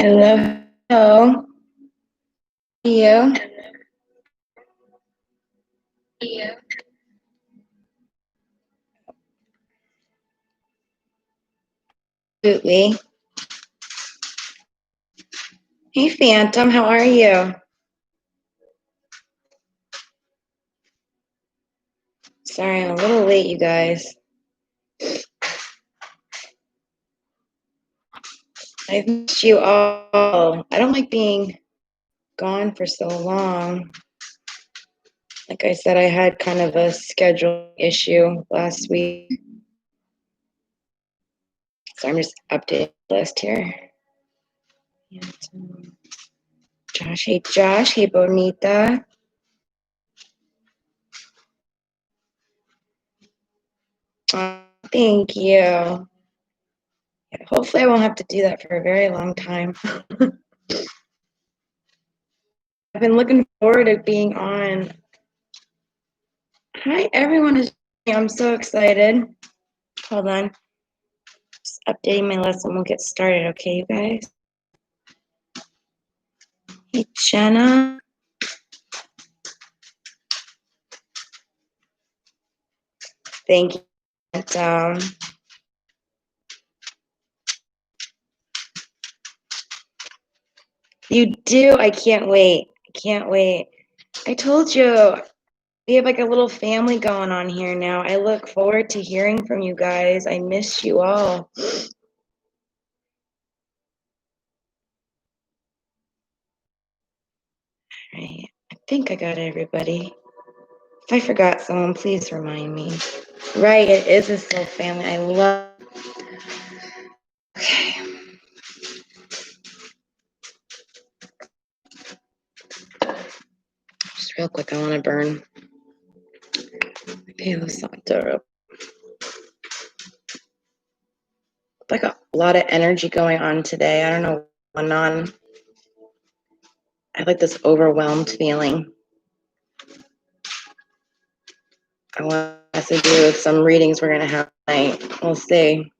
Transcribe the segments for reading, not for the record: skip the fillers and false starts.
Hello. Hello. You? Absolutely. Hey, Phantom. How are you? Sorry, I'm a little late, you guys. I've missed you all. I don't like being gone for so long. Like I said, I had kind of a schedule issue last week. So I'm just updating the list here. Josh. Hey, Josh. Hey, Bonita. Thank you. Yeah, hopefully, I won't have to do that for a very long time. I've been looking forward to being on. Hi, everyone. I'm so excited. Hold on. Just updating my lesson. We'll get started, okay, you guys? Hey, Jenna. Thank you. And, you do? I can't wait. I can't wait. I told you. We have like a little family going on here now. I look forward to hearing from you guys. I miss you all. Right. I think I got everybody. If I forgot someone, please remind me. Right, it is a soul family. I love. Okay. Just real quick, I want to burn Palo Santo. Like a lot of energy going on today. I don't know what's going on. I have like this overwhelmed feeling. I want us to do with some readings we're gonna have tonight. We'll see.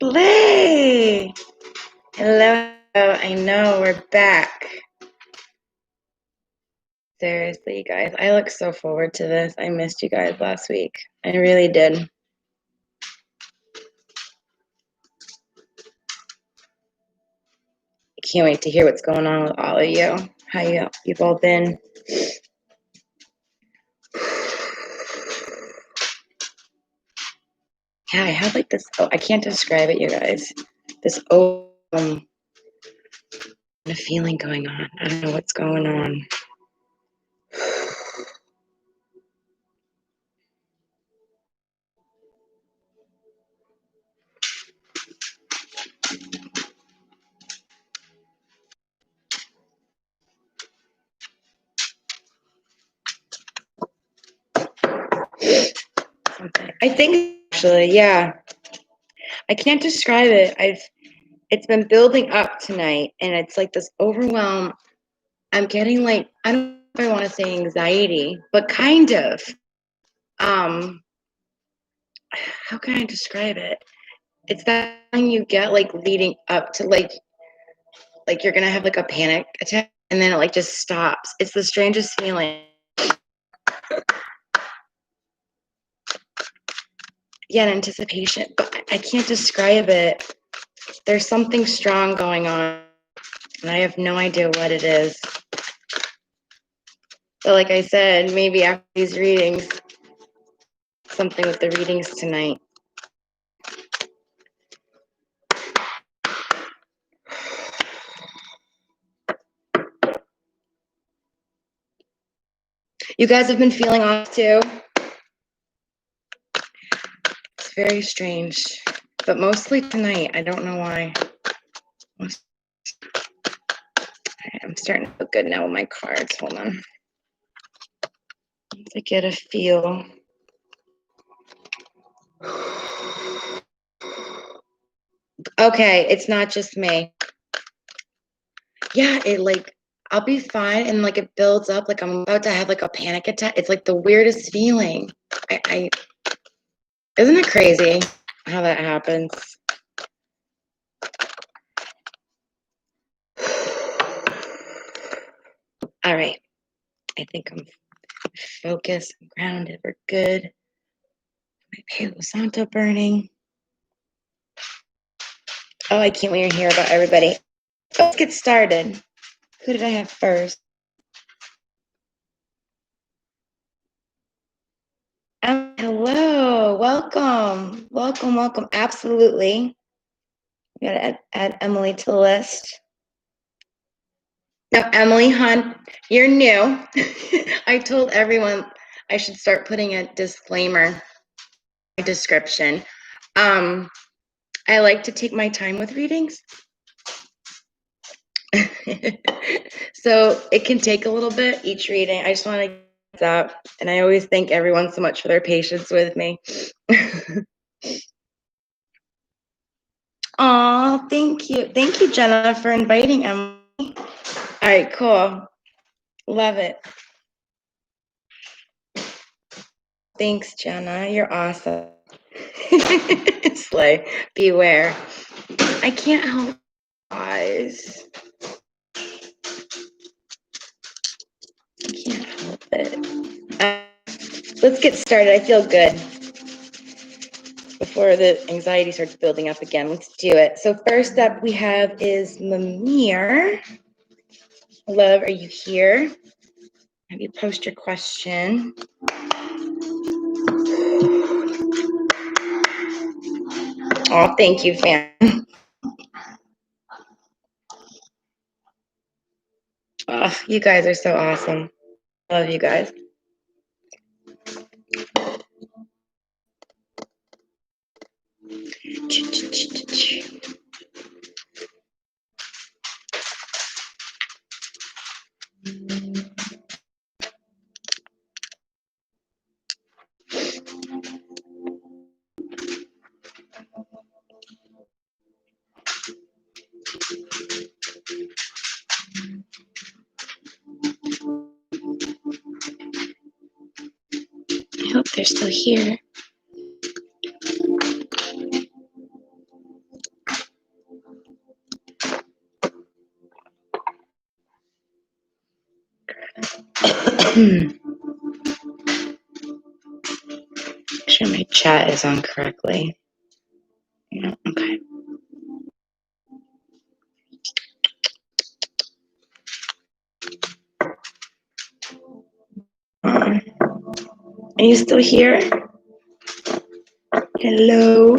Slay! Hello. I know we're back. Seriously, you guys, I look so forward to this. I missed you guys last week. I really did. I can't wait to hear what's going on with all of you. How you've all been. Yeah, I had like this. Oh, I can't describe it, you guys. This feeling going on. I don't know what's going on. I think actually, yeah. I can't describe it. It's been building up tonight, and it's like this overwhelm. I'm getting like, I don't know if I want to say anxiety, but kind of. How can I describe it? It's that thing you get like leading up to like you're gonna have like a panic attack, and then it like just stops. It's the strangest feeling. Yeah, anticipation, but I can't describe it. There's something strong going on, and I have no idea what it is. But like I said, maybe after these readings, something with the readings tonight. You guys have been feeling off too? It's very strange, but mostly tonight. I don't know why. I'm starting to feel good now with my cards. Hold on. To get a feel. Okay, it's not just me. yeah, it like I'll be fine, and like it builds up, like I'm about to have like a panic attack. It's like the weirdest feeling. I isn't it crazy how that happens? All right, I think I'm focused, I'm grounded, we're good. My Palo Santo burning. Oh, I can't wait to hear about everybody. Let's get started. Who did I have first? Hello, welcome, welcome, welcome. Absolutely. We gotta add Emily to the list. Now, Emily Hunt, you're new. I told everyone I should start putting a disclaimer description. I like to take my time with readings. So it can take a little bit each reading. I just want to get up, and I always thank everyone so much for their patience with me. Oh, thank you. Thank you, Jenna, for inviting Emily. All right, cool. Love it. Thanks, Jenna. You're awesome. Slay. Beware. I can't help eyes. I can't help it. Let's get started. I feel good. Before the anxiety starts building up again, let's do it. So first up we have is Mimir. Love, are you here? Have you post your question? Oh, thank you, fam. Oh, you guys are so awesome. I love you guys. I hope they're still here. Make sure my chat is on correctly. Yeah, okay. Are you still here? Hello.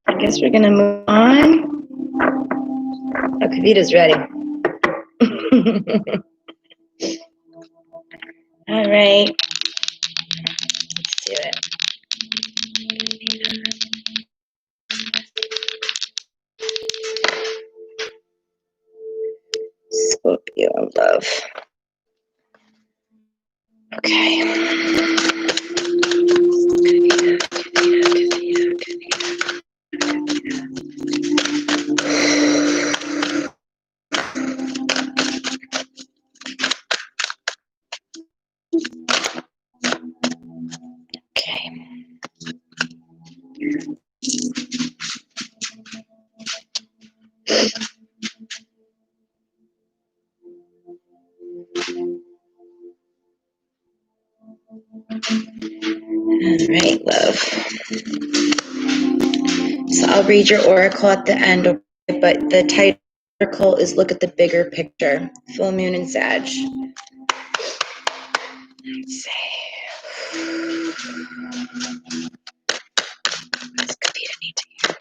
I guess we're gonna move on. Oh, Kavita's ready. All right. Let's do it. Scorpio love. Okay. Okay. All right, love. So I'll read your oracle at the end, but the title Oracle is look at the bigger picture. Full moon and Sag. Let's see. This could be a need to hear.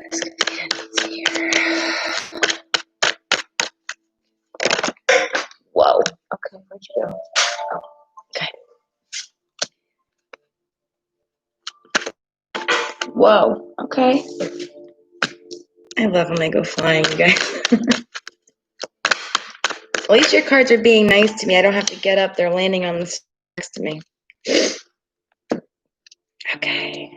This could be a need to hear. Whoa. Okay, where'd you go? Oh, okay. Whoa. Okay. I love when they go flying, you guys. At least your cards are being nice to me. I don't have to get up. They're landing on the next to me. Okay.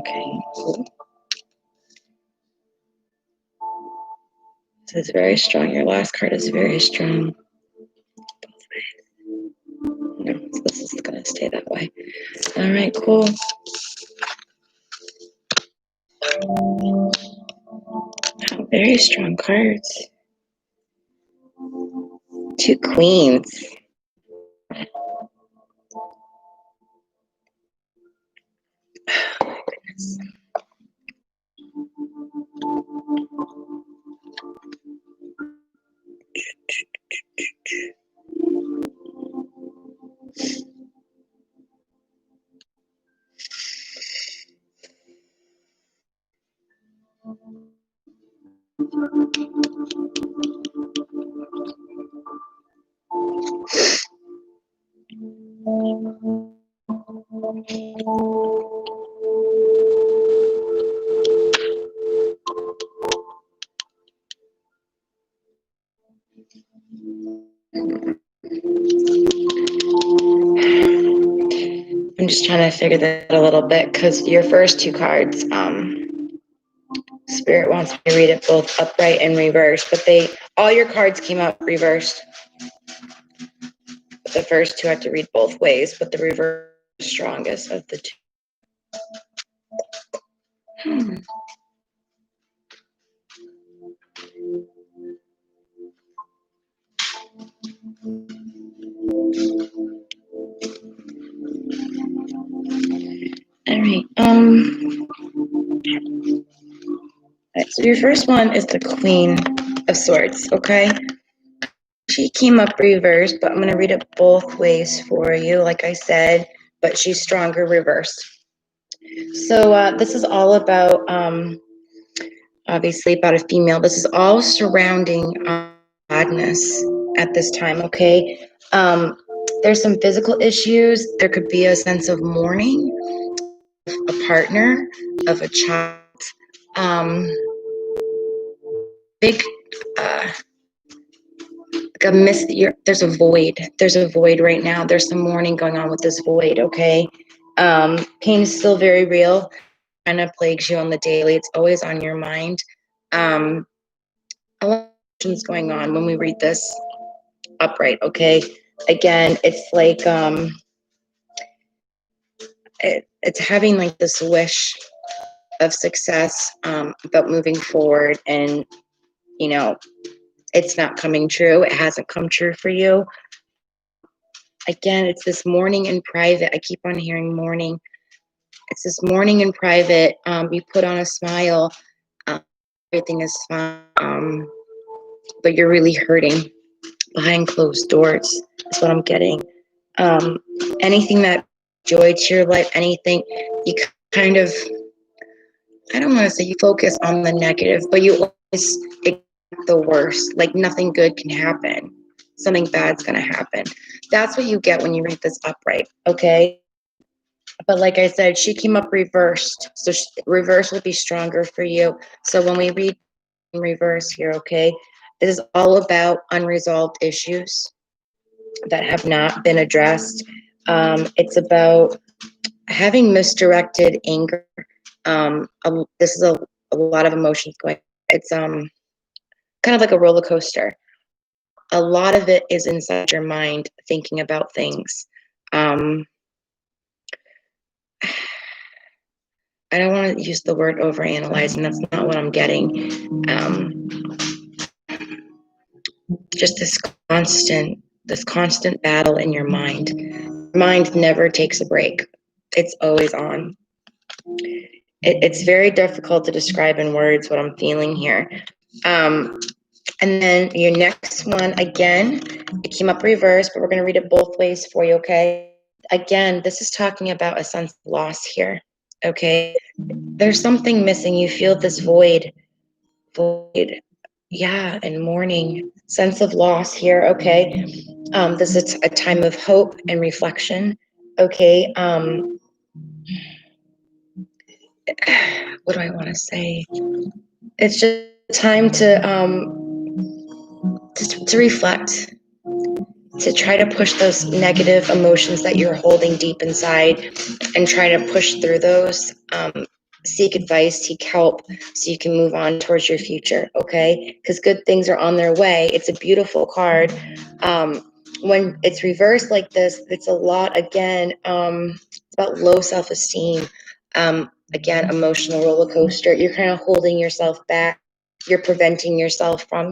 Okay. Cool. This is very strong. Your last card is very strong. No, this is going to stay that way. All right, cool. Oh, very strong cards. 2 queens. Oh my goodness. I'm just trying to figure that out a little bit because your first 2 cards, Spirit wants me to read it both upright and reversed, but all your cards came out reversed. But the first 2 have to read both ways, but the reverse is the strongest of the 2. All right. Right, so your first one is the Queen of Swords, okay? She came up reversed, but I'm going to read it both ways for you, like I said, but she's stronger reversed. So this is all about, obviously, about a female. This is all surrounding sadness at this time, okay? There's some physical issues. There could be a sense of mourning, a partner, of a child. Big, there's a void. There's a void right now. There's some mourning going on with this void, okay? Pain is still very real. Kind of plagues you on the daily. It's always on your mind. A lot of emotions going on when we read this upright, okay? Again, it's like it's having like this wish of success, about moving forward, and you know, it's not coming true. It hasn't come true for you. Again, it's this mourning in private. I keep on hearing mourning. It's this mourning in private. You put on a smile. Everything is fine, but you're really hurting behind closed doors. Is what I'm getting. Anything that joy to your life, anything you kind of, I don't want to say you focus on the negative, but you always ignore the worst. Like nothing good can happen. Something bad's gonna happen. That's what you get when you read this upright, okay? But like I said, she came up reversed, so reverse will be stronger for you. So when we read in reverse here, okay, this is all about unresolved issues that have not been addressed. It's about having misdirected anger. This is a lot of emotions going. It's kind of like a roller coaster. A lot of it is inside your mind, thinking about things. I don't want to use the word overanalyzing. That's not what I'm getting. Just this constant battle in your mind. Mind never takes a break. It's always on. It's very difficult to describe in words what I'm feeling here. And then your next one, again, it came up reverse, but we're going to read it both ways for you, okay? Again, this is talking about a sense of loss here, okay? There's something missing. You feel this void, yeah, and mourning, sense of loss here, okay? This is a time of hope and reflection, okay? What do I want to say? It's just time to reflect, to try to push those negative emotions that you're holding deep inside and try to push through those. Seek advice, seek help so you can move on towards your future, okay? Because good things are on their way. It's a beautiful card. When it's reversed like this, it's a lot, again, it's about low self-esteem. Again, emotional roller coaster. You're kind of holding yourself back. You're preventing yourself from,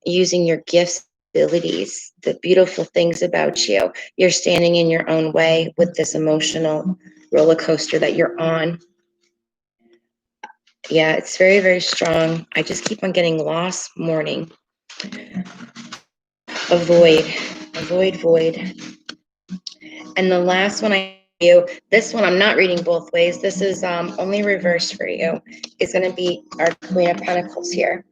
using your gifts, abilities, the beautiful things about you. You're standing in your own way with this emotional roller coaster that you're on. Yeah, it's very, very strong. I just keep on getting lost, mourning. Avoid. And the last one this one I'm not reading both ways. This is only reverse for you. It's going to be our Queen of Pentacles here.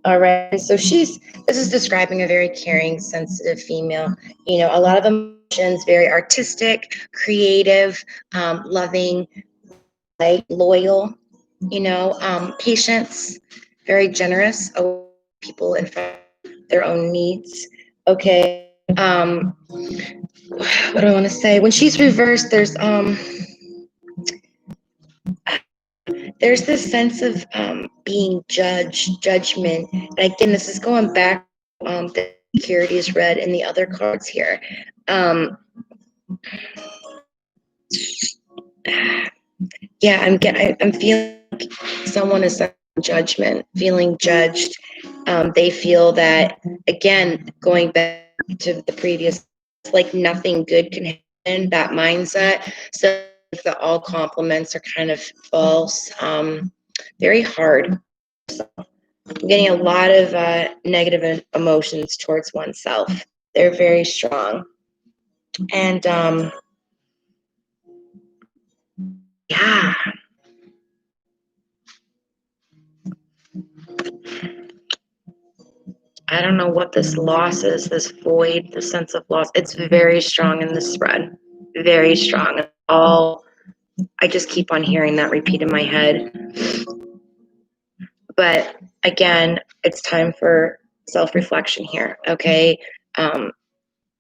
All right. So this is describing a very caring, sensitive female. A lot of emotions, very artistic, creative, loving, loyal, patience, very generous, people in front of their own needs. Okay. What do I want to say? When she's reversed, there's this sense of being judgment. And again, this is going back the security is read in the other cards here. Yeah, I'm feeling like someone is judgment, feeling judged. They feel that, again, going back to the previous, like nothing good can happen, that mindset. So that all compliments are kind of false, very hard. So I'm getting a lot of negative emotions towards oneself. They're very strong. And yeah. I don't know what this loss is, this void, the sense of loss. It's very strong in this spread. Very strong. I just keep on hearing that repeat in my head. But again, it's time for self-reflection here, okay?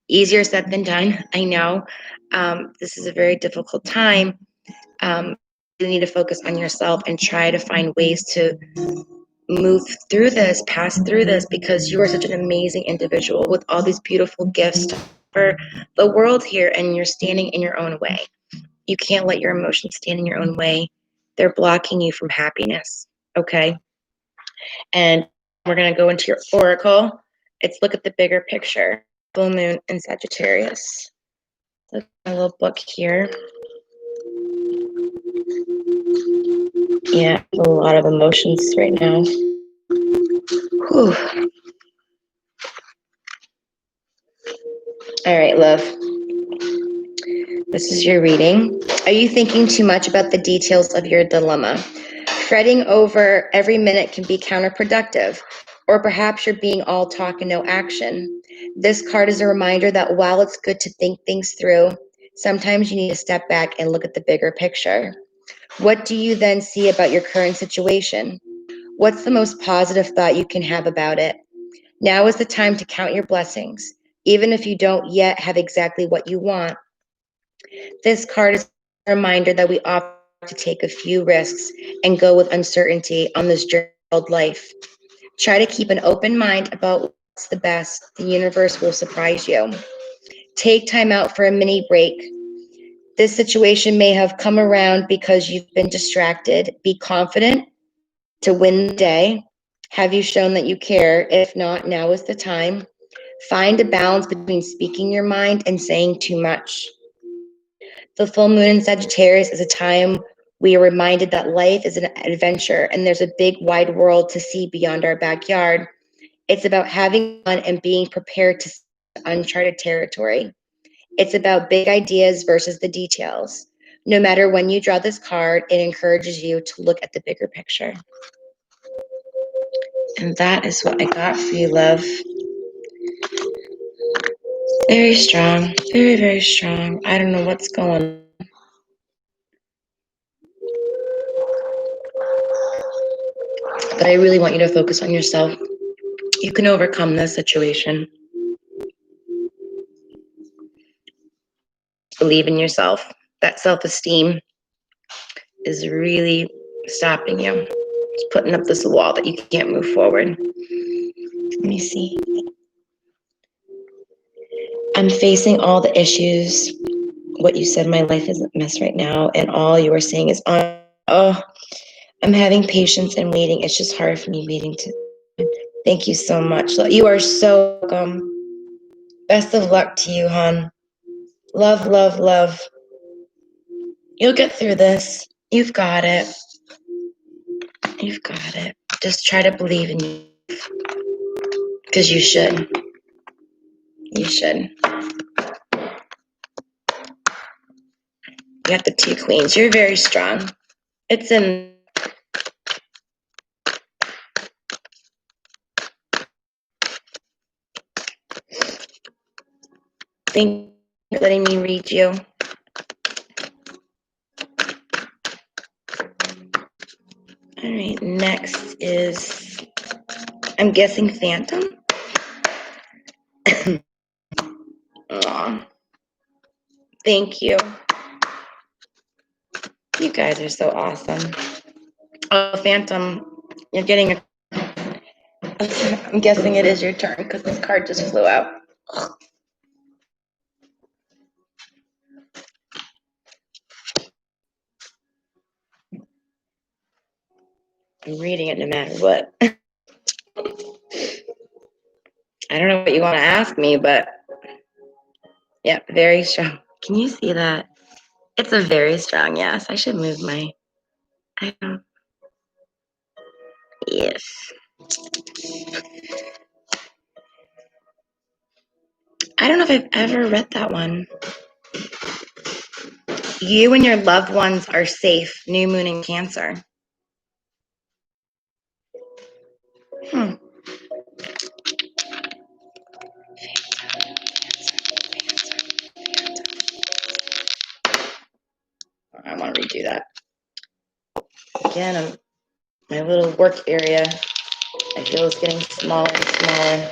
Easier said than done, I know. This is a very difficult time. You need to focus on yourself and try to find ways to move through this, pass through this, because you are such an amazing individual with all these beautiful gifts for the world here, and you're standing in your own way. You can't let your emotions stand in your own way. They're blocking you from happiness, okay? And we're going to go into your oracle. It's look at the bigger picture. Full moon in Sagittarius. Look at my little book here. Yeah, a lot of emotions right now. Whew. All right, love. This is your reading. Are you thinking too much about the details of your dilemma? Fretting over every minute can be counterproductive, or perhaps you're being all talk and no action. This card is a reminder that while it's good to think things through, sometimes you need to step back and look at the bigger picture. What do you then see about your current situation? What's the most positive thought you can have about it? Now is the time to count your blessings, even if you don't yet have exactly what you want. This card is a reminder that we often have to take a few risks and go with uncertainty on this journey called life. Try to keep an open mind about what's the best. The universe will surprise you. Take time out for a mini break. This situation may have come around because you've been distracted. Be confident to win the day. Have you shown that you care? If not, now is the time. Find a balance between speaking your mind and saying too much. The full moon in Sagittarius is a time we are reminded that life is an adventure and there's a big wide world to see beyond our backyard. It's about having fun and being prepared to see uncharted territory. It's about big ideas versus the details. No matter when you draw this card, it encourages you to look at the bigger picture. And that is what I got for you, love. Very strong. Very, very strong. I don't know what's going on. But I really want you to focus on yourself. You can overcome this situation. Believe in yourself. That self-esteem is really stopping you. It's putting up this wall that you can't move forward. Let me see. I'm facing all the issues. What you said, my life is a mess right now, and all you are saying is, oh, I'm having patience and waiting. It's just hard for me waiting to. Thank you so much. You are so welcome. Best of luck to you, hon. Love, love, love. You'll get through this. You've got it. You've got it. Just try to believe in you. Because you should. You should. You got the 2 queens. You're very strong. It's in. Thank you for letting me read you. All right, next is, I'm guessing Phantom. Aw. Thank you. You guys are so awesome. Oh, Phantom, you're getting a. I'm guessing it is your turn because this card just flew out. I'm reading it no matter what. I don't know what you want to ask me, but yeah, very strong. Can you see that? It's a very strong yes. I should move my. I don't. Yes. I don't know if I've ever read that one. You and your loved ones are safe. New moon in Cancer. I want to redo that. Again, my little work area, I feel, is getting smaller and smaller.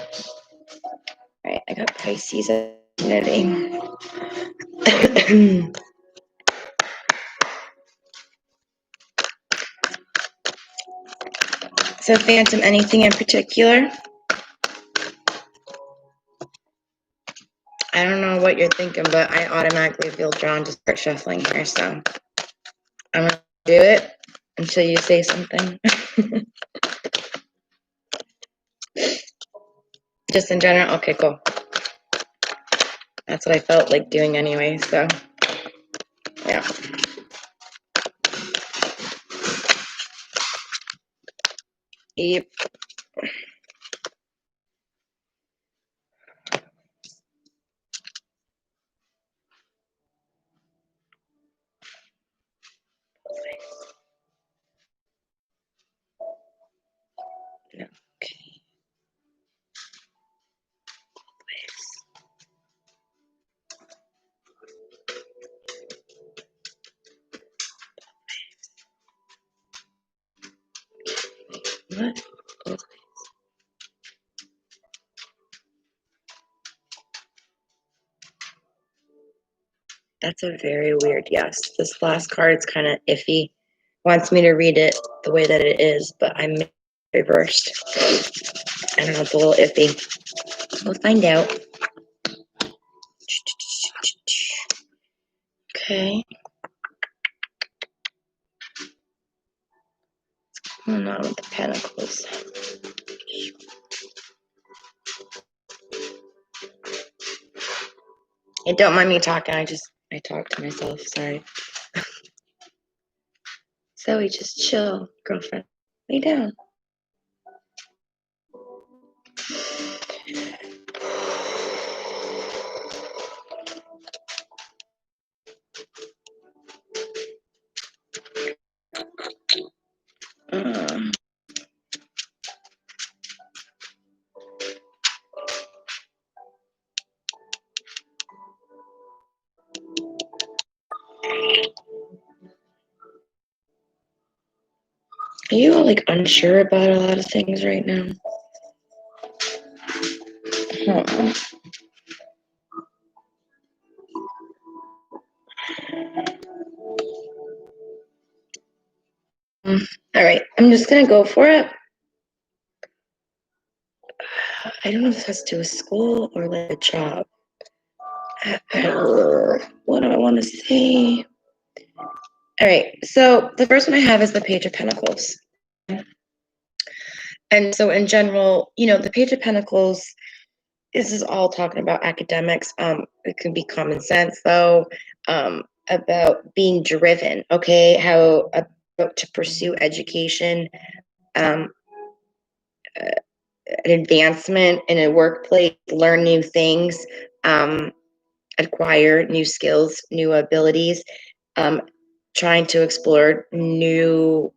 All right, I got Pisces affinity. So, Phantom, anything in particular? I don't know what you're thinking, but I automatically feel drawn to start shuffling here, so I'm gonna do it until you say something. Just in general? Okay, cool. That's what I felt like doing anyway, so yeah. Yep. Okay. What? That's a very weird yes. This last card is kind of iffy. Wants me to read it the way that it is, but I'm reversed. I don't know, it's a little iffy. We'll find out. Okay. What's going on with the Pentacles? And don't mind me talking. I talk to myself. Sorry. Zoe, just chill, girlfriend. Lay down. Uh, Are you all like unsure about a lot of things right now? Huh. All right, I'm just gonna go for it. I don't know if this has to do with school or like a job. What do I want to say? All right, so the first one I have is the Page of Pentacles. And so in general, the Page of Pentacles, this is all talking about academics. It can be common sense though, about being driven, okay? How about to pursue education, an advancement in a workplace, learn new things, acquire new skills, new abilities, trying to explore new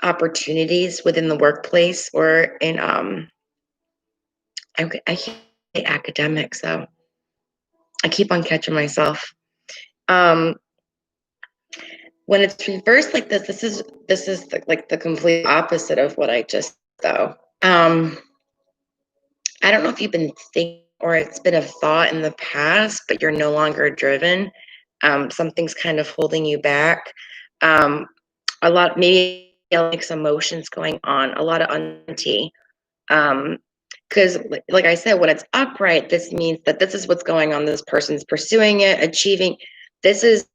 opportunities within the workplace or in I can't say academics, so I keep on catching myself. When it's reversed like this is the complete opposite of what I just though. I don't know if you've been thinking or it's been a thought in the past, but you're no longer driven. Something's kind of holding you back. A lot, maybe like some emotions going on, a lot of uncertainty. Because like I said, when it's upright, this means that this is what's going on. This person's pursuing it, achieving. This is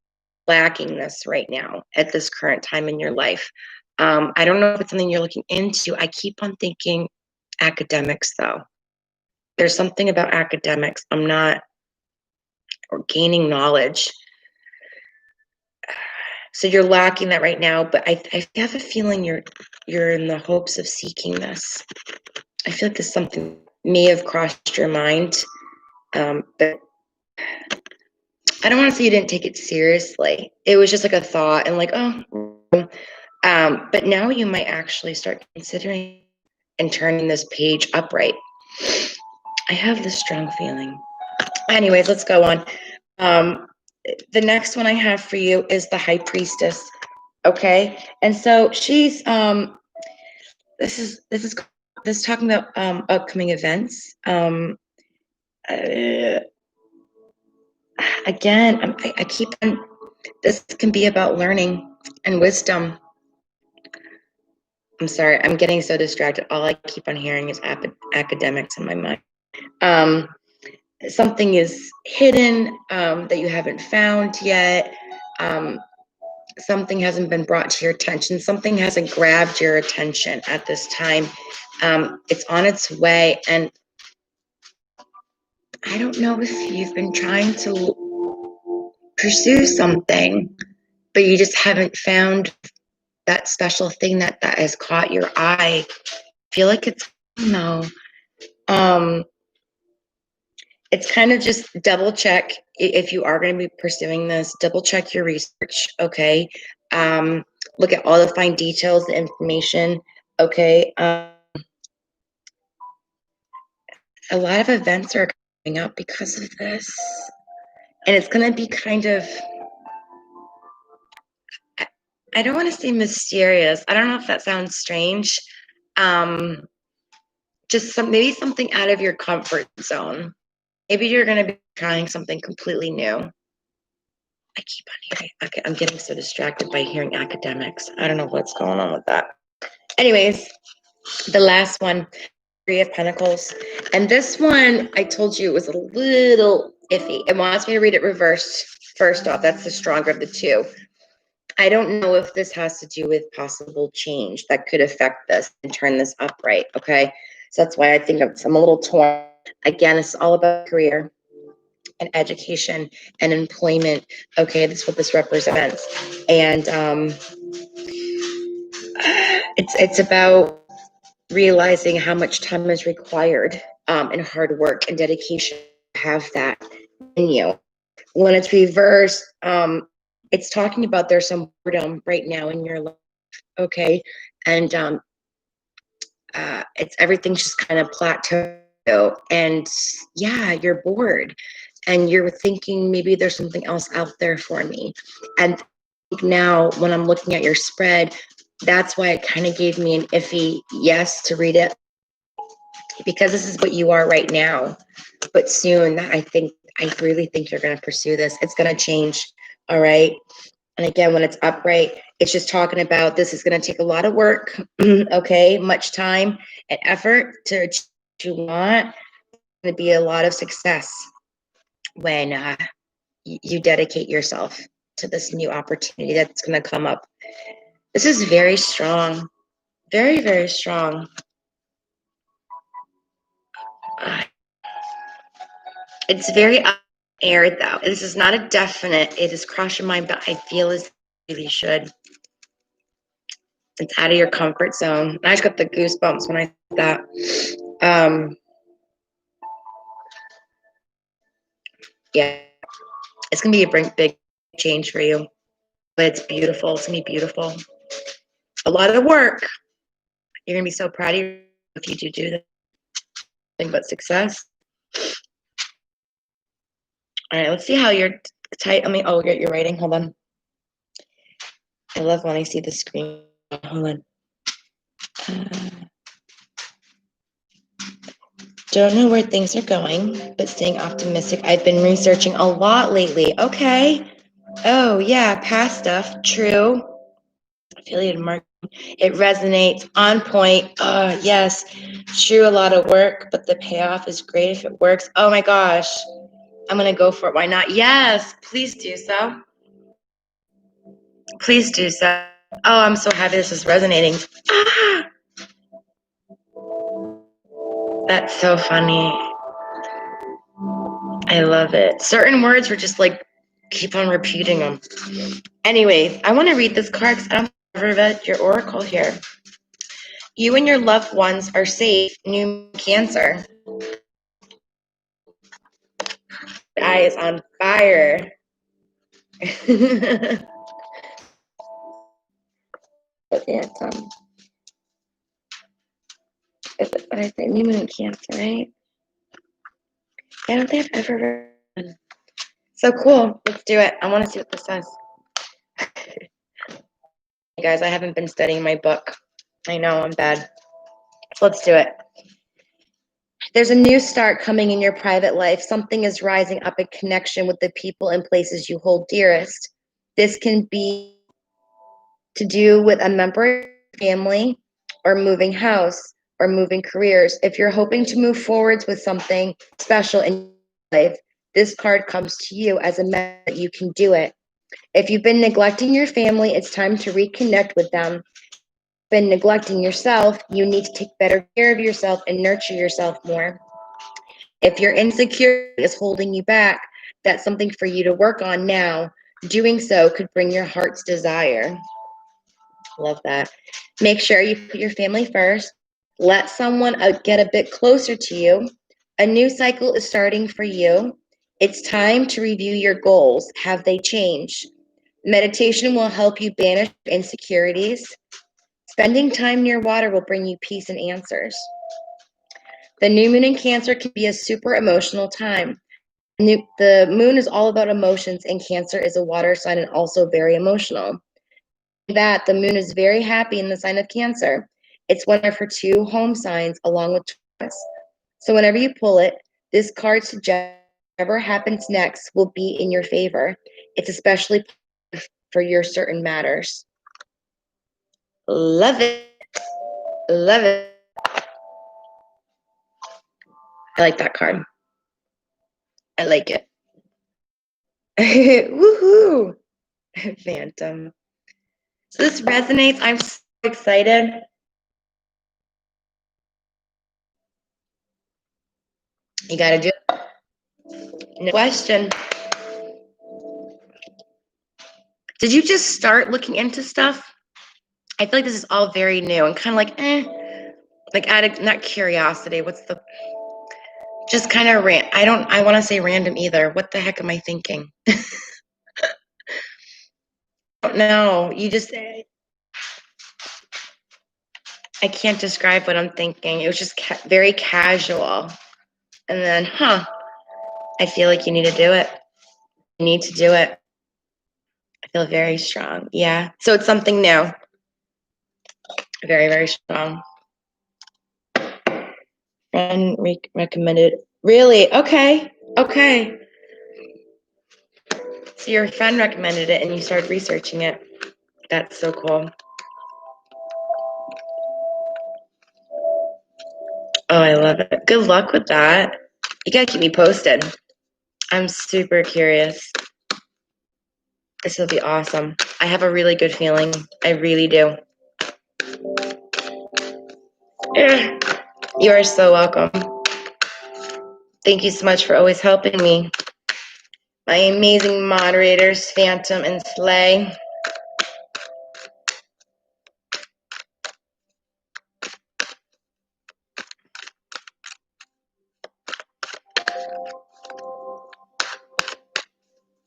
lacking this right now at this current time in your life. I don't know if it's something you're looking into. I keep on thinking academics though. There's something about academics. I'm not or gaining knowledge. So you're lacking that right now, but I have a feeling you're in the hopes of seeking this. I feel like this something may have crossed your mind, but I don't want to say you didn't take it seriously. It was just like a thought and like, but now you might actually start considering and turning this page upright. I have this strong feeling. Anyways, let's go on. The next one I have for you is the High Priestess. Okay, and so she's this is talking about upcoming events. Again, I keep on. This can be about learning and wisdom. I'm sorry, I'm getting so distracted. All I keep on hearing is academics in my mind. Something is hidden that you haven't found yet. Something hasn't been brought to your attention. Something hasn't grabbed your attention at this time. It's on its way. And I don't know if you've been trying to pursue something, but you just haven't found that special thing that has caught your eye. I feel like it's, no. It's kind of just double check if you are going to be pursuing this, double check your research, okay? Look at all the fine details, the information, okay? A lot of events are coming up because of this. And it's going to be kind of, I don't want to say mysterious. I don't know if that sounds strange. Just maybe something out of your comfort zone. Maybe you're going to be trying something completely new. I keep on hearing, okay, I'm getting so distracted by hearing academics. I don't know what's going on with that. Anyways, the last one, Three of Pentacles. And this one, I told you it was a little iffy. It wants me to read it reversed. First off, that's the stronger of the two. I don't know if this has to do with possible change that could affect this and turn this upright. Okay. So that's why I think I'm a little torn. Again, it's all about career and education and employment. Okay. That's what this represents. And it's about realizing how much time is required and hard work and dedication to have that in you. When it's reversed, it's talking about there's some boredom right now in your life, okay? And it's everything's just kind of plateau, and yeah, you're bored, and you're thinking maybe there's something else out there for me. And now, when I'm looking at your spread, that's why it kind of gave me an iffy yes to read it, because this is what you are right now. But soon, I really think you're going to pursue this. It's going to change. All right. And again, when it's upright, it's just talking about this is going to take a lot of work. Okay. Much time and effort to achieve what you want. It's going to be a lot of success when you dedicate yourself to this new opportunity that's going to come up. This is very strong. Very, very strong. It's very air though. This is not a definite. It is crossing my mind, but I feel as you really should. It's out of your comfort zone. I just got the goosebumps when I said that. Yeah, it's gonna be a big change for you, but it's beautiful. It's gonna be beautiful. A lot of work. You're gonna be so proud of you if you do that. Nothing but success. All right, let's see how you're tight. You're writing. Hold on. I love when I see the screen. Hold on. Don't know where things are going, but staying optimistic. I've been researching a lot lately. Okay. Oh, yeah, past stuff. True. Affiliate marketing. It resonates. On point. Oh, yes. True, a lot of work, but the payoff is great if it works. Oh my gosh. I'm going to go for it. Why not? Yes, please do so. Please do so. Oh, I'm so happy this is resonating. Ah, that's so funny. I love it. Certain words were just like, keep on repeating them. Anyways, I want to read this card because I don't ever read your oracle here. You and your loved ones are safe. New Cancer. Eye is on fire. But yeah, what I say, New Moon Cancer, right? I don't think I've ever read. So cool. Let's do it. I want to see what this says. Guys, I haven't been studying my book. I know, I'm bad. So let's do it. There's a new start coming in your private life. Something is rising up in connection with the people and places you hold dearest. This can be to do with a member of your family or moving house or moving careers. If you're hoping to move forwards with something special in your life, this card comes to you as a message that you can do it. If you've been neglecting your family, it's time to reconnect with them. Been neglecting yourself, you need to take better care of yourself and nurture yourself more. If your insecurity is holding you back, that's something for you to work on now. Doing so could bring your heart's desire. Love that. Make sure you put your family first. Let someone get a bit closer to you. A new cycle is starting for you. It's time to review your goals. Have they changed? Meditation will help you banish insecurities. Spending time near water will bring you peace and answers. The new moon in Cancer can be a super emotional time. The moon is all about emotions, and Cancer is a water sign and also very emotional. That the moon is very happy in the sign of Cancer. It's one of her two home signs along with Taurus. So whenever you pull it, this card suggests whatever happens next will be in your favor. It's especially for your certain matters. Love it. Love it. I like that card. I like it. Woohoo! Phantom. So this resonates. I'm so excited. You gotta do it. No question. Did you just start looking into stuff? I feel like this is all very new and kind of like, like out of not curiosity. What's the just kind of I want to say random either. What the heck am I thinking? I don't know. You just say I can't describe what I'm thinking. It was just very casual. And then, I feel like you need to do it. You need to do it. I feel very strong. Yeah. So it's something new. Very, very strong. Friend recommended. Really? Okay. Okay. So your friend recommended it and you started researching it. That's so cool. Oh, I love it. Good luck with that. You gotta keep me posted. I'm super curious. This will be awesome. I have a really good feeling. I really do. You are so welcome. Thank you so much for always helping me. My amazing moderators, Phantom and Slay.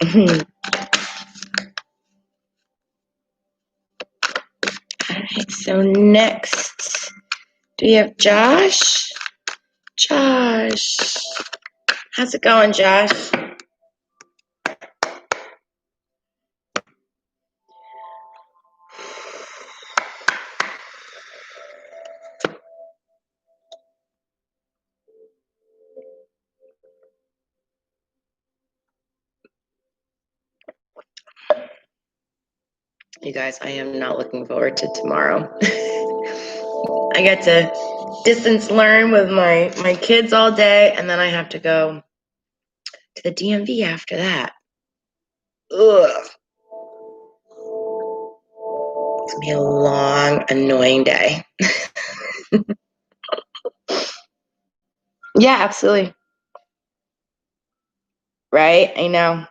All right, so next, do we have Josh? Josh. How's it going, Josh? You guys, I am not looking forward to tomorrow. I get to distance learn with my kids all day, and then I have to go to the DMV after that. Ugh. It's gonna be a long, annoying day. Yeah, absolutely. Right? I know.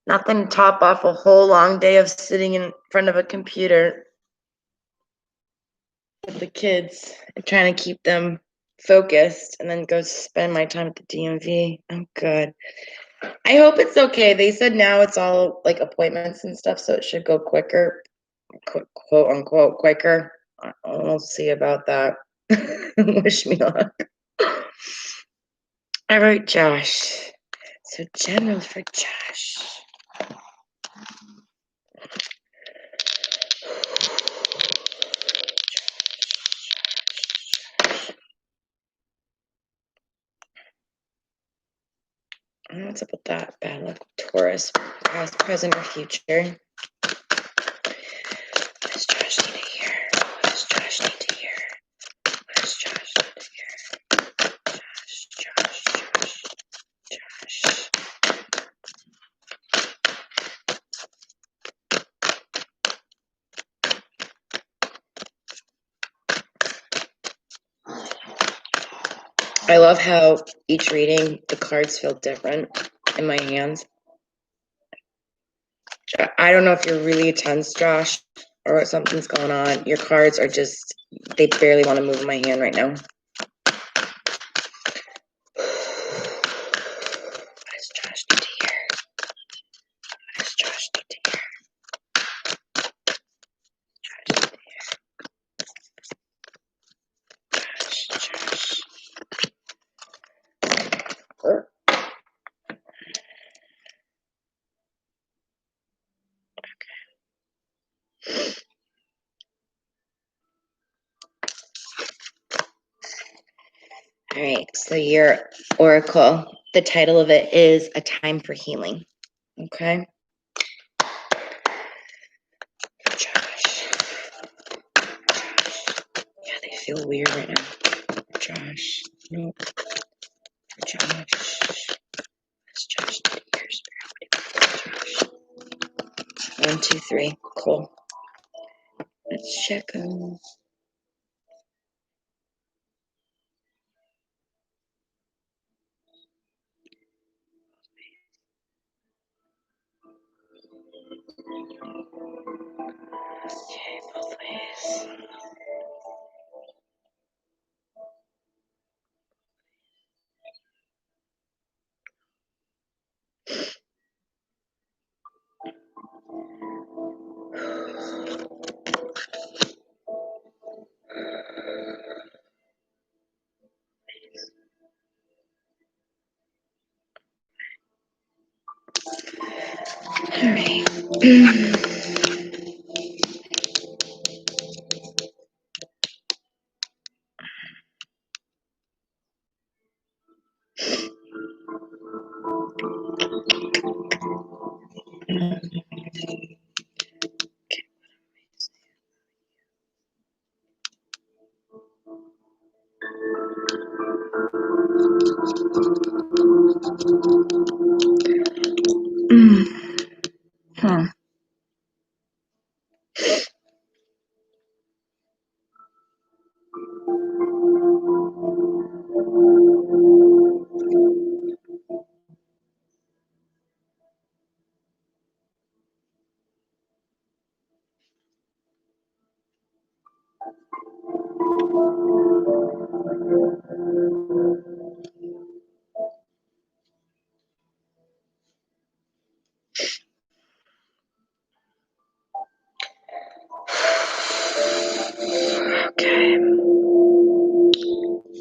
Nothing to top off a whole long day of sitting in front of a computer with the kids and trying to keep them focused and then go spend my time at the DMV. I'm good. I hope it's okay. They said now it's all like appointments and stuff, so it should go quicker, quote unquote, quicker. I'll see about that. Wish me luck. All right, Josh. So general for Josh. What's up with that? Bad luck with Taurus, past, present, or future. What does Josh need to hear? What does Josh need to hear? What does Josh need to hear? Josh. I love how each reading, the cards feel different in my hands. I don't know if you're really tense, Josh, or something's going on. Your cards are just, they barely want to move in my hand right now. What does Josh need to hear? What does Josh need to hear? Josh. All right, so your oracle, the title of it is A Time for Healing. Okay. Josh. Yeah, they feel weird right now. Josh. Nope. Josh. What's Josh need to hear, Spirit? 1, 2, 3. Cool. Let's check them. Okay, both ways. All right. Huh. Okay.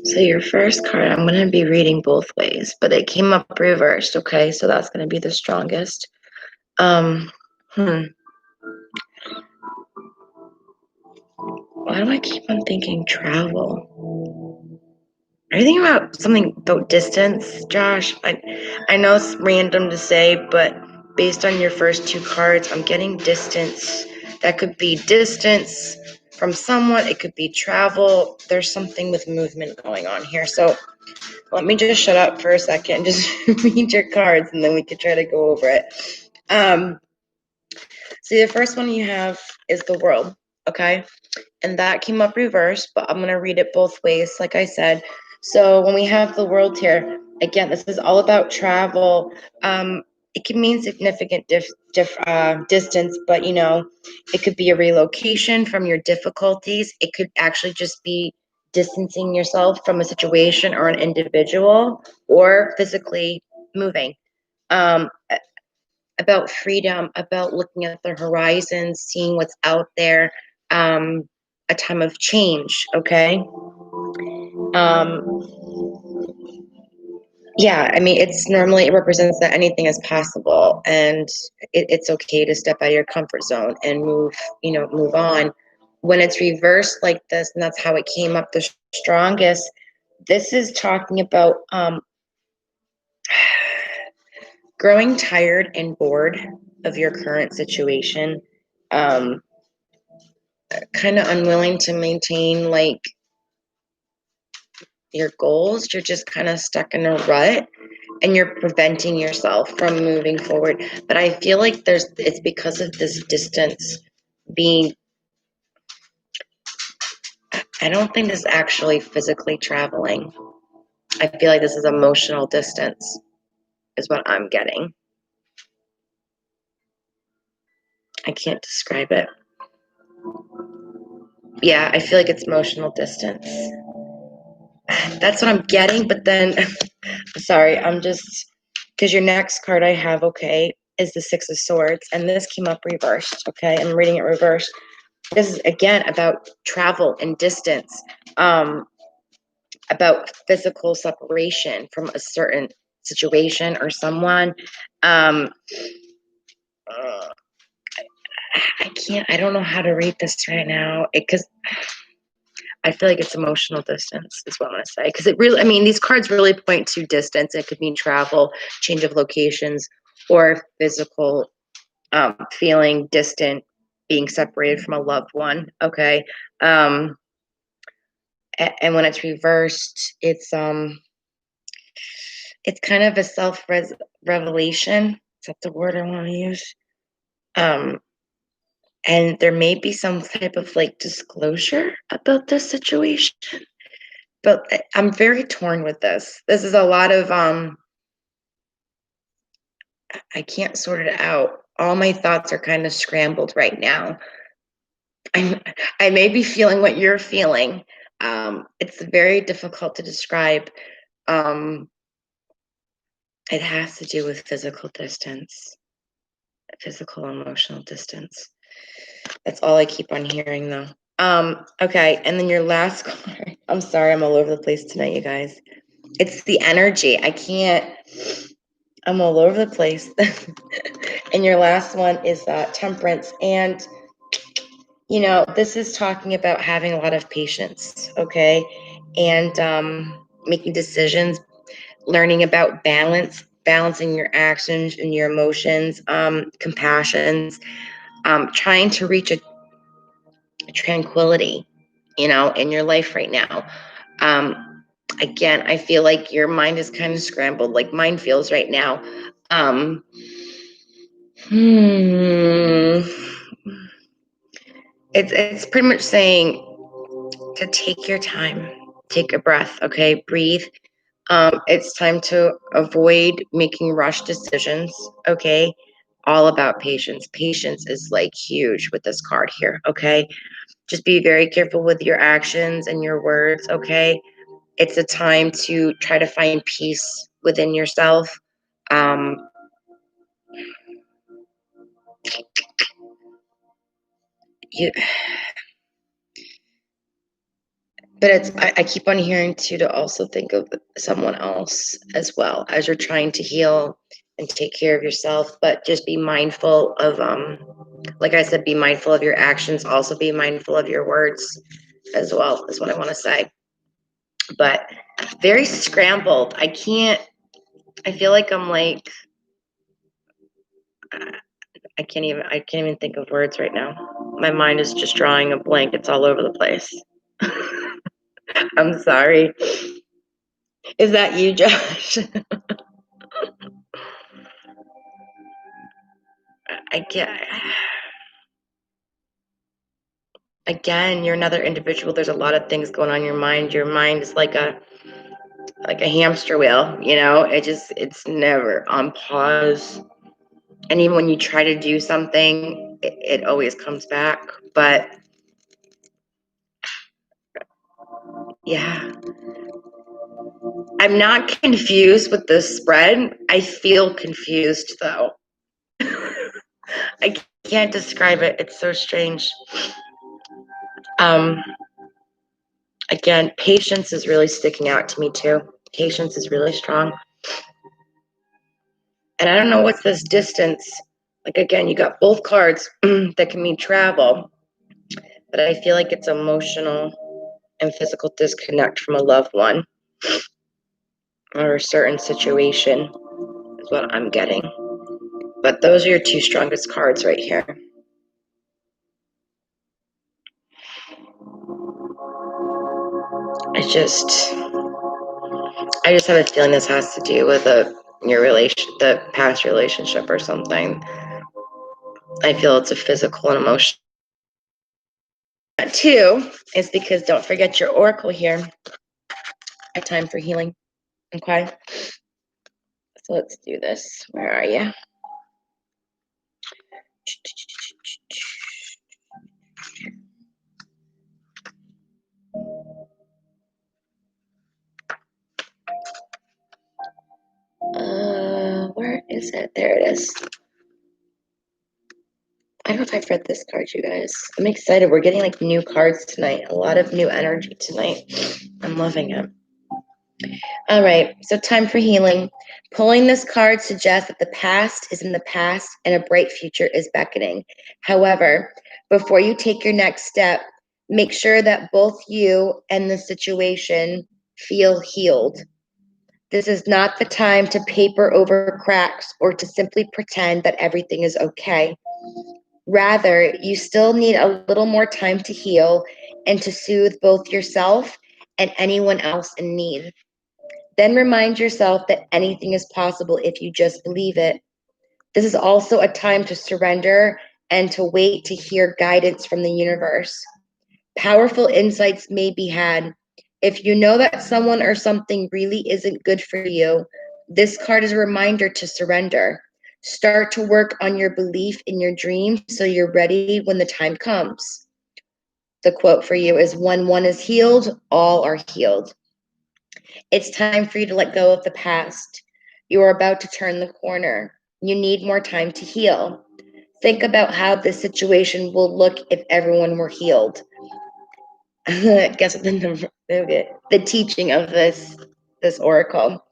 So your first card, I'm going to be reading both ways, but it came up reversed, okay? So that's going to be the strongest. Um, hmm. Why do I keep on thinking travel? Are you thinking about something about distance, Josh? I know it's random to say, but based on your first two cards, I'm getting distance. That could be distance from someone. It could be travel. There's something with movement going on here. So let me just shut up for a second, just read your cards, and then we could try to go over it. So the first one you have is the world, okay? And that came up reversed, but I'm going to read it both ways, like I said. So when we have the world here, again, this is all about travel. It can mean significant distance, but it could be a relocation from your difficulties. It could actually just be distancing yourself from a situation or an individual, or physically moving. Um, about freedom, about looking at the horizons, seeing what's out there, a time of change, okay? Um, yeah, I mean, it represents that anything is possible, and it's okay to step out of your comfort zone and move on. When it's reversed like this, and that's how it came up the strongest, this is talking about growing tired and bored of your current situation. Um, Kind of unwilling to maintain like your goals. You're just kind of stuck in a rut and you're preventing yourself from moving forward. But I feel like it's because of this distance being, I don't think this is actually physically traveling. I feel like this is emotional distance is what I'm getting. I can't describe it. Yeah, I feel like it's emotional distance. That's what I'm getting, but then sorry, I'm just because your next card I have, okay, is the Six of Swords, and this came up reversed, okay? I'm reading it reversed. This is again about travel and distance, about physical separation from a certain situation or someone. Um, uh, I don't know how to read this right now because I feel like it's emotional distance is what I'm going to say. Because I mean, these cards really point to distance. It could mean travel, change of locations, or physical feeling distant, being separated from a loved one. Okay. And when it's reversed, it's kind of a self revelation. Is that the word I want to use? Um, And there may be some type of like disclosure about this situation, but I'm very torn with this. This is a lot of I can't sort it out. All my thoughts are kind of scrambled right now. I may be feeling what you're feeling. It's very difficult to describe. Um, it has to do with physical distance, physical emotional distance. That's all I keep on hearing, though. Okay, and then your last card. I'm sorry, I'm all over the place tonight, you guys. It's the energy. I can't. I'm all over the place. And your last one is temperance, and this is talking about having a lot of patience, okay, and making decisions, learning about balancing your actions and your emotions, compassions, trying to reach a tranquility, in your life right now. Again, I feel like your mind is kind of scrambled, like mine feels right now. It's pretty much saying to take your time, take a breath, okay, breathe. It's time to avoid making rush decisions, okay? All about patience. Patience is like huge with this card here, okay? Just be very careful with your actions and your words, okay? It's a time to try to find peace within yourself. Um, you, but I keep on hearing too to also think of someone else as well as you're trying to heal and take care of yourself. But just be mindful of, like I said, be mindful of your actions. Also, be mindful of your words as well. Is what I want to say. But very scrambled. I can't. I feel like I'm like. I can't even think of words right now. My mind is just drawing a blank. It's all over the place. I'm sorry. Is that you, Josh? I get. Again, you're another individual. There's a lot of things going on in your mind. Your mind is like a hamster wheel. It's never on pause. And even when you try to do something, it always comes back. But yeah, I'm not confused with the spread. I feel confused though. I can't describe it. It's so strange. Um, Again, patience is really sticking out to me too. Patience is really strong. And I don't know what's this distance. Like again, you got both cards that can mean travel, but I feel like it's emotional and physical disconnect from a loved one or a certain situation is what I'm getting. But those are your two strongest cards right here. I just have a feeling this has to do with the past relationship or something. I feel it's a physical and emotional. That too is because don't forget your oracle here. A time for healing. Okay. So let's do this. Where are you? Where is it? There it is. I don't know if I've read this card, you guys. I'm excited. We're getting like new cards tonight. A lot of new energy tonight. I'm loving it. All right. So time for healing. Pulling this card suggests that the past is in the past and a bright future is beckoning. However, before you take your next step, make sure that both you and the situation feel healed. This is not the time to paper over cracks or to simply pretend that everything is okay. Rather, you still need a little more time to heal and to soothe both yourself and anyone else in need. Then remind yourself that anything is possible if you just believe it. This is also a time to surrender and to wait to hear guidance from the universe. Powerful insights may be had. If you know that someone or something really isn't good for you, this card is a reminder to surrender. Start to work on your belief in your dream so you're ready when the time comes. The quote for you is, when one is healed, all are healed. It's time for you to let go of the past. You are about to turn the corner. You need more time to heal. Think about how this situation will look if everyone were healed. Guess what the teaching of this oracle.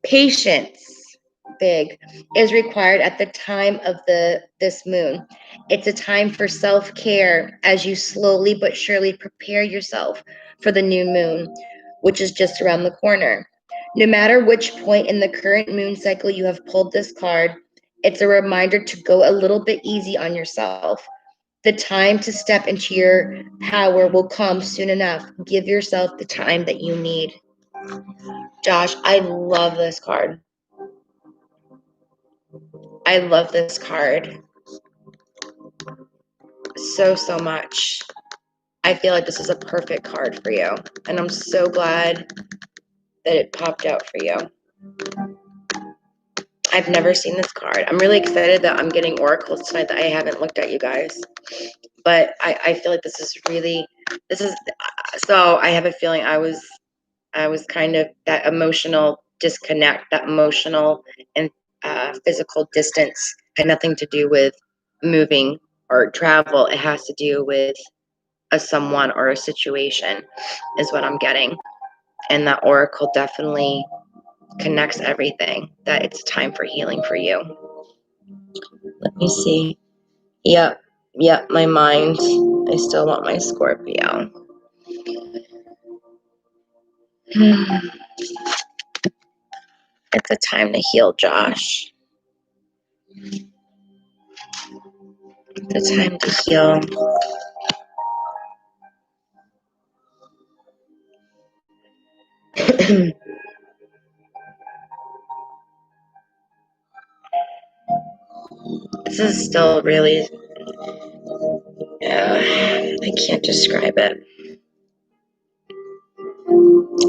Patience, big, is required at the time of this moon. It's a time for self-care as you slowly but surely prepare yourself for the new moon, which is just around the corner. No matter which point in the current moon cycle you have pulled this card, it's a reminder to go a little bit easy on yourself. The time to step into your power will come soon enough. Give yourself the time that you need. Josh, I love this card. I love this card so much. I feel like this is a perfect card for you, and I'm so glad that it popped out for you. I've never seen this card. I'm really excited that I'm getting oracles tonight that I haven't looked at, you guys. But I feel like this is so I have a feeling I was kind of that emotional disconnect, that emotional and physical distance had nothing to do with moving or travel. It has to do with a someone or a situation is what I'm getting. And that oracle definitely connects everything, that it's time for healing for you. Let me see. Yep, my mind. I still want my Scorpio. It's a time to heal, Josh. It's a time to heal. This is still really, I can't describe it.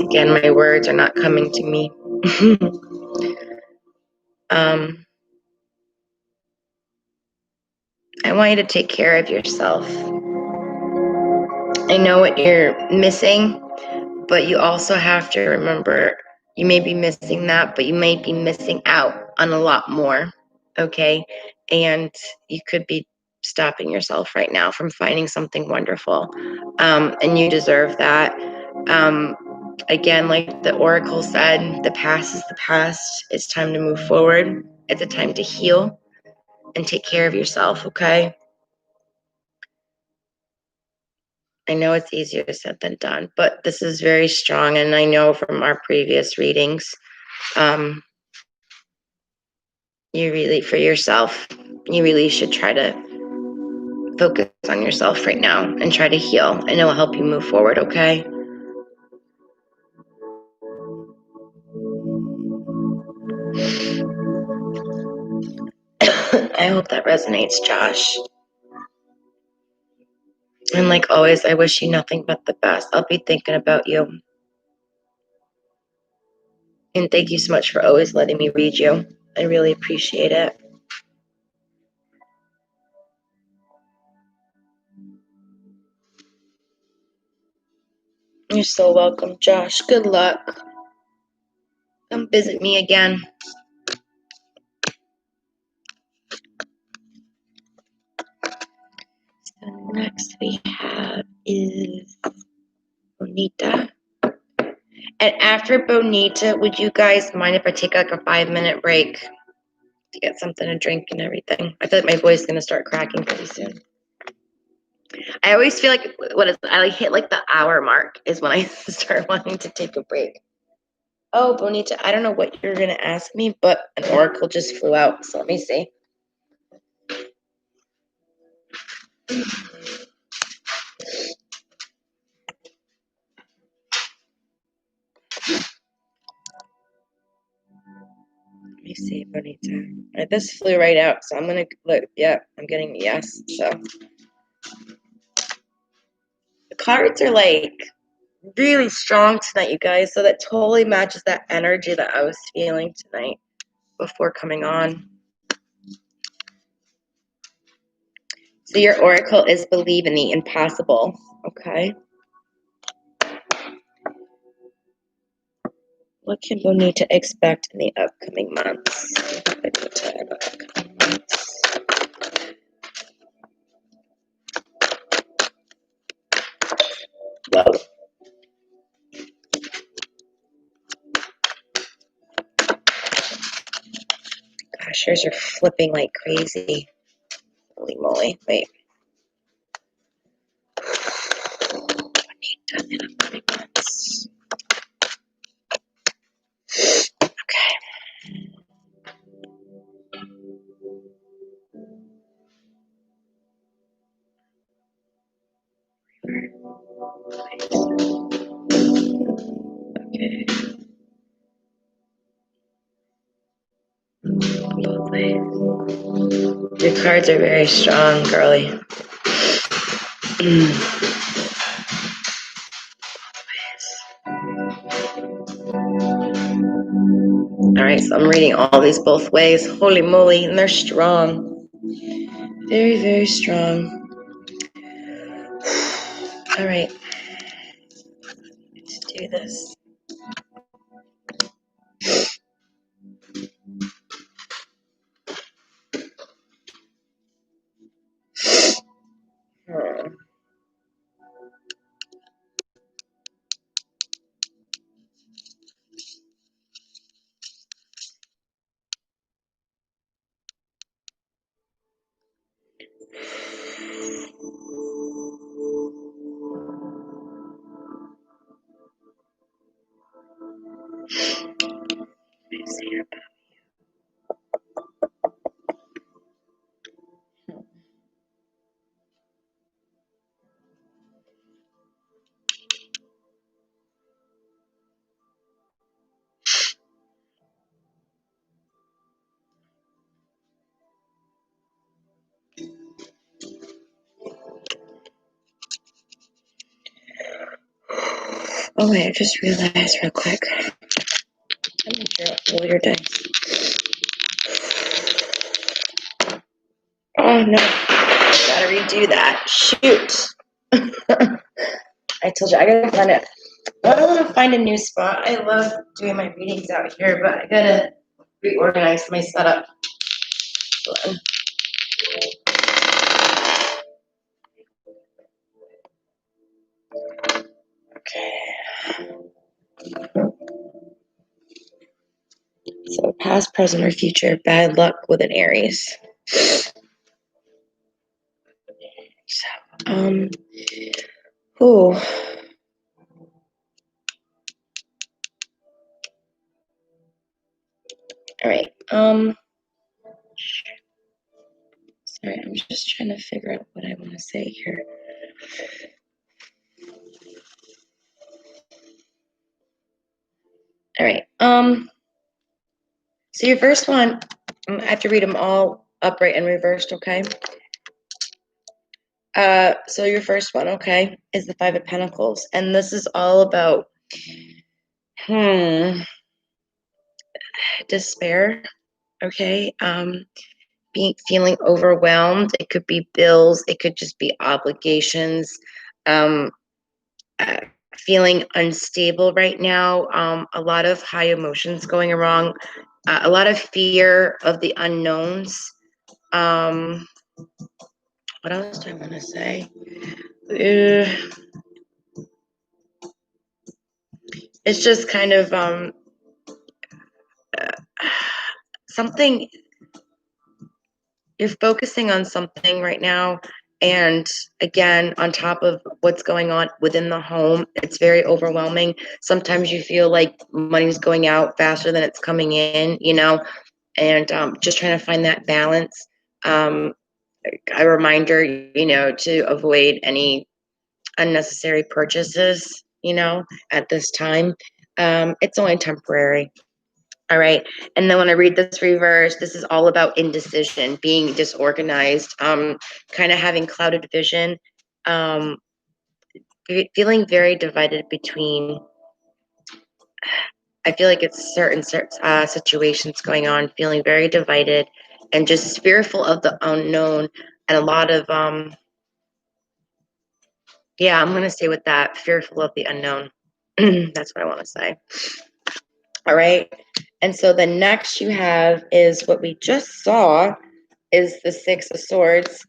Again, my words are not coming to me. I want you to take care of yourself. I know what you're missing, but you also have to remember you may be missing that, but you may be missing out on a lot more, okay? And you could be stopping yourself right now from finding something wonderful, and you deserve that. Again, like the oracle said, the past is the past. It's time to move forward. It's a time to heal and take care of yourself, okay? I know it's easier said than done, but this is very strong, and I know from our previous readings, you really, for yourself, you really should try to focus on yourself right now and try to heal, and it will help you move forward, okay? I hope that resonates, Josh. And like always, I wish you nothing but the best. I'll be thinking about you. And thank you so much for always letting me read you. I really appreciate it. You're so welcome, Josh. Good luck. Come visit me again. So next we have is Bonita. And after Bonita, would you guys mind if I take like a 5-minute break to get something to drink and everything? I feel like my voice is gonna start cracking pretty soon. I always feel like I like hit like the hour mark is when I start wanting to take a break. Oh, Bonita, I don't know what you're gonna ask me, but an oracle just flew out. So let me see. Let me see, Bonita. This flew right out, so I'm gonna look. Yeah, I'm getting yes. So the cards are like really strong tonight, you guys. So that totally matches that energy that I was feeling tonight before coming on. So your oracle is believe in the impossible. Okay. What can Bonita expect in the upcoming months? Bonita in the upcoming months. Whoa. Gosh, yours are flipping like crazy. Holy moly. Wait. Bonita in the upcoming months. Okay. Okay. Both ways. Your cards are very strong, girly. All right, so I'm reading all these both ways. Holy moly, and they're strong. Very, very strong. All right. Let's do this. Oh wait, I just realized real quick. I'm gonna roll your dice. Oh no, gotta redo that. Shoot. I told you I gotta find it. I don't want to find a new spot. I love doing my readings out here, but I gotta reorganize my setup. Okay. So past, present, or future, bad luck with an Aries. So, oh. All right. Sorry, I'm just trying to figure out what I want to say here. All right. So your first one, I have to read them all upright and reversed, okay? So your first one, okay, is the Five of Pentacles, and this is all about despair, okay? Feeling overwhelmed. It could be bills, it could just be obligations, uh, feeling unstable right now, a lot of high emotions going wrong, a lot of fear of the unknowns. What else do I want to say? It's just kind of something. You're focusing on something right now, and again, on top of what's going on within the home, it's very overwhelming. Sometimes you feel like money's going out faster than it's coming in, you know, and just trying to find that balance. A reminder, you know, to avoid any unnecessary purchases, you know, at this time. It's only temporary. All right. And then when I read this reverse, this is all about indecision, being disorganized, kind of having clouded vision, um, feeling very divided between, I feel like it's certain situations going on, feeling very divided and just fearful of the unknown, and a lot of, yeah, I'm going to stay with that, fearful of the unknown. That's what I want to say. All right. And so the next you have is what we just saw is the Six of Swords.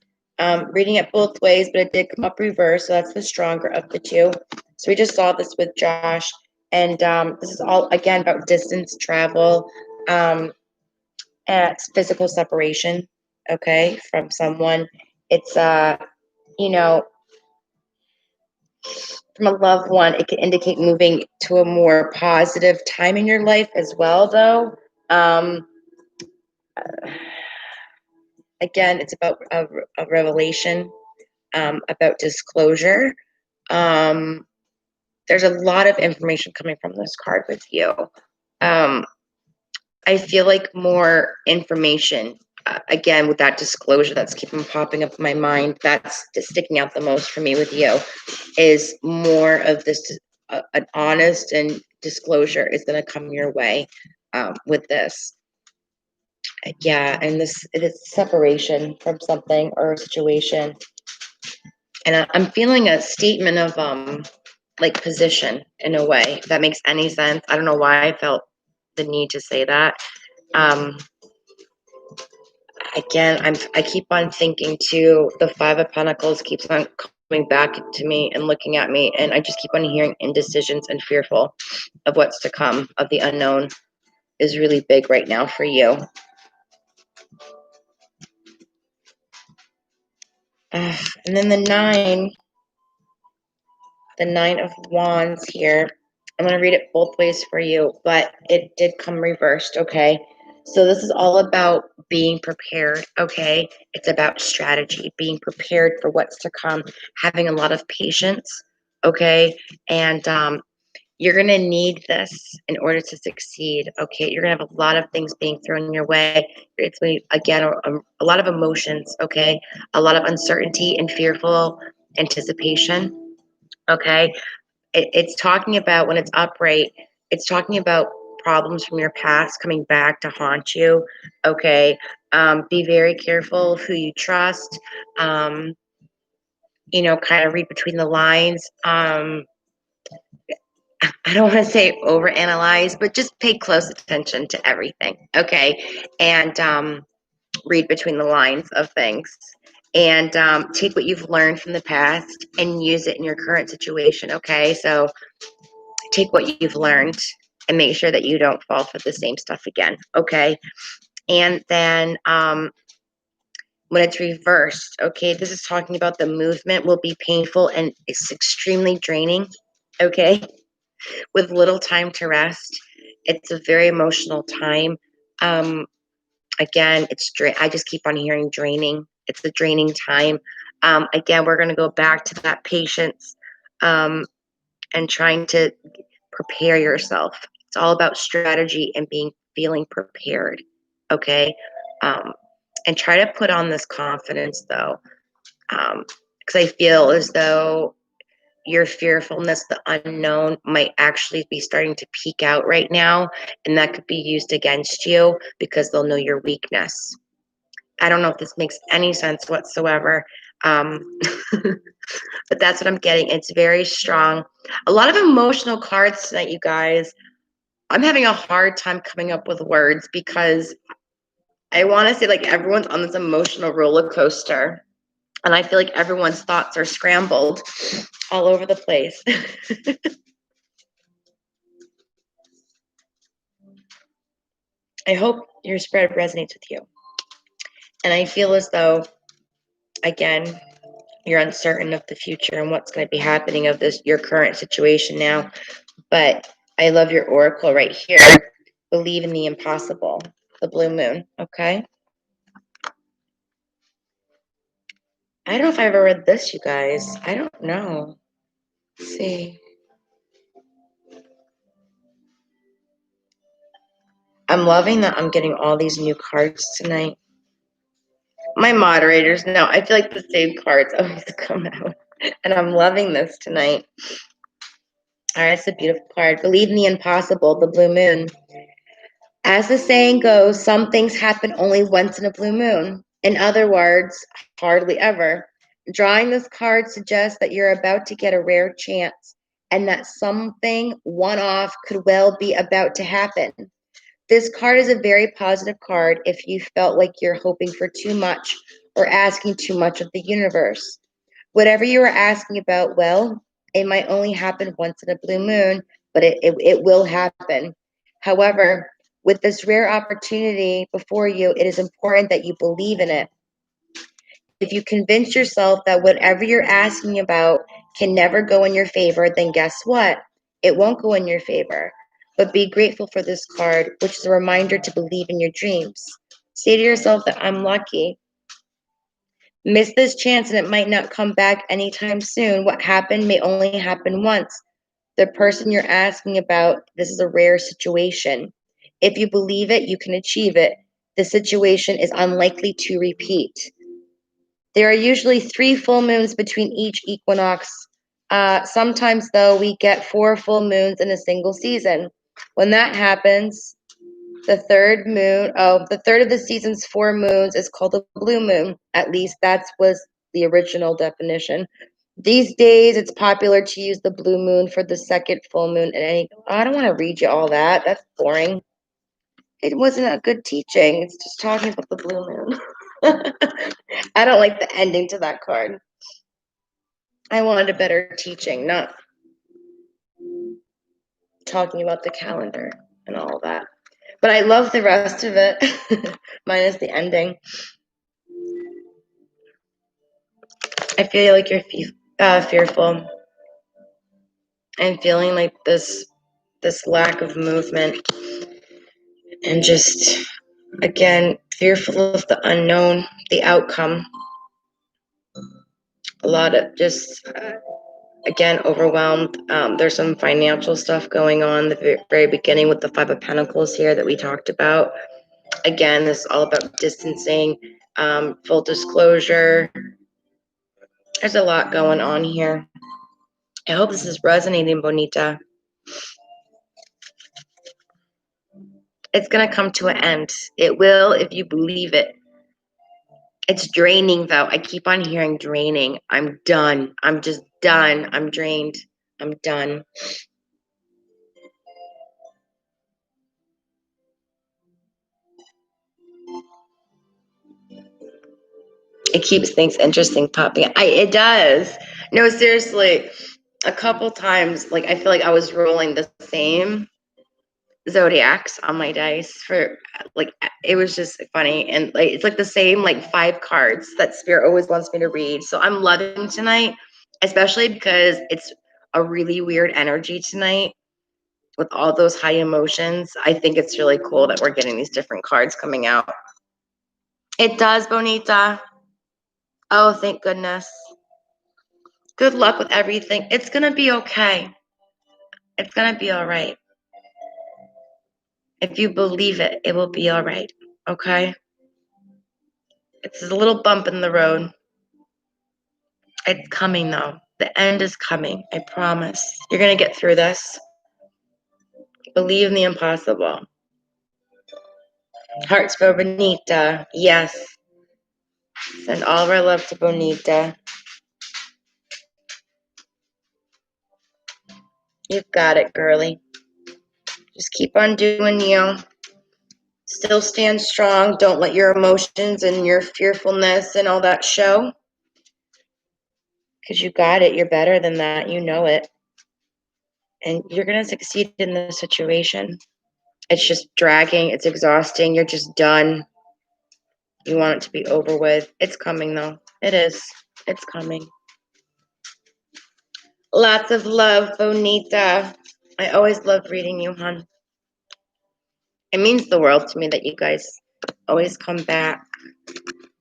Reading it both ways, but it did come up reverse, so that's the stronger of the two. So we just saw this with Josh, and this is all, again, about distance, travel, and physical separation, okay, from someone. It's, you know, from a loved one, it can indicate moving to a more positive time in your life as well, though. Um, Again, it's about a revelation, about disclosure. Um, there's a lot of information coming from this card with you. I feel like more information, again, with that disclosure that's keeping popping up in my mind, that's just sticking out the most for me with you, is more of this, an honest and disclosure is going to come your way with this. Yeah, and this, it is separation from something or a situation. And I'm feeling a statement of like position in a way, if that makes any sense. I don't know why I felt the need to say that. Um, Again, I keep on thinking too, the Five of Pentacles keeps on coming back to me and looking at me, and I just keep on hearing indecisions and fearful of what's to come, of the unknown is really big right now for you. And then the Nine of Wands here. I'm going to read it both ways for you, but it did come reversed, okay? So this is all about being prepared, okay? It's about strategy, being prepared for what's to come, having a lot of patience, okay? And you're going to need this in order to succeed, okay? You're going to have a lot of things being thrown your way. It's going to be, again, a lot of emotions, okay? A lot of uncertainty and fearful anticipation, okay? It's talking about, when it's upright, it's talking about problems from your past coming back to haunt you, okay? Be very careful who you trust. um, kind of read between the lines. I don't want to say overanalyze, but just pay close attention to everything, okay? And read between the lines of things, and take what you've learned from the past and use it in your current situation, okay? So take what you've learned and make sure that you don't fall for the same stuff again, okay? And then when it's reversed, okay, this is talking about the movement will be painful and it's extremely draining, okay? With little time to rest. It's a very emotional time. Again, I just keep on hearing draining. It's a draining time. Again, we're going to go back to that patience, and trying to prepare yourself. It's all about strategy and feeling prepared. Okay. Um, and try to put on this confidence though. Because I feel as though your fearfulness, the unknown, might actually be starting to peak out right now. And that could be used against you because they'll know your weakness. I don't know if this makes any sense whatsoever. But that's what I'm getting. It's very strong. A lot of emotional cards tonight, you guys. I'm having a hard time coming up with words because I want to say like everyone's on this emotional roller coaster. And I feel like everyone's thoughts are scrambled all over the place. I hope your spread resonates with you. And I feel as though, again, you're uncertain of the future and what's going to be happening of your current situation now. But I love your oracle right here. Believe in the impossible, the blue moon, okay? I don't know if I ever read this, you guys. I don't know. Let's see. I'm loving that I'm getting all these new cards tonight. My moderators know. I feel like the same cards always come out. And I'm loving this tonight. All right, it's a beautiful card. Believe in the impossible, the blue moon. As the saying goes, some things happen only once in a blue moon. In other words, hardly ever. Drawing this card suggests that you're about to get a rare chance and that something one-off could well be about to happen. This card is a very positive card if you felt like you're hoping for too much or asking too much of the universe. Whatever you are asking about, well, it might only happen once in a blue moon, but it will happen. However, with this rare opportunity before you, it is important that you believe in it. If you convince yourself that whatever you're asking about can never go in your favor, then guess what? It won't go in your favor. But be grateful for this card, which is a reminder to believe in your dreams. Say to yourself that I'm lucky. Miss this chance and it might not come back anytime soon. What happened may only happen once. The person you're asking about, this is a rare situation. If you believe it, you can achieve it. The situation is unlikely to repeat. There are usually 3 full moons between each equinox. Sometimes, though, we get 4 full moons in a single season. When that happens, the third of the season's 4 moons is called a blue moon. At least that was the original definition. These days, it's popular to use the blue moon for the second full moon. I don't want to read you all that. That's boring. It wasn't a good teaching. It's just talking about the blue moon. I don't like the ending to that card. I wanted a better teaching, not talking about the calendar and all that. But I love the rest of it, minus the ending. I feel like you're fearful. I'm feeling like this lack of movement and just, again, fearful of the unknown, the outcome. A lot of just, again, overwhelmed. There's some financial stuff going on the very beginning with the 5 of Pentacles here that we talked about. Again, this is all about distancing, full disclosure. There's a lot going on here. I hope this is resonating, Bonita. It's going to come to an end. It will if you believe it. It's draining, though. I keep on hearing draining. I'm done. I'm just done. I'm drained. I'm done. It keeps things interesting popping. It does. No, seriously. A couple times, like, I feel like I was rolling the same zodiacs on my dice for, like, it was just funny. And, like, it's like the same, like, 5 cards that Spirit always wants me to read. So I'm loving tonight, especially because it's a really weird energy tonight with all those high emotions. I think it's really cool that we're getting these different cards coming out. It does, Bonita. Oh, thank goodness. Good luck with everything. It's going to be okay. It's going to be all right. If you believe it, it will be all right. Okay? It's a little bump in the road. It's coming, though. The end is coming. I promise. You're going to get through this. Believe in the impossible. Hearts for Bonita. Yes. Send all of our love to Bonita. You've got it, girly. Just keep on doing you. Still stand strong. Don't let your emotions and your fearfulness and all that show. Because you got it. You're better than that. You know it. And you're going to succeed in this situation. It's just dragging. It's exhausting. You're just done. You want it to be over with. It's coming, though. It is. It's coming. Lots of love, Bonita. I always love reading you, hon. It means the world to me that you guys always come back.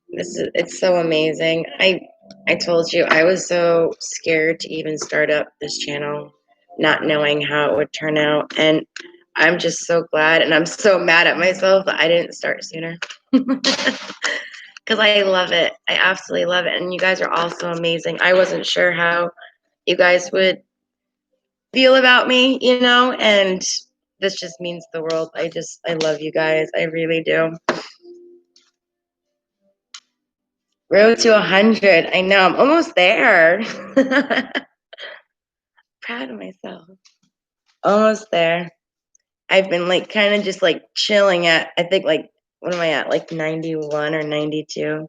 It's so amazing. I told you I was so scared to even start up this channel, not knowing how it would turn out. And I'm just so glad, and I'm so mad at myself that I didn't start sooner. Because I love it. I absolutely love it. And you guys are all so amazing. I wasn't sure how you guys would feel about me, and this just means the world. I love you guys. I really do. Road to 100. I know. I'm almost there. Proud of myself. Almost there. I've been like kind of just like chilling at, I think like, what am I at? Like 91 or 92.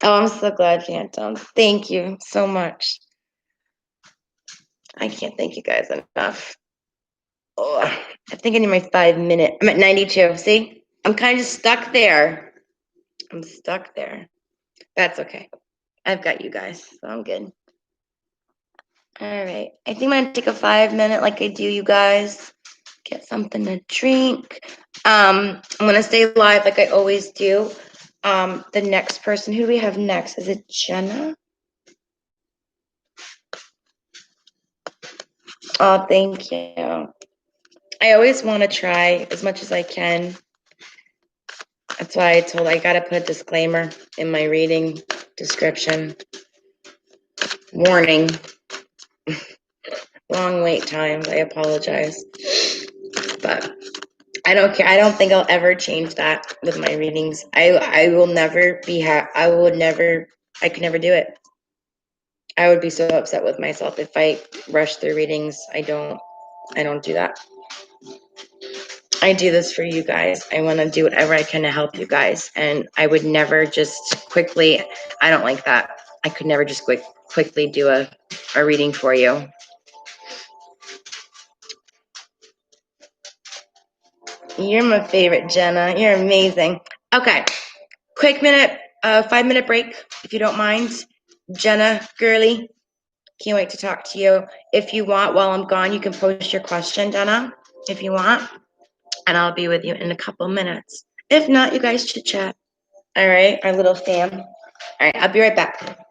Oh, I'm so glad, Phantom. Thank you so much. I can't thank you guys enough. Oh, I think I need my 5 minute. I'm at 92. See? I'm kind of stuck there. I'm stuck there. That's okay. I've got you guys, so I'm good. All right. I think I'm gonna take a 5 minute like I do, you guys. Get something to drink. I'm gonna stay live like I always do. The next person, who do we have next? Is it Jenna? Oh, thank you. I always want to try as much as I can. That's why I gotta put a disclaimer in my reading description. Warning. Long wait times. I apologize. But I don't care. I don't think I'll ever change that with my readings. I will never be I could never do it. I would be so upset with myself if I rush through readings. I don't do that. I do this for you guys. I want to do whatever I can to help you guys. And I would never just quickly, I don't like that. I could never just quickly do a reading for you. You're my favorite, Jenna. You're amazing. Okay. Quick minute, 5 minute break, if you don't mind. Jenna, girly, can't wait to talk to you. If you want, while I'm gone, you can post your question, Jenna, if you want. And I'll be with you in a couple minutes. If not, you guys chit chat. All right, our little fam. All right, I'll be right back.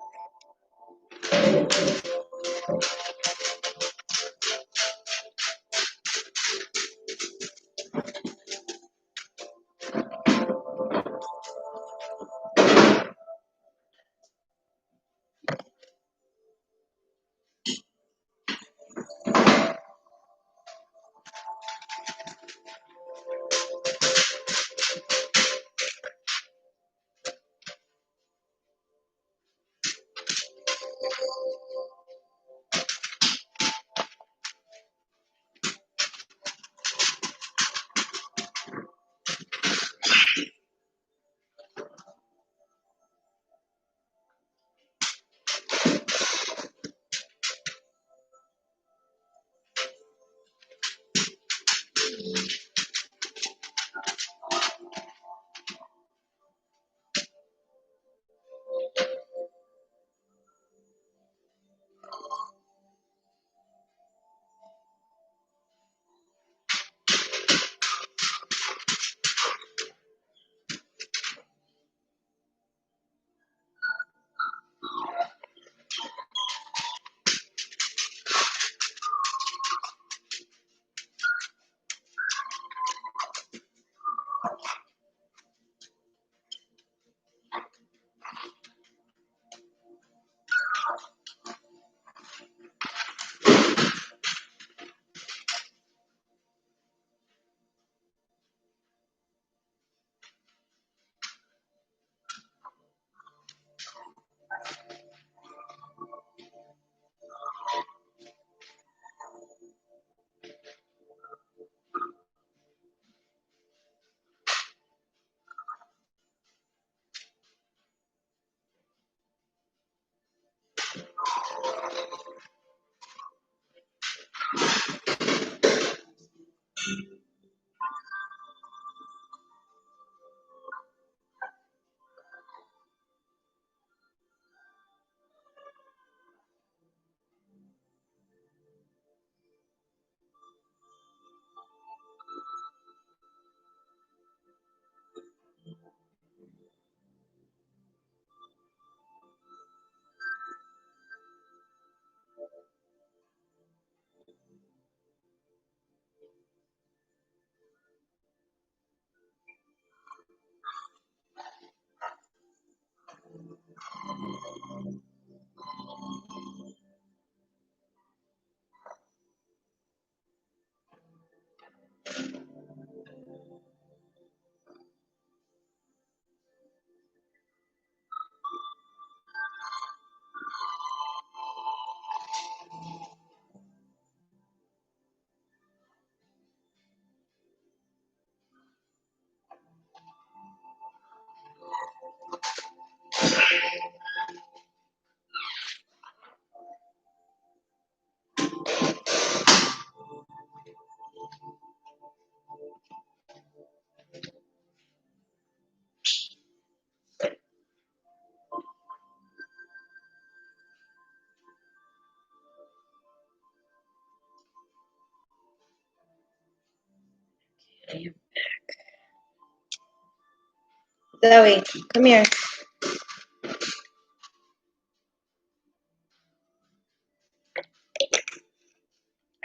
Zoe, come here.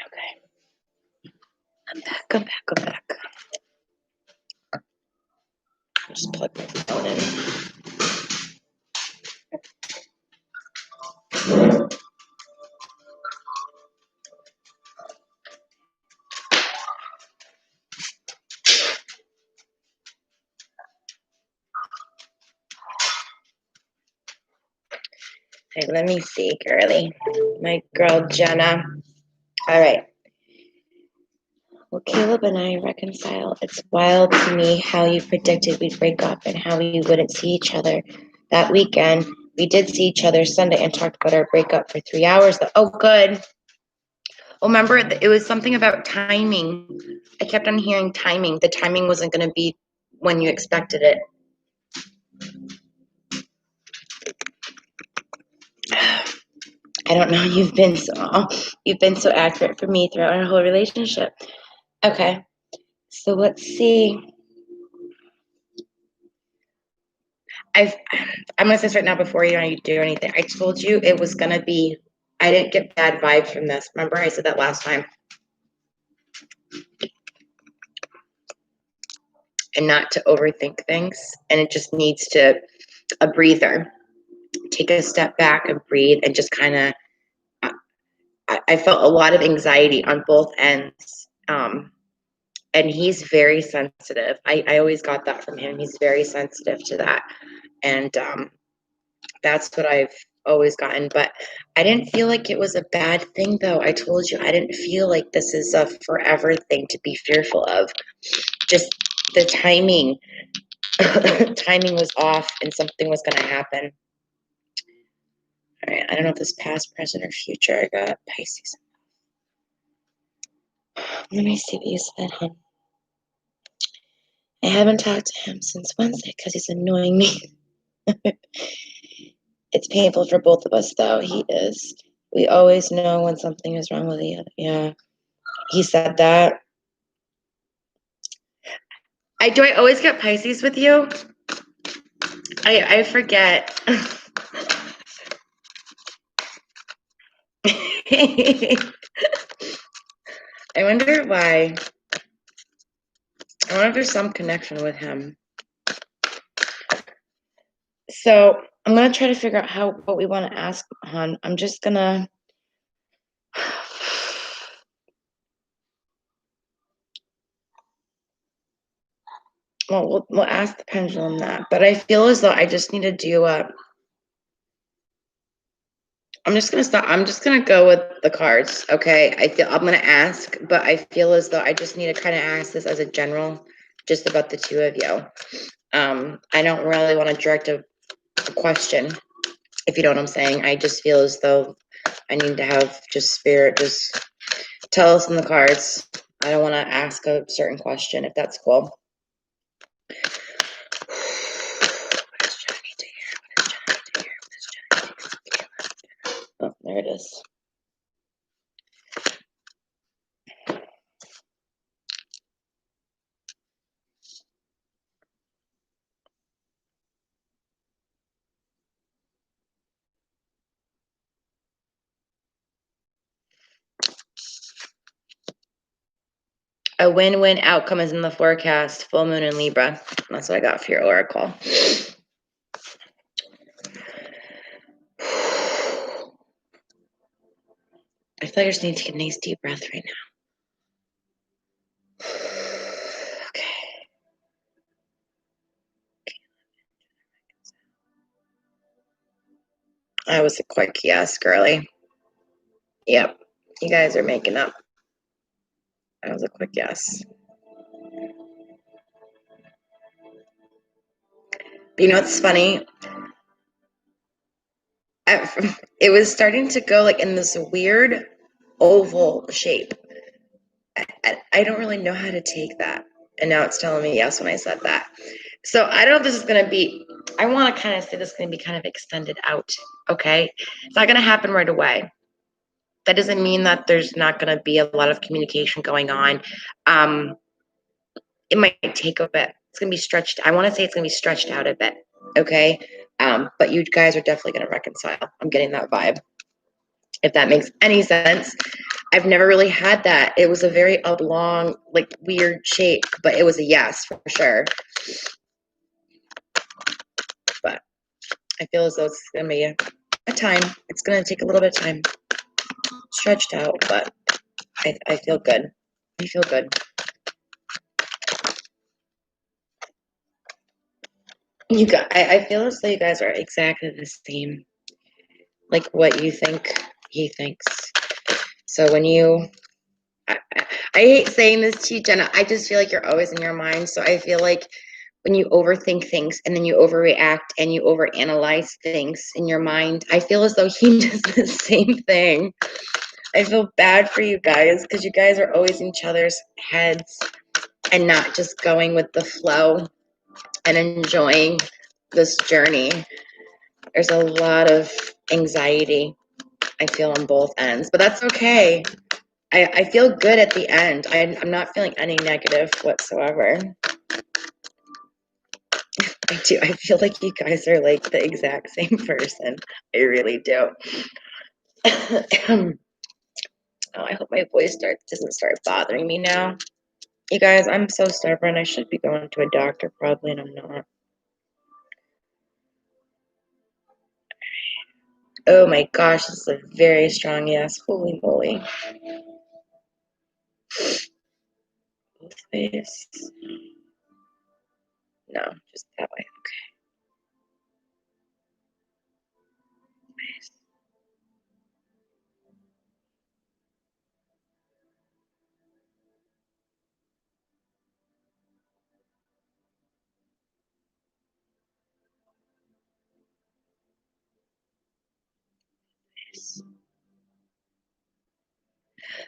Okay. I'm back, I'm back, I'm back. I'll just plug my phone in. Okay, let me see, girly. My girl Jenna. All right. Well, Caleb and I reconcile. It's wild to me how you predicted we'd break up and how we wouldn't see each other that weekend. We did see each other Sunday and talked about our breakup for 3 hours. Oh, good. Well, remember, it was something about timing. I kept on hearing timing. The timing wasn't going to be when you expected it. I don't know. You've been so accurate for me throughout our whole relationship. Okay, so let's see. I'm gonna say this right now before you do anything. I told you it was gonna be. I didn't get bad vibes from this. Remember, I said that last time. And not to overthink things, and it just needs to a breather. Take a step back and breathe, and just kind of. I felt a lot of anxiety on both ends. And he's very sensitive. I always got that from him. He's very sensitive to that. And that's what I've always gotten. But I didn't feel like it was a bad thing, though. I told you, I didn't feel like this is a forever thing to be fearful of. Just the timing. Timing was off and something was going to happen. All right. I don't know if this past, present, or future. I got Pisces. Let me see what you said, hon. I haven't talked to him since Wednesday because he's annoying me. It's painful for both of us, though. He is. We always know when something is wrong with the other. Yeah. He said that. Do I always get Pisces with you? I forget. I wonder why. I wonder if there's some connection with him. So I'm gonna try to figure out what we want to ask, hon. I'm just gonna. Well, we'll ask the pendulum that, but I feel as though I just need to do a. I'm just gonna stop. I'm just gonna go with the cards. Okay. I'm gonna ask, but I feel as though I just need to kind of ask this as a general, just about the two of you. I don't really want to direct a question, if you know what I'm saying. I just feel as though I need to have just spirit just tell us in the cards. I don't want to ask a certain question, if that's cool. Oh, there it is. A win-win outcome is in the forecast. Full moon in Libra. That's what I got for your oracle. I feel like I just need to take a nice deep breath right now. Okay. I was a quick yes, girly. Yep. You guys are making up. That was a quick yes. But you know what's funny? It was starting to go like in this weird oval shape. I don't really know how to take that. And now it's telling me yes when I said that. So I don't know if this is going to be, I want to kind of say this is going to be kind of extended out. Okay. It's not going to happen right away. That doesn't mean that there's not going to be a lot of communication going on. it might take a bit. It's gonna be stretched. I want to say it's gonna be stretched out a bit. Okay. But you guys are definitely gonna reconcile. I'm getting that vibe. If that makes any sense. I've never really had that. It was a very oblong, like weird shape, but it was a yes for sure. But I feel as though it's gonna be a time. It's gonna take a little bit of time. Stretched out, but I feel good. I feel good. I feel as though you guys are exactly the same. Like what you think, he thinks. So when I hate saying this to you, Jenna. I just feel like you're always in your mind. So I feel like when you overthink things and then you overreact and you overanalyze things in your mind, I feel as though he does the same thing. I feel bad for you guys because you guys are always in each other's heads and not just going with the flow and enjoying this journey. There's a lot of anxiety, I feel, on both ends, but that's okay. I feel good at the end. I'm not feeling any negative whatsoever. I do. I feel like you guys are like the exact same person. I really do. Oh, I hope my voice doesn't start bothering me now. You guys, I'm so stubborn. I should be going to a doctor probably, and I'm not. Oh my gosh, this is a very strong yes. Holy moly. Both ways. No, just that way.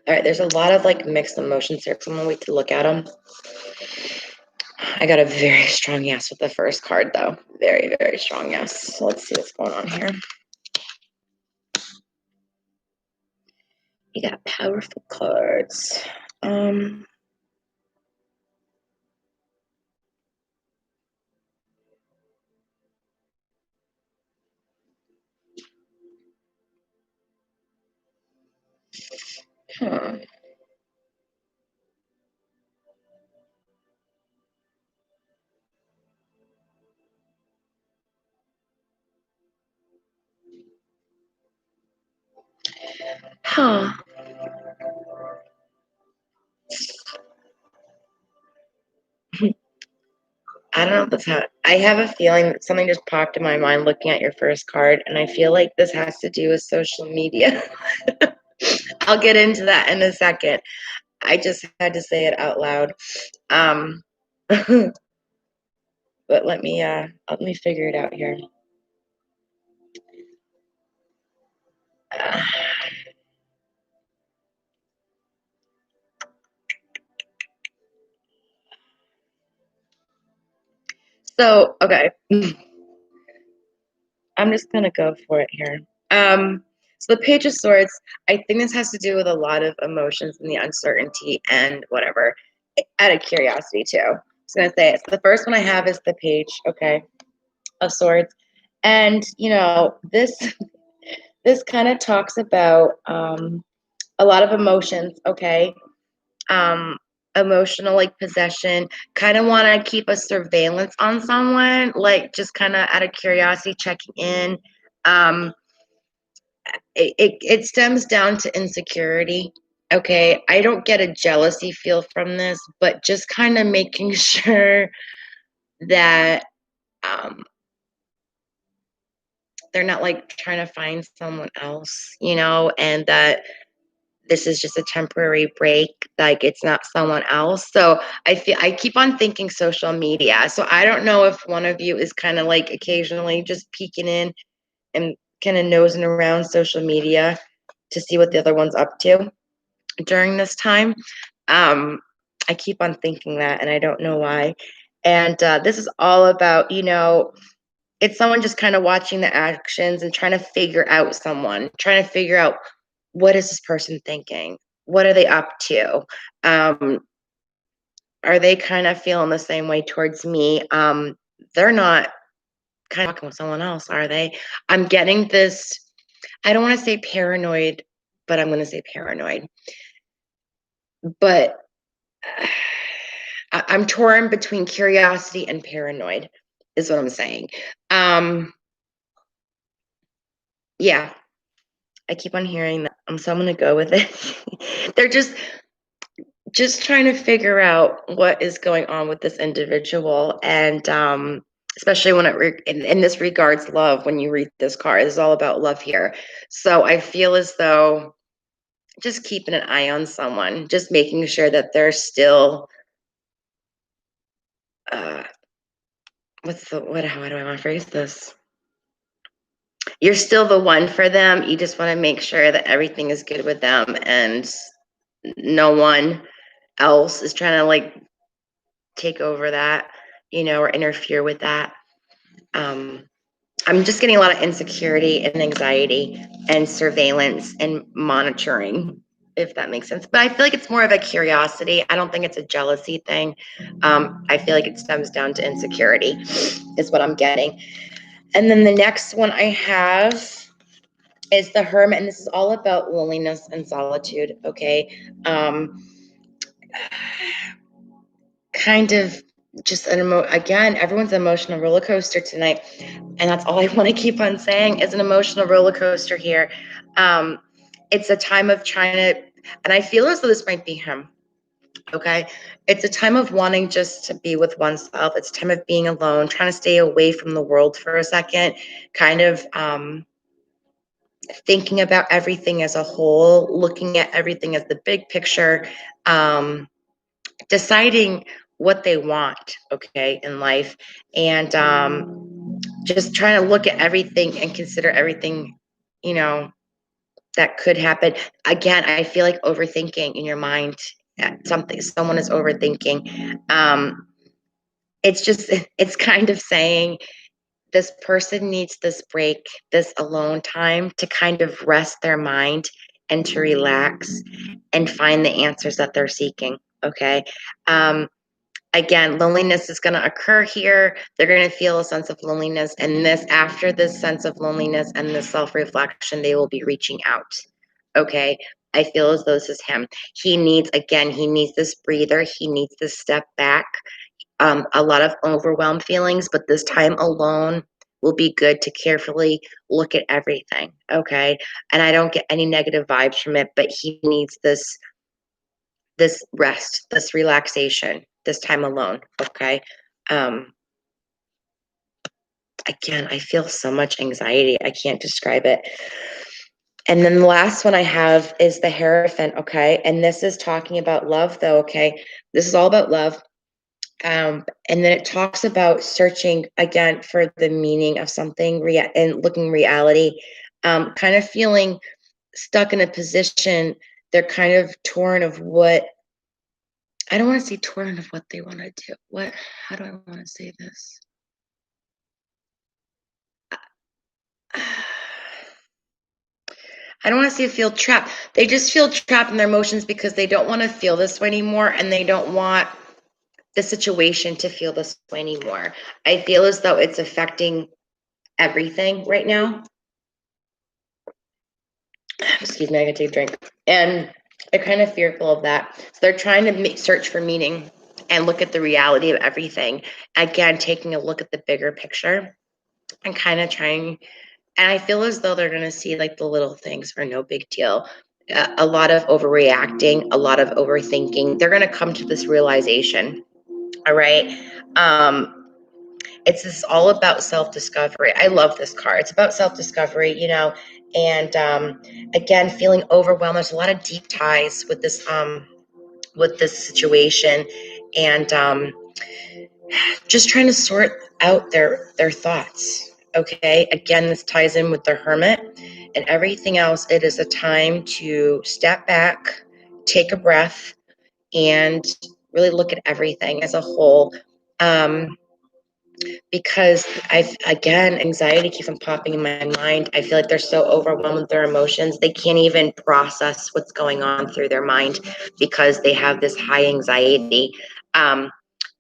All right, there's a lot of like mixed emotions here, so I'm gonna wait to look at them. I got a very strong yes with the first card, though. Very, very strong yes. So let's see what's going on here. You got powerful cards. Huh. Huh. I don't know if that's how. I have a feeling that something just popped in my mind looking at your first card, and I feel like this has to do with social media. I'll get into that in a second. I just had to say it out loud. But let me figure it out here. So, okay. I'm just gonna go for it here. So the Page of Swords, I think this has to do with a lot of emotions and the uncertainty and whatever, out of curiosity too. I was gonna say it. So the first one I have is the Page, okay, of Swords, and this kind of talks about a lot of emotions, okay, um, emotional like possession, kind of want to keep a surveillance on someone, like just kind of out of curiosity checking in. um it stems down to insecurity. Okay, I don't get a jealousy feel from this, but just kind of making sure that um they're not like trying to find someone else, and that this is just a temporary break, like it's not someone else. So I keep on thinking social media. So I don't know if one of you is kind of like occasionally just peeking in and kind of nosing around social media to see what the other one's up to during this time. um I keep on thinking that, and I don't know why. And this is all about, it's someone just kind of watching the actions and trying to figure out someone, trying to figure out, what is this person thinking? What are they up to? Um, are they kind of feeling the same way towards me? They're not kind of talking with someone else, are they? I'm getting this, I don't want to say paranoid, but I'm going to say paranoid. But I'm torn between curiosity and paranoid, is what I'm saying. Yeah, I keep on hearing that. So I'm going to go with it. They're just trying to figure out what is going on with this individual, and especially when in this regards love. When you read this card, it's all about love here. So I feel as though just keeping an eye on someone, just making sure that they're still how do I want to phrase this? You're still the one for them. You just want to make sure that everything is good with them, and no one else is trying to like take over that, or interfere with that. I'm just getting a lot of insecurity and anxiety and surveillance and monitoring, if that makes sense. But I feel like it's more of a curiosity. I don't think it's a jealousy thing. I feel like it stems down to insecurity, is what I'm getting. And then the next one I have is the Hermit, and this is all about loneliness and solitude. Okay. Kind of just again, everyone's emotional roller coaster tonight, and that's all I want to keep on saying is an emotional roller coaster here. It's a time of trying to, and I feel as though this might be him. Okay, it's a time of wanting just to be with oneself. It's a time of being alone, trying to stay away from the world for a second, kind of thinking about everything as a whole, looking at everything as the big picture, deciding what they want, okay, in life, and just trying to look at everything and consider everything, that could happen. Again, I feel like overthinking in your mind, someone is overthinking. It's kind of saying this person needs this break, this alone time to kind of rest their mind and to relax and find the answers that they're seeking. Okay. Again, loneliness is going to occur here. They're going to feel a sense of loneliness. And after this sense of loneliness and this self reflection, they will be reaching out. Okay. I feel as though this is him. He needs this breather. He needs this step back. A lot of overwhelmed feelings, but this time alone will be good to carefully look at everything. Okay. And I don't get any negative vibes from it, but he needs this rest, this relaxation, this time alone. Okay. Again, I feel so much anxiety. I can't describe it. And then the last one I have is the Hierophant. Okay. And this is talking about love, though. Okay. This is all about love. And then it talks about searching again for the meaning of something and looking reality, kind of feeling stuck in a position. They're kind of torn of what, I don't want to say torn of what they want to do. How do I want to say this? I don't want to say feel trapped. They just feel trapped in their emotions because they don't want to feel this way anymore, and they don't want the situation to feel this way anymore. I feel as though it's affecting everything right now. Excuse me, I gotta take a drink. And they're kind of fearful of that. So they're trying to search for meaning and look at the reality of everything. Again, taking a look at the bigger picture and kind of trying. And I feel as though they're going to see like the little things are no big deal. A lot of overreacting, a lot of overthinking. They're going to come to this realization. All right. It's all about self-discovery. I love this card. It's about self-discovery, and again, feeling overwhelmed. There's a lot of deep ties with this situation, and just trying to sort out their thoughts. Okay. Again, this ties in with the Hermit and everything else. It is a time to step back, take a breath, and really look at everything as a whole. Because anxiety keeps on popping in my mind. I feel like they're so overwhelmed with their emotions. They can't even process what's going on through their mind because they have this high anxiety.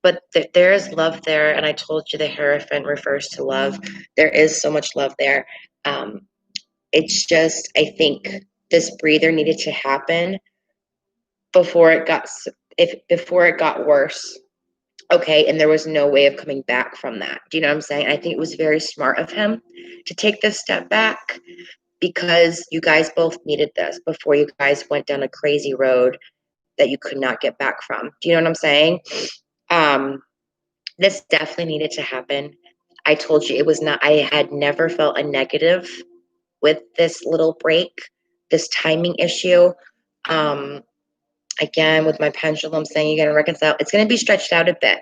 But there is love there, and I told you the Hierophant refers to love. There is so much love there. It's just, I think this breather needed to happen before it got worse. Okay, and there was no way of coming back from that. Do you know what I'm saying? I think it was very smart of him to take this step back because you guys both needed this before you guys went down a crazy road that you could not get back from. Do you know what I'm saying? This definitely needed to happen. I told you it was not, I had never felt a negative with this little break, this timing issue. Again, with my pendulum saying you're going to reconcile, it's going to be stretched out a bit.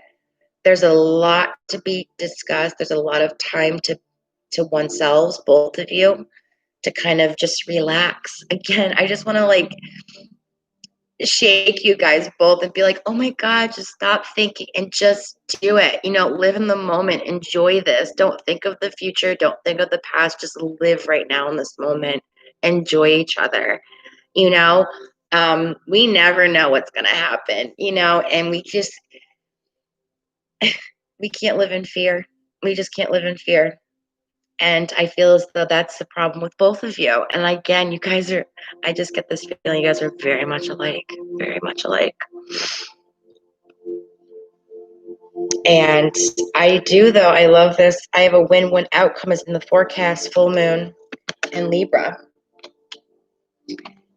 There's a lot to be discussed. There's a lot of time to oneself, both of you, to kind of just relax. Again, I just want to like shake you guys both and be like, oh my God, just stop thinking and just do it. You know, live in the moment, enjoy this. Don't think of the future, don't think of the past, just live right now in this moment, enjoy each other. You know, we never know what's going to happen, you know, and we can't live in fear. We just can't live in fear. And I feel as though that's the problem with both of you. And again, you guys are, I just get this feeling you guys are very much alike, very much alike. And I do, though, I love this. I have a win-win outcome is in the forecast, full moon and Libra.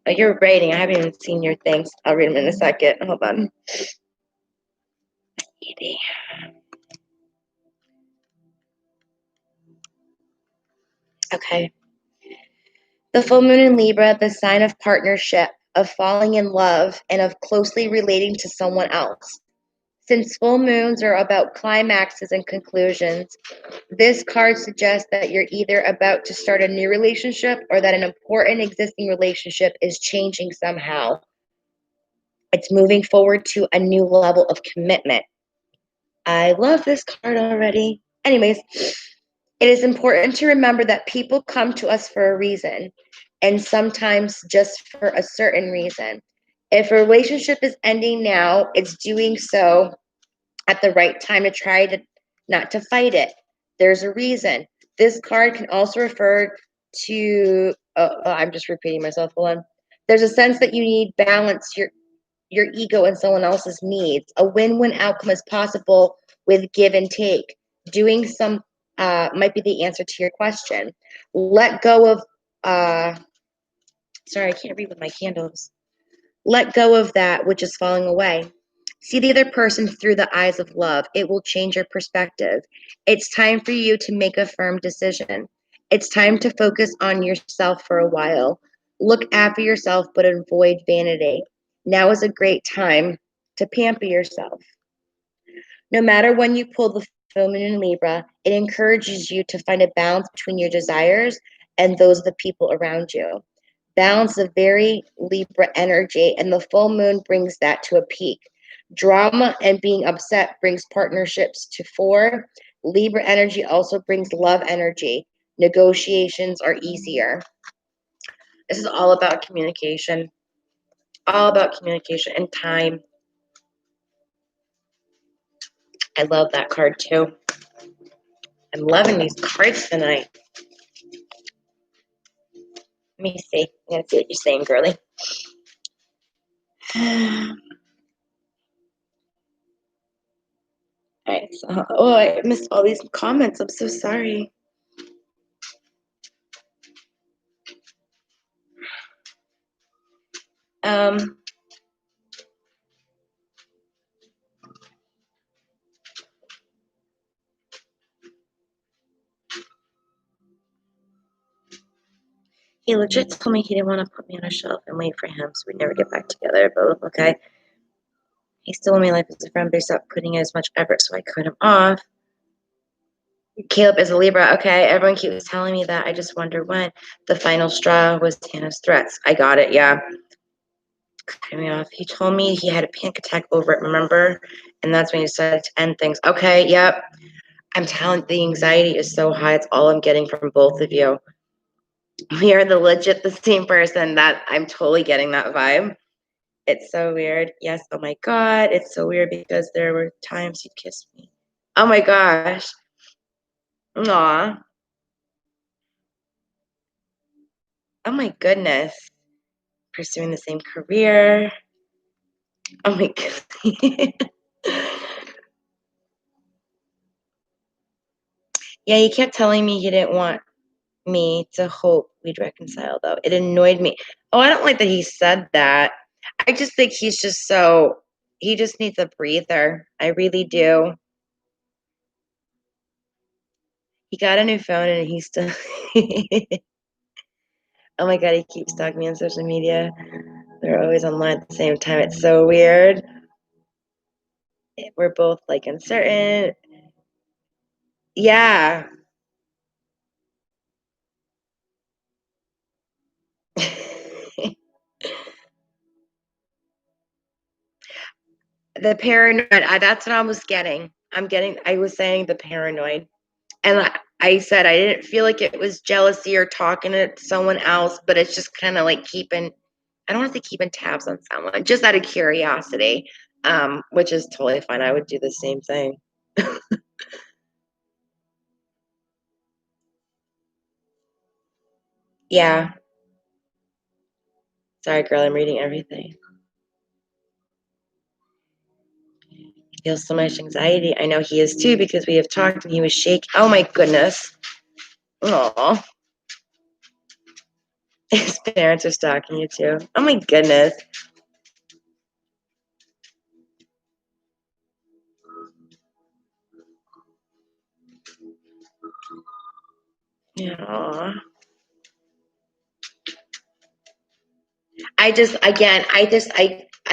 Oh, you're rating. I haven't even seen your things. I'll read them in a second. Hold on. Okay. The full moon in Libra, the sign of partnership, of falling in love, and of closely relating to someone else. Since full moons are about climaxes and conclusions, this card suggests that you're either about to start a new relationship or that an important existing relationship is changing somehow. It's moving forward to a new level of commitment. I love this card already. Anyways, it is important to remember that people come to us for a reason, and sometimes just for a certain reason. If a relationship is ending now, it's doing so at the right time to try to not to fight it. There's a reason. This card can also refer to, I'm just repeating myself. Hold on. There's a sense that you need balance your ego and someone else's needs. A win-win outcome is possible with give and take. Doing some might be the answer to your question. Let go of, sorry, I can't read with my candles. Let go of that which is falling away. See the other person through the eyes of love. It will change your perspective. It's time for you to make a firm decision. It's time to focus on yourself for a while. Look after yourself, but avoid vanity. Now is a great time to pamper yourself. No matter when you pull the full moon in Libra, it encourages you to find a balance between your desires and those of the people around you. Balance is a very Libra energy, and the full moon brings that to a peak. Drama and being upset brings partnerships to fore. Libra energy also brings love energy. Negotiations are easier. This is all about communication. All about communication and time. I love that card too. I'm loving these cards tonight. Let me see. I'm going to see what you're saying, girly. All right. So, oh, I missed all these comments. I'm so sorry. He legit told me he didn't want to put me on a shelf and wait for him, so we'd never get back together. But okay. He still wanted me life as a friend, but he stopped putting in as much effort, so I cut him off. Caleb is a Libra. Okay, everyone keeps telling me that. I just wonder when. The final straw was Hannah's threats. I got it, yeah. Cut me off. He told me he had a panic attack over it, remember? And that's when he decided to end things. Okay, yep. I'm telling the anxiety is so high. It's all I'm getting from both of you. We are the same person. That I'm totally getting that vibe. It's so weird. Yes, oh my God. It's so weird because there were times he'd kiss me. Oh my gosh. Aw. Oh my goodness. Pursuing the same career. Oh my God. Yeah, he kept telling me he didn't want me to hope we'd reconcile, though. It annoyed me. Oh, I don't like that he said that. I just think he's just he just needs a breather. I really do. He got a new phone and he's still. Oh my God, he keeps stalking me on social media. They're always online at the same time. It's so weird. We're both like uncertain. Yeah. The paranoid, that's what I was getting. I was saying the paranoid. And I said I didn't feel like it was jealousy or talking to someone else, but it's just kind of like I don't want to say keeping tabs on someone, just out of curiosity, which is totally fine. I would do the same thing. Yeah. Sorry, girl, I'm reading everything. He feels so much anxiety. I know he is too because we have talked and he was shaking. Oh my goodness. Aw. His parents are stalking you too. Oh my goodness. Yeah. I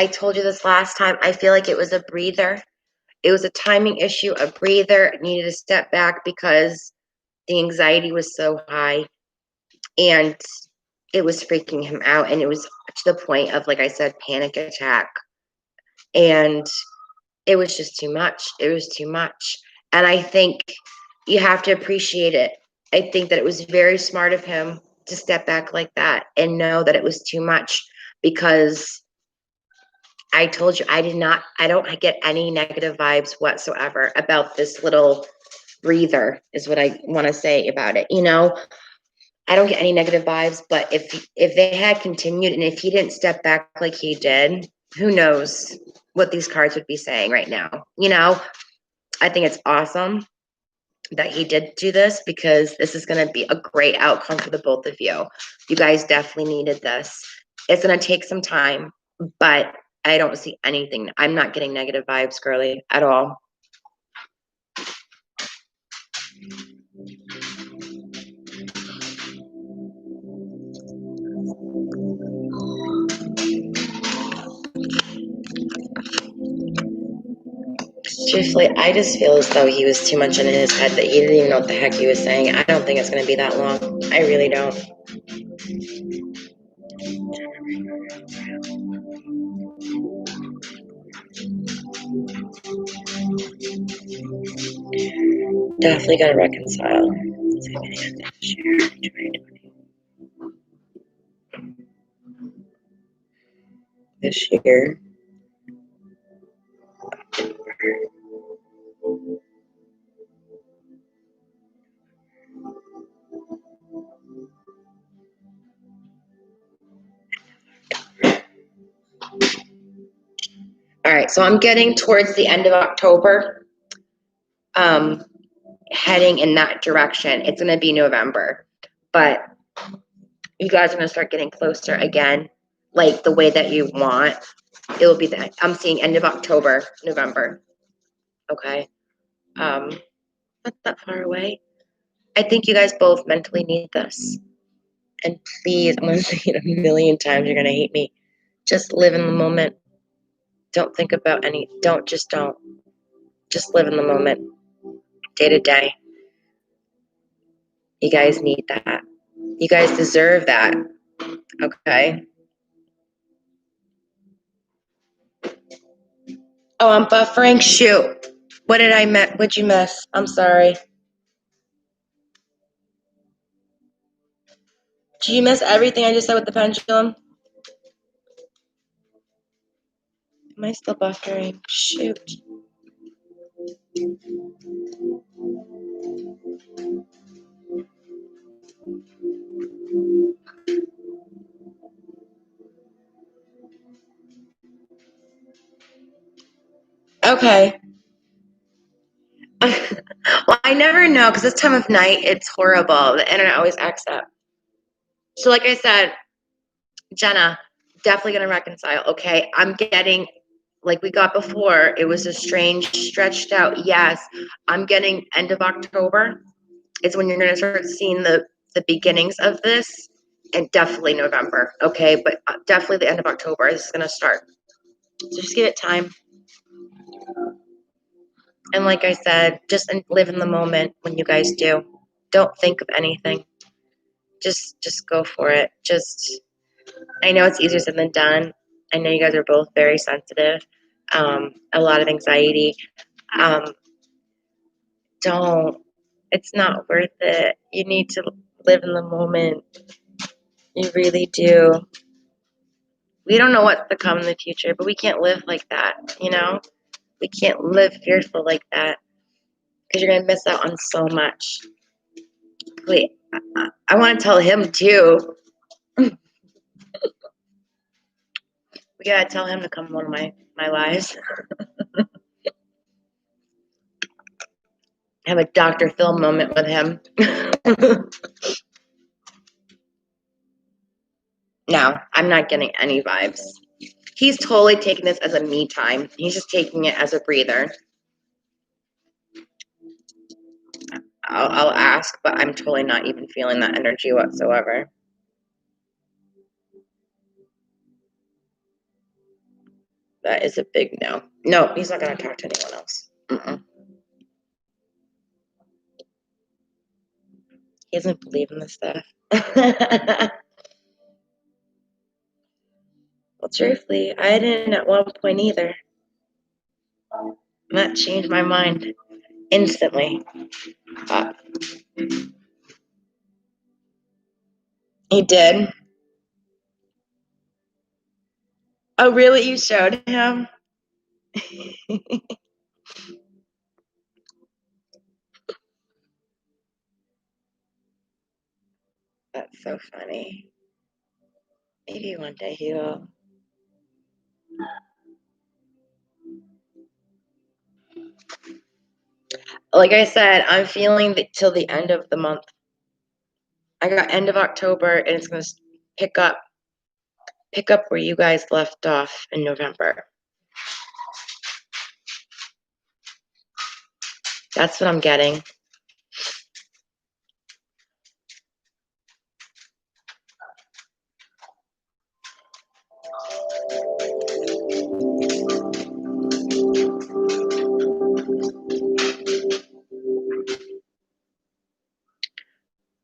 told you this last time. I feel like it was a breather. It was a timing issue, a breather. It needed to step back because the anxiety was so high and it was freaking him out. And it was to the point of, like I said, panic attack. And it was just too much. It was too much. And I think you have to appreciate it. I think that it was very smart of him to step back like that and know that it was too much because I told you I don't get any negative vibes whatsoever about this little breather, is what I want to say about it. I don't get any negative vibes, but if they had continued and if he didn't step back like he did, who knows what these cards would be saying right now. I think it's awesome that he did do this because this is going to be a great outcome for the both of you. You guys definitely needed this. It's going to take some time, but I don't see anything. I'm not getting negative vibes, girly, at all. Truthfully, I just feel as though he was too much in his head that he didn't even know what the heck he was saying. I don't think it's going to be that long. I really don't. Definitely got to reconcile. This year. All right, so I'm getting towards the end of October, um, heading in that direction. It's going to be November, but you guys are going to start getting closer again, like the way that you want. It will be that I'm seeing end of October, November. Okay. Not that far away. I think you guys both mentally need this. And please, I'm going to say it a million times. You're going to hate me. Just live in the moment. Don't think about don't. Just live in the moment, day to day. You guys need that. You guys deserve that. Okay. Oh, I'm buffering. Shoot. What did I miss? What'd you miss? I'm sorry. Did you miss everything I just said with the pendulum? Am I still buffering? Shoot. Okay. Well, I never know because this time of night it's horrible. The internet always acts up. So, like I said, Jenna, definitely gonna reconcile. Okay, I'm getting like we got before. It was a strange, stretched out. Yes, I'm getting end of October is when you're gonna start seeing the beginnings of this, and definitely November. Okay, but definitely the end of October is gonna start. So just give it time. And like I said, just live in the moment when you guys do. Don't think of anything. Just go for it. Just I know it's easier said than done. I know you guys are both very sensitive. A lot of anxiety. Um, don't. It's not worth it. You need to live in the moment. You really do. We don't know what's to come in the future, but we can't live like that, you know? We can't live fearful like that because you're going to miss out on so much. Wait, I want to tell him too. We got to tell him to come to one of my lives. Have a Dr. Phil moment with him. No, I'm not getting any vibes. He's totally taking this as a me time. He's just taking it as a breather. I'll ask, but I'm totally not even feeling that energy whatsoever. That is a big no. No, he's not going to talk to anyone else. He doesn't believe in this stuff. Well, truthfully, I didn't at one point either. That changed my mind instantly. He did. Oh, really? You showed him? That's so funny. Maybe one day he will. Like I said, I'm feeling till the end of the month. I got end of October, and it's going to pick up where you guys left off in November. That's what I'm getting.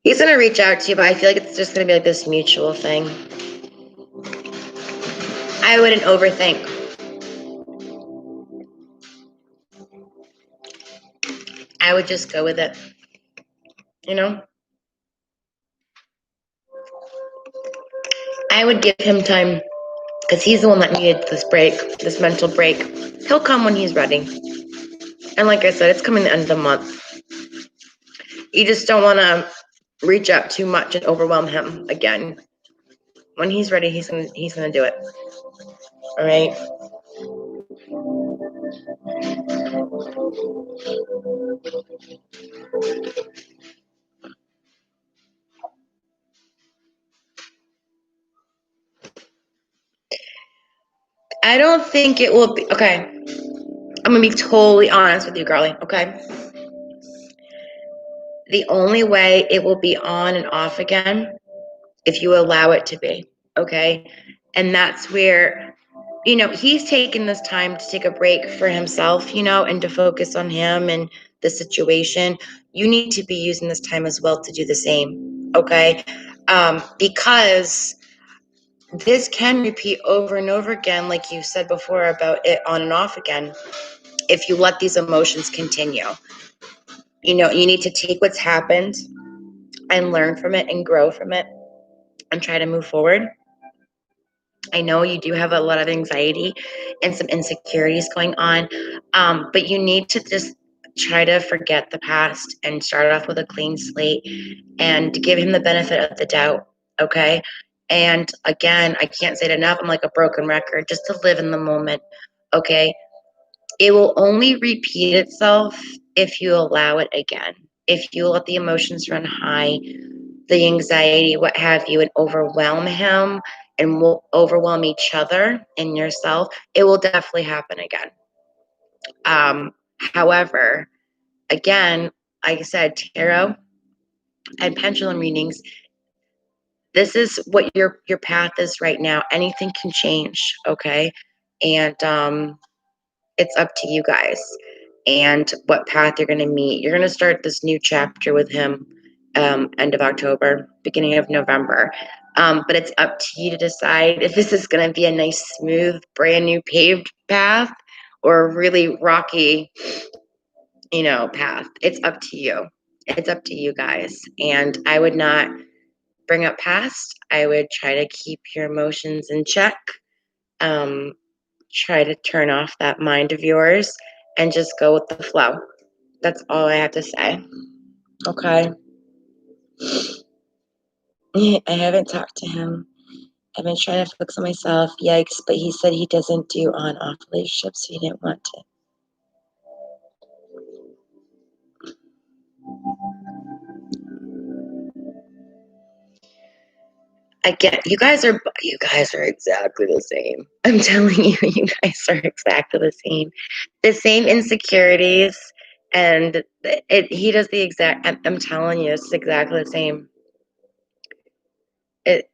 He's going to reach out to you, but I feel like it's just going to be like this mutual thing. I wouldn't overthink. I would just go with it. You know? I would give him time because he's the one that needed this break, this mental break. He'll come when he's ready. And like I said, it's coming the end of the month. You just don't want to reach out too much and overwhelm him again. When he's ready, he's gonna do it. All right. I don't think it will be okay. I'm gonna be totally honest with you, girlie. Okay. The only way it will be on and off again if you allow it to be. Okay. And that's where, he's taking this time to take a break for himself, and to focus on him and the situation. You need to be using this time as well to do the same. Okay. Because this can repeat over and over again, like you said before about it on and off again, if you let these emotions continue. You need to take what's happened and learn from it and grow from it and try to move forward. I know you do have a lot of anxiety and some insecurities going on, but you need to just try to forget the past and start off with a clean slate and give him the benefit of the doubt, okay? And again, I can't say it enough. I'm like a broken record, just to live in the moment, okay? It will only repeat itself if you allow it again. If you let the emotions run high, the anxiety, what have you, and overwhelm him and will overwhelm each other and yourself, it will definitely happen again. However, again, like I said, tarot and pendulum readings, this is what your path is right now. Anything can change, okay? And it's up to you guys and what path you're going to meet. You're going to start this new chapter with him end of October, beginning of November. But it's up to you to decide if this is going to be a nice, smooth, brand new paved path or a really rocky, path. It's up to you. It's up to you guys. And I would not bring up past. I would try to keep your emotions in check. Um, Try to turn off that mind of yours and just go with the flow. That's all I have to say. Okay. I haven't talked to him. I've been trying to focus on myself. Yikes. But he said he doesn't do on off relationships, so he didn't want to. Again, you guys are exactly the same. I'm telling you, you guys are exactly the same. The same insecurities, and he does the exact. I'm telling you, it's exactly the same. It,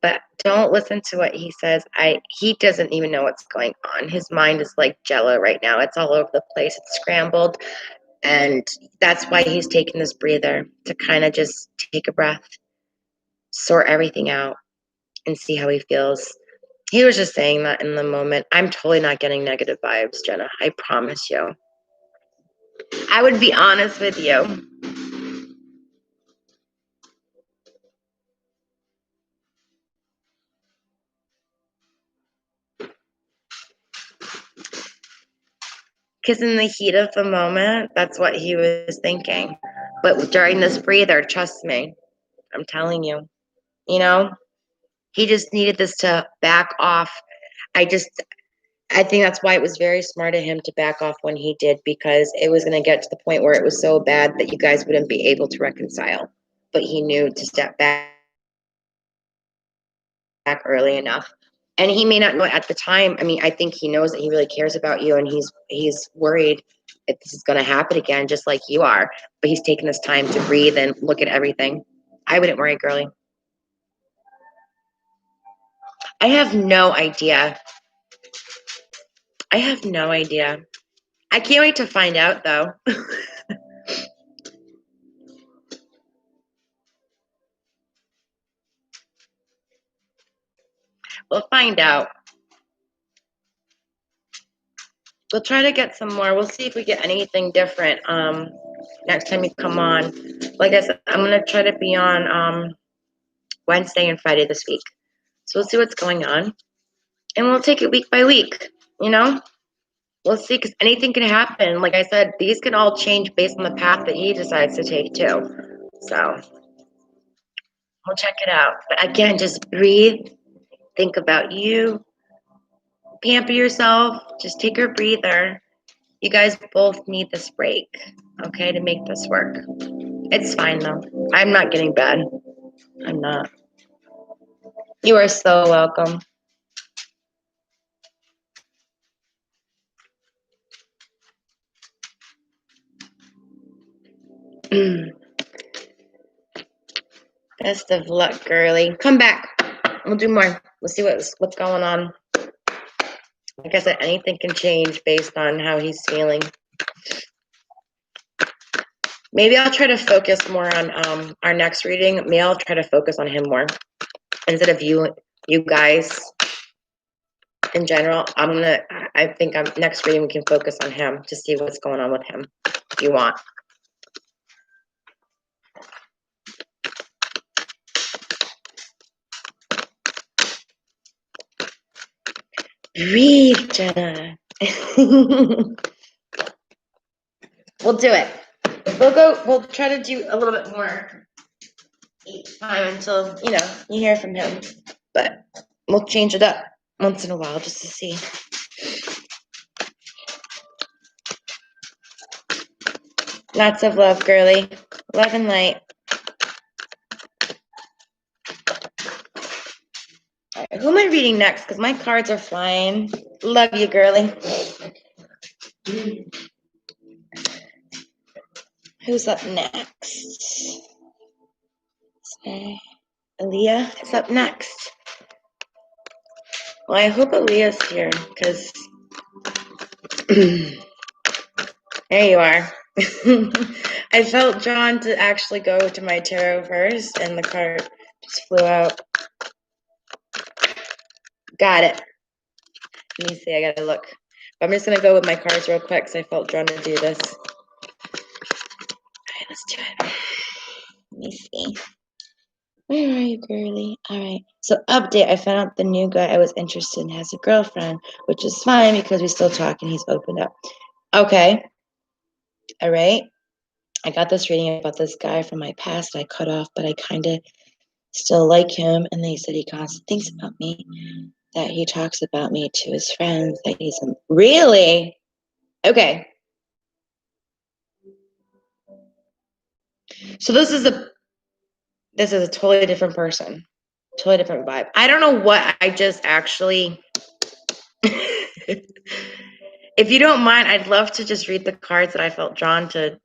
but don't listen to what he says. He doesn't even know what's going on. His mind is like jello right now. It's all over the place. It's scrambled, and that's why he's taking this breather to kind of just take a breath, sort everything out, and see how he feels. He was just saying that in the moment. I'm totally not getting negative vibes, Jenna. I promise you. I would be honest with you. Because in the heat of the moment, that's what he was thinking. But during this breather, trust me, I'm telling you, you know, he just needed this to back off. I just, I think that's why it was very smart of him to back off when he did, because it was going to get to the point where it was so bad that you guys wouldn't be able to reconcile. But he knew to step back early enough. And he may not know it at the time. I mean, I think he knows that he really cares about you, and he's worried if this is going to happen again, just like you are. But he's taking this time to breathe and look at everything. I wouldn't worry, girlie. I have no idea. I have no idea. I can't wait to find out, though. We'll find out. We'll try to get some more. We'll see if we get anything different. Next time you come on. Like I said, I'm gonna try to be on Wednesday and Friday this week. So we'll see what's going on, and we'll take it week by week. You know, we'll see, because anything can happen. Like I said, these can all change based on the path that he decides to take too. So we'll check it out. But again, just breathe. Think about you. Pamper yourself. Just take a breather. You guys both need this break, okay, to make this work. It's fine though. I'm not getting bad. I'm not. You are so welcome. Best of luck, girly. Come back. We'll do more. We'll see what's going on. Like I said, anything can change based on how he's feeling. Maybe I'll try to focus more on our next reading. Maybe I'll try to focus on him more instead of you guys in general. I think next reading we can focus on him to see what's going on with him. If you want. Breathe, Jenna. We'll do it. We'll try to do a little bit more each time until, you hear from him. But we'll change it up once in a while just to see. Lots of love, girly. Love and light. All right, who am I reading next? Because my cards are flying. Love you, girly. Who's up next? Aaliyah is up next. Well, I hope Aaliyah's here, because there you are. I felt drawn to actually go to my tarot first, and the card just flew out. Got it. Let me see, I gotta look. But I'm just gonna go with my cards real quick, because I felt drawn to do this. All right, let's do it. Let me see. Where are you, girly? All right. So, update. I found out the new guy I was interested in has a girlfriend, which is fine because we still talk and he's opened up. Okay. All right. I got this reading about this guy from my past I cut off, but I kind of still like him. And they said he constantly thinks about me, that he talks about me to his friends, that he's really okay. So this is a totally different person, totally different vibe. I don't know what I just actually. If you don't mind, I'd love to just read the cards that I felt drawn to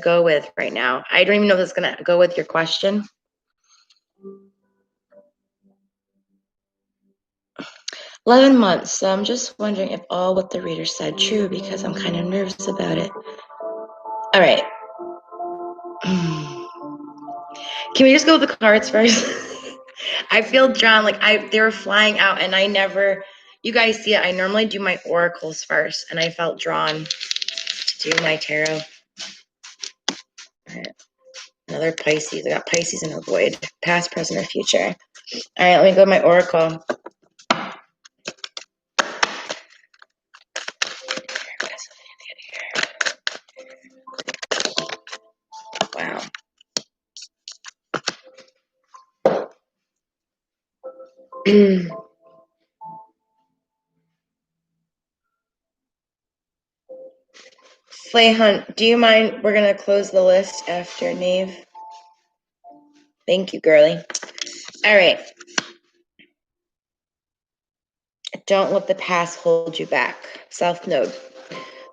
go with right now. I don't even know if it's gonna go with your question. 11 months. So I'm just wondering if all what the reader said true, because I'm kind of nervous about it. All right. Can we just go with the cards first? I feel drawn, like they were flying out, and I never. You guys see it. I normally do my oracles first, and I felt drawn to do my tarot. All right. Another Pisces. I got Pisces in a void. Past, present, or future. All right, let me go with my oracle. Wow. Slay Hunt, do you mind? We're going to close the list after Nave. Thank you, girly. All right. Don't let the past hold you back. South Node.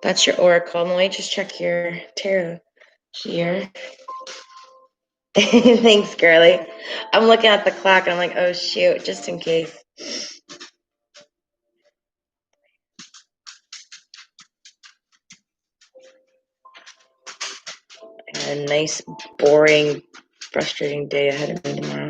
That's your oracle. Let me just check your tarot here. Thanks, girly. I'm looking at the clock and I'm like, oh, shoot, just in case. A nice, boring, frustrating day ahead of me tomorrow.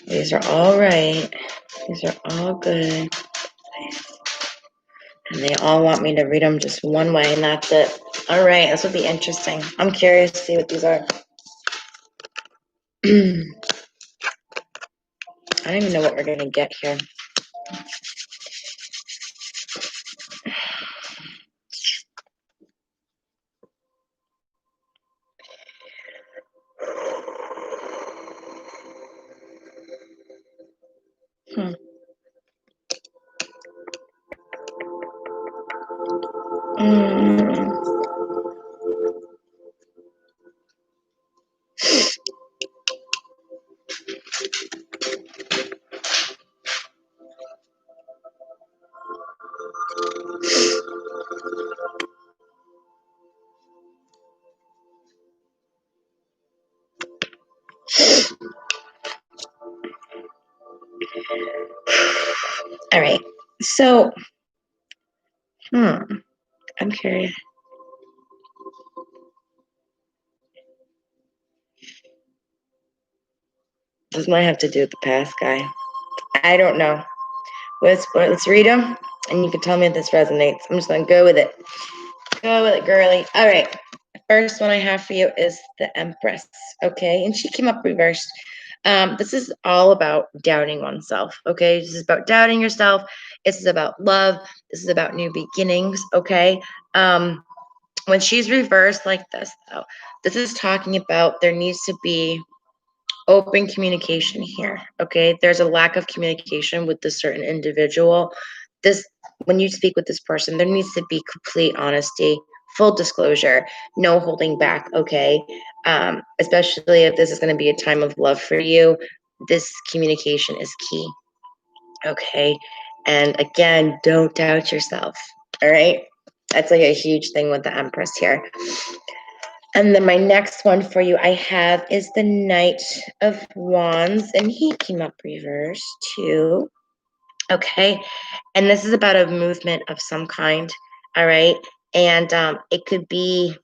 These are all right. These are all good. And they all want me to read them just one way, and that's it. All right, this would be interesting. I'm curious to see what these are. I don't even know what we're going to get here. All right, so, I'm curious. This might have to do with the past guy. I don't know. Let's read them. And you can tell me if this resonates. I'm just going to go with it. Go with it, girly. All right. First one I have for you is the Empress. Okay. And she came up reversed. This is all about doubting oneself. Okay. This is about doubting yourself. This is about love. This is about new beginnings. Okay. When she's reversed like this, though, this is talking about there needs to be open communication here. Okay. There's a lack of communication with this certain individual. When you speak with this person, there needs to be complete honesty, full disclosure, no holding back. Okay. Especially if this is going to be a time of love for you, this communication is key. Okay. And again, don't doubt yourself. All right. That's like a huge thing with the Empress here. And then my next one for you I have is the Knight of Wands, and he came up reversed too. Okay. And this is about a movement of some kind. All right. And it could be,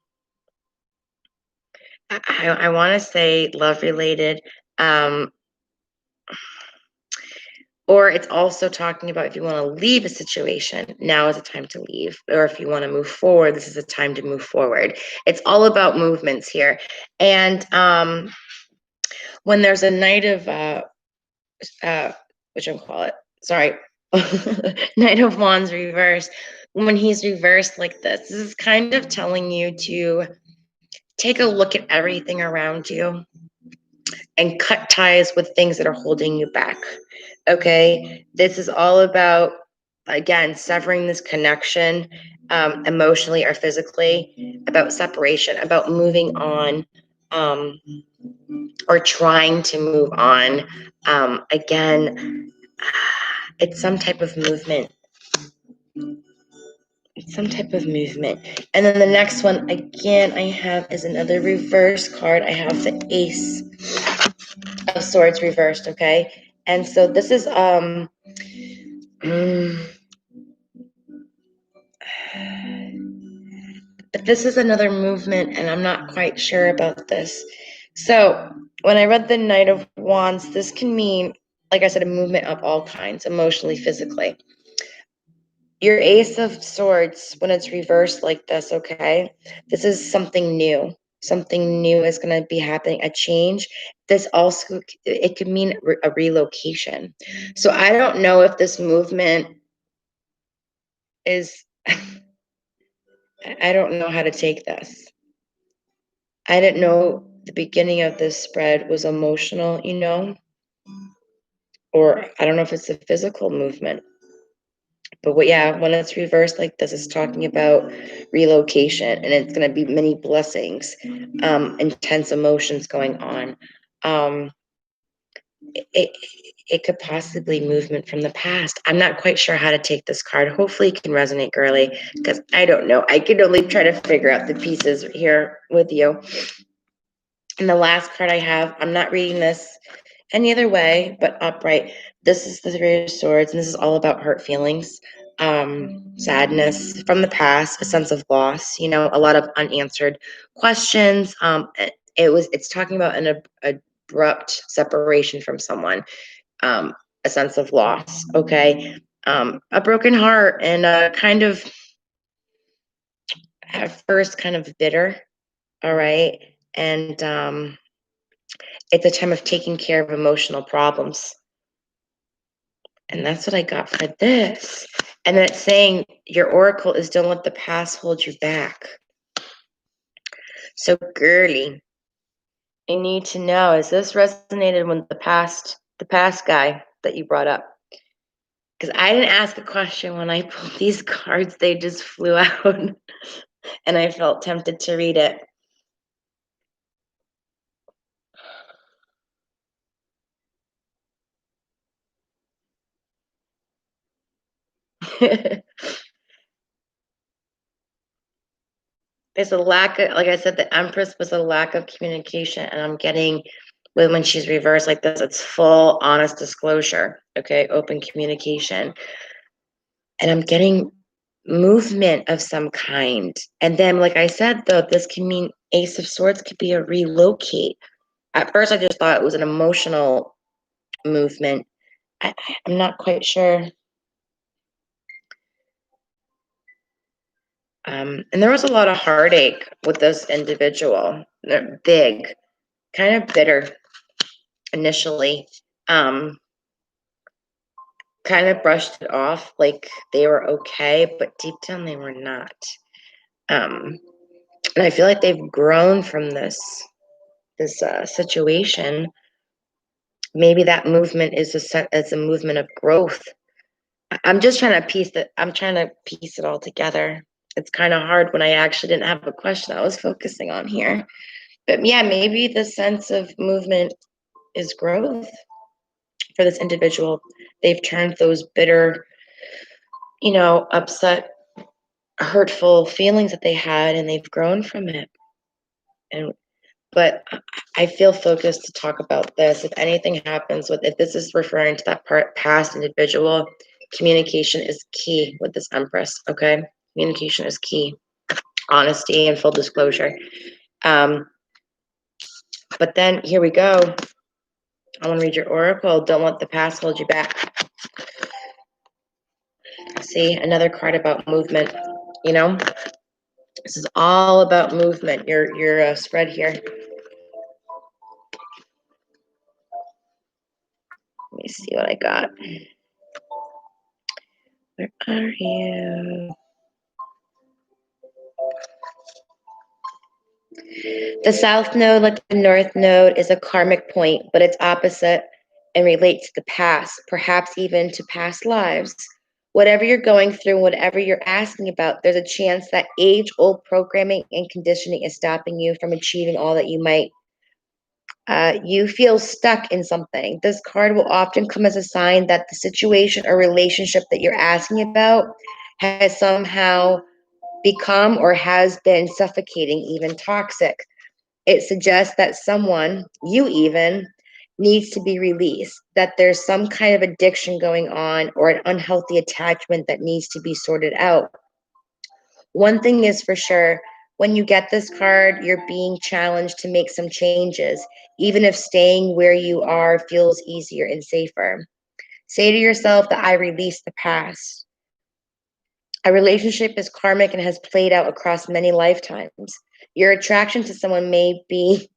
I want to say love related. Or it's also talking about if you want to leave a situation, now is a time to leave. Or if you want to move forward, this is a time to move forward. It's all about movements here. And when there's a Knight of, which I'm call it, sorry, Knight of Wands reversed, when he's reversed like this is kind of telling you to take a look at everything around you and cut ties with things that are holding you back. Okay. This is all about, again, severing this connection emotionally or physically, about separation, about moving on or trying to move on. Again, it's some type of movement. Some type of movement. And then the next one, again, I have is another reverse card. I have the Ace of Swords reversed, okay? And so this is but this is another movement, and I'm not quite sure about this. So when I read the Knight of Wands, this can mean, like I said, a movement of all kinds, emotionally, physically. Your Ace of Swords, when it's reversed like this, okay, this is something new. Something new is going to be happening, a change. This also, it could mean a relocation. So I don't know if this movement is, I don't know how to take this. I didn't know the beginning of this spread was emotional, or I don't know if it's a physical movement. But when it's reversed like this, it's talking about relocation, and it's going to be many blessings, intense emotions going on. It, it could possibly movement from the past. I'm not quite sure how to take this card. Hopefully it can resonate, girly, because I don't know. I could only try to figure out the pieces here with you. And the last card I have, I'm not reading this any other way but upright. This is the Three of Swords, and this is all about hurt feelings, sadness from the past, a sense of loss, a lot of unanswered questions. It's talking about an abrupt separation from someone, a sense of loss, okay? A broken heart, and kind of at first kind of bitter, all right? And it's a time of taking care of emotional problems. And that's what I got for this. And then it's saying your oracle is don't let the past hold you back. So girly, I need to know, is this resonated with the past guy that you brought up? Because I didn't ask a question when I pulled these cards, they just flew out. And I felt tempted to read it. There's a lack of, like I said, the Empress was a lack of communication, and I'm getting when she's reversed like this, it's full honest disclosure, okay, open communication. And I'm getting movement of some kind. And then, like I said, though, this can mean Ace of Swords could be a relocate. At first, I just thought it was an emotional movement. I'm not quite sure. And there was a lot of heartache with this individual. They're big, kind of bitter initially. Kind of brushed it off like they were okay, but deep down they were not. And I feel like they've grown from this situation. Maybe that movement is a movement of growth. I'm trying to piece it all together. It's kind of hard when I actually didn't have a question I was focusing on here. But yeah, maybe the sense of movement is growth for this individual. They've turned those bitter, upset, hurtful feelings that they had, and they've grown from it. But I feel focused to talk about this. If anything happens if this is referring to that past individual, communication is key with this Empress, okay? Communication is key. Honesty and full disclosure. But then here we go. I want to read your oracle. Don't let the past hold you back. See, another card about movement. This is all about movement. Your spread here. Let me see what I got. Where are you? The South Node, like the North Node, is a karmic point, but it's opposite and relates to the past, perhaps even to past lives. Whatever you're going through, whatever you're asking about, there's a chance that age-old programming and conditioning is stopping you from achieving all that you might. You feel stuck in something. This card will often come as a sign that the situation or relationship that you're asking about has somehow become or has been suffocating, even toxic. It suggests that someone, you even, needs to be released, that there's some kind of addiction going on or an unhealthy attachment that needs to be sorted out. One thing is for sure, when you get this card, you're being challenged to make some changes, even if staying where you are feels easier and safer. Say to yourself that I release the past. A relationship is karmic and has played out across many lifetimes. Your attraction to someone may be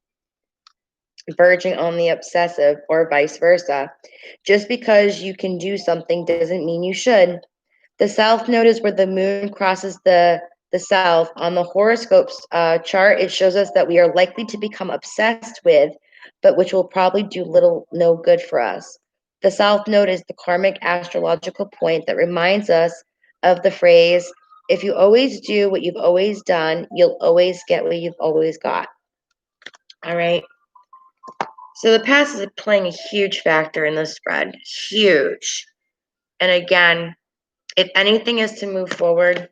verging on the obsessive or vice versa. Just because you can do something doesn't mean you should. The South Node is where the moon crosses the south. On the horoscopes chart, it shows us that we are likely to become obsessed with, but which will probably do little, no good for us. The South Node is the karmic astrological point that reminds us of the phrase, if you always do what you've always done, you'll always get what you've always got. All right. So the past is playing a huge factor in this spread. Huge. And again, if anything is to move forward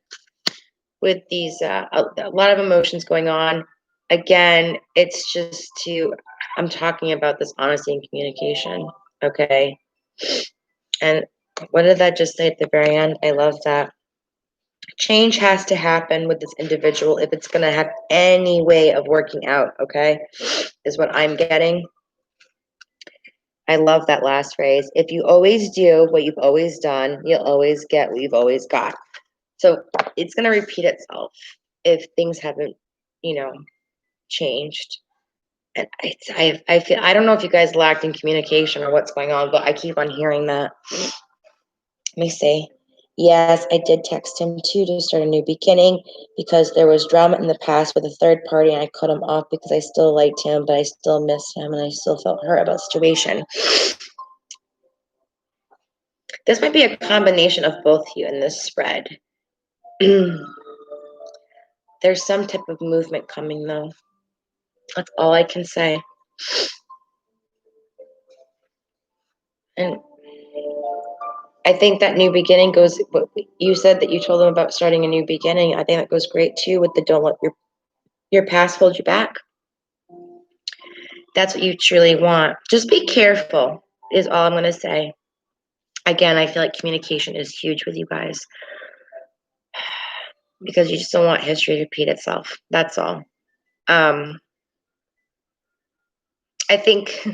with these, a lot of emotions going on, again, it's just I'm talking about this honesty and communication, okay? And what did that just say at the very end? I love that. Change has to happen with this individual if it's going to have any way of working out, okay? Is what I'm getting. I love that last phrase. If you always do what you've always done, you'll always get what you've always got. So it's going to repeat itself if things haven't, changed. And I feel, I don't know if you guys lacked in communication or what's going on, but I keep on hearing that. Let me see. Yes, I did text him too to start a new beginning because there was drama in the past with a third party and I cut him off because I still liked him, but I still missed him and I still felt hurt about the situation. This might be a combination of both of you in this spread. There's some type of movement coming though. That's all I can say. And I think that new beginning goes, what you said that you told them about starting a new beginning. I think that goes great too with the don't let your past hold you back. That's what you truly want. Just be careful is all I'm going to say. Again, I feel like communication is huge with you guys because you just don't want history to repeat itself. That's all. I think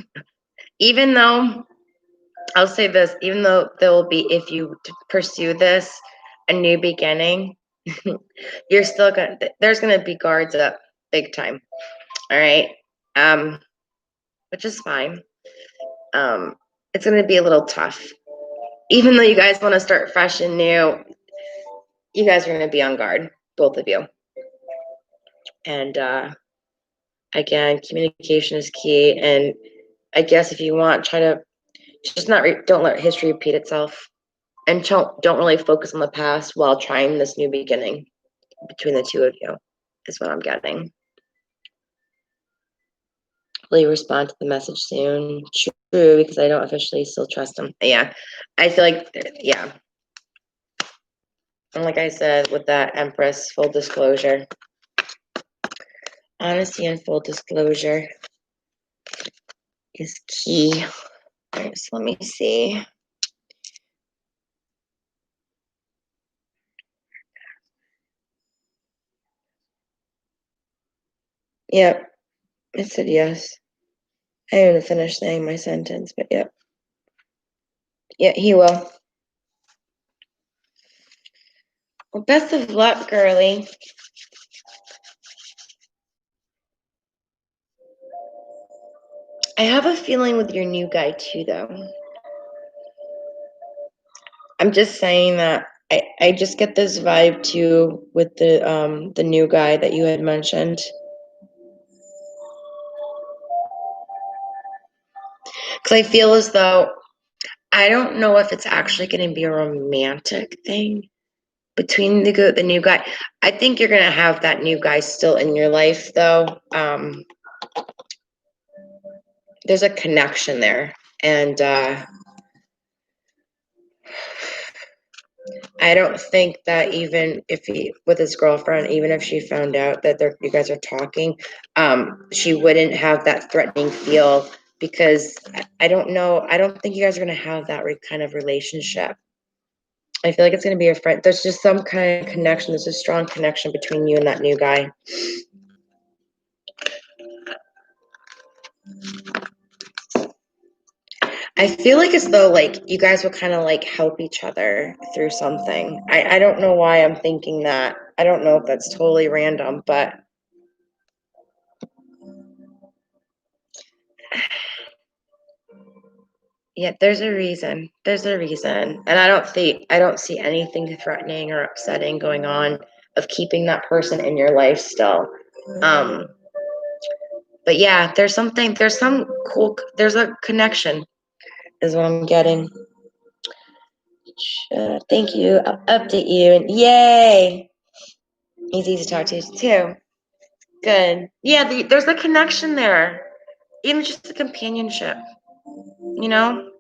even though, I'll say this, even though there will be, if you pursue this, a new beginning, You're still gonna. There's gonna be guards up, big time. All right. Which is fine. It's gonna be a little tough. Even though you guys want to start fresh and new, you guys are gonna be on guard, both of you. And again, communication is key. And I guess if you want, try to just don't let history repeat itself, and don't really focus on the past while trying this new beginning between the two of you. Is what I'm getting. Will you respond to the message soon? True, because I don't officially still trust him. Yeah, I feel like, yeah. And like I said, with that Empress, full disclosure. Honesty and full disclosure is key. All right, so let me see. Yep, it said yes. I didn't finish saying my sentence, but yep. Yeah, he will. Well, best of luck, girly. I have a feeling with your new guy too, though. I'm just saying that I just get this vibe too with the new guy that you had mentioned. Because I feel as though I don't know if it's actually going to be a romantic thing between the new guy. I think you're going to have that new guy still in your life, though. There's a connection there, and I don't think that even if he with his girlfriend, even if she found out that you guys are talking, she wouldn't have that threatening feel, because I don't know. I don't think you guys are going to have that kind of relationship. I feel like it's going to be a friend. There's just some kind of connection. There's a strong connection between you and that new guy. I feel like as though like you guys will kind of like help each other through something. I don't know why I'm thinking that. I don't know if that's totally random, but yeah, there's a reason. There's a reason. And I don't see anything threatening or upsetting going on of keeping that person in your life still. But yeah, there's some cool, there's a connection is what I'm getting. Thank you. I'll update you. And yay! He's easy to talk to too. Good. Yeah, there's a connection there. Even just the companionship. You know?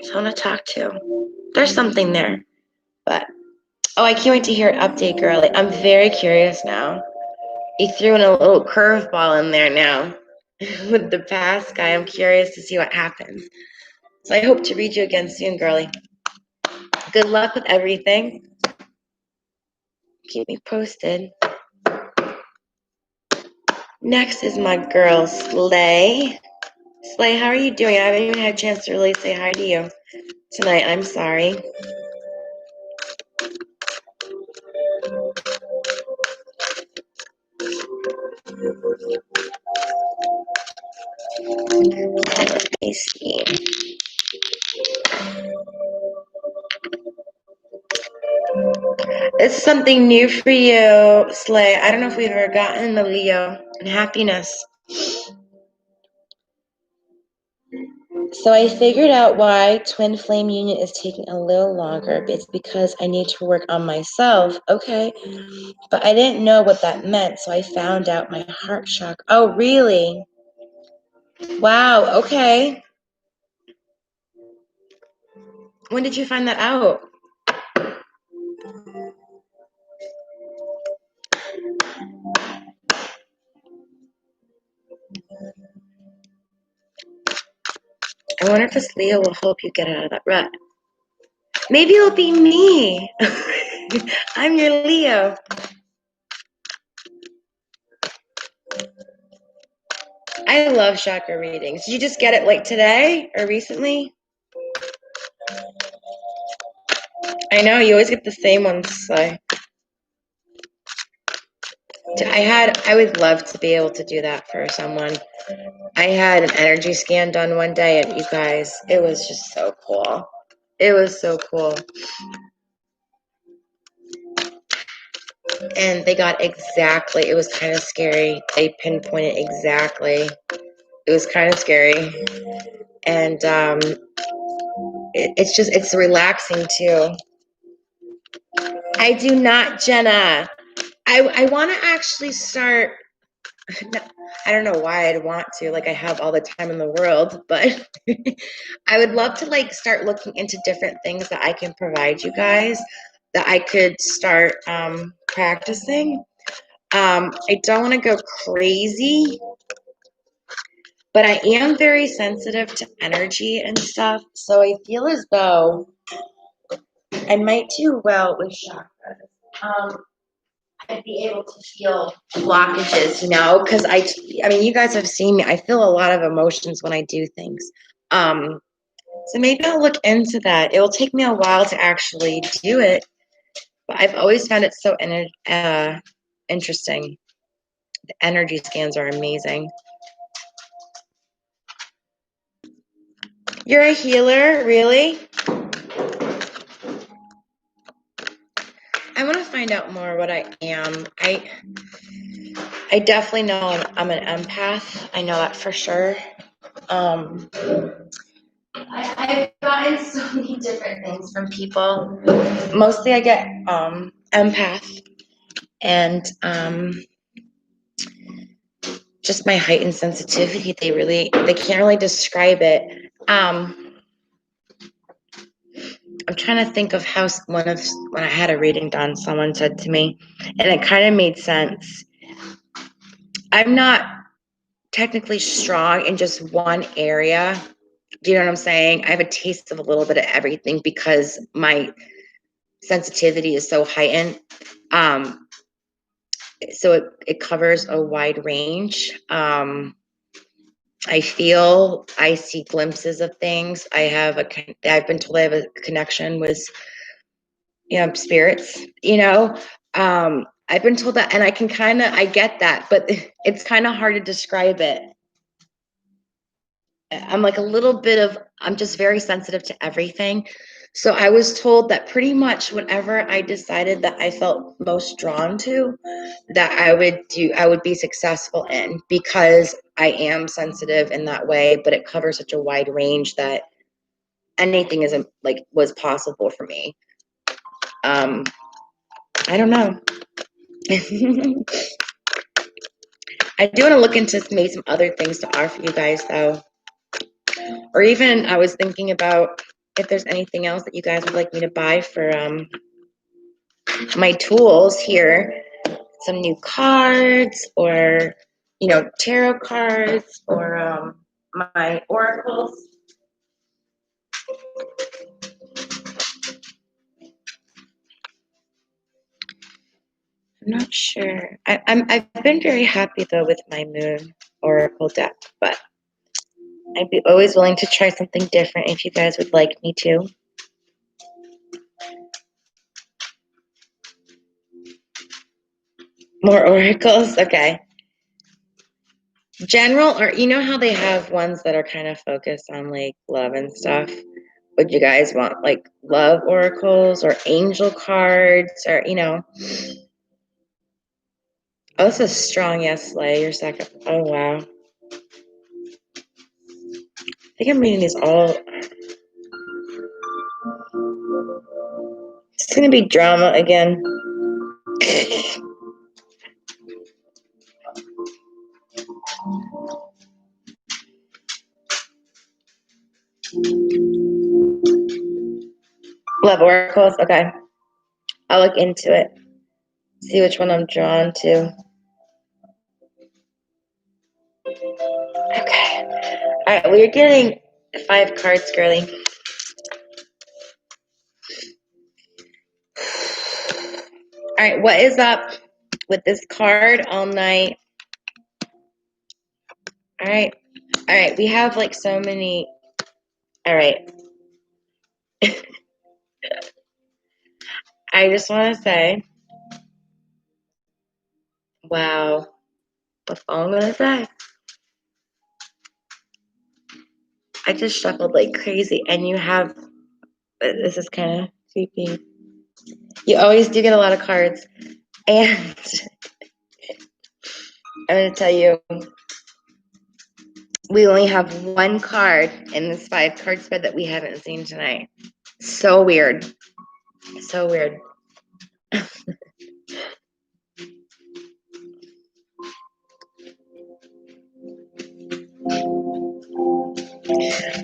Someone to talk to. There's something there. But I can't wait to hear an update, girlie. I'm very curious now. You threw in a little curveball in there now. With the past guy, I'm curious to see what happens. So I hope to read you again soon, girlie. Good luck with everything. Keep me posted. Next is my girl, Slay. Slay, how are you doing? I haven't even had a chance to really say hi to you tonight. I'm sorry. Let me see. It's something new for you, Slay. I don't know if we've ever gotten the Leo and happiness. So I figured out why twin flame union is taking a little longer. It's because I need to work on myself. Okay. But I didn't know what that meant, so I found out my heart chakra. Oh, really? Wow. Okay. When did you find that out? I wonder if this Leo will help you get out of that rut. Maybe it'll be me. I'm your Leo. I love chakra readings. Did you just get it like today or recently? I know, you always get the same ones. So. I would love to be able to do that for someone. I had an energy scan done one day, and you guys, it was just so cool. It was so cool. And they got exactly, it was kind of scary. They pinpointed exactly. It was kind of scary. And it's relaxing too. I do not, Jenna. I want to actually start. I don't know why I'd want to. Like, I have all the time in the world, but I would love to like start looking into different things that I can provide you guys that I could start practicing. I don't want to go crazy, but I am very sensitive to energy and stuff. So I feel as though I might do well with chakras. I'd be able to feel blockages, because I mean, you guys have seen me. I feel a lot of emotions when I do things. So maybe I'll look into that. It will take me a while to actually do it, but I've always found it so interesting. The energy scans are amazing. You're a healer, really? I want to find out more what I am. I definitely know I'm an empath. I know that for sure. I've gotten so many different things from people. Mostly I get empath and just my heightened sensitivity. They can't really describe it. I'm trying to think of how when I had a reading done, someone said to me, and it kind of made sense. I'm not technically strong in just one area. Do you know what I'm saying? I have a taste of a little bit of everything because my sensitivity is so heightened. So it covers a wide range. I see glimpses of things. I've been told I have a connection with, spirits, I've been told that, and I get that, but it's kind of hard to describe it. I'm just very sensitive to everything. So I was told that pretty much whatever I decided that I felt most drawn to, that I would be successful in, because I am sensitive in that way, but it covers such a wide range that anything isn't like was possible for me. I don't know. I do want to look into maybe some other things to offer you guys though. Or even I was thinking about if there's anything else that you guys would like me to buy for my tools here. Some new cards, or tarot cards, or my oracles. I'm not sure. I've been very happy though with my moon oracle deck, but I'd be always willing to try something different if you guys would like me to. More oracles? Okay. General, or how they have ones that are kind of focused on like love and stuff? Would you guys want like love oracles or angel cards, or Oh, this is strong. Yes, Slay. Your second. Oh, wow. I think I'm reading these all. It's going to be drama again. Love oracles. Okay. I'll look into it. See which one I'm drawn to. Okay. All right. Well, you're getting 5 cards, girly. All right. What is up with this card all night? All right. All right. We have like so many. All right. I just want to say, Wow. That's all I'm gonna say. I just shuffled like crazy, and you have. This is kind of creepy. You always do get a lot of cards, and I'm gonna tell you, we only have one card in this 5-card spread that we haven't seen tonight. So weird. So weird.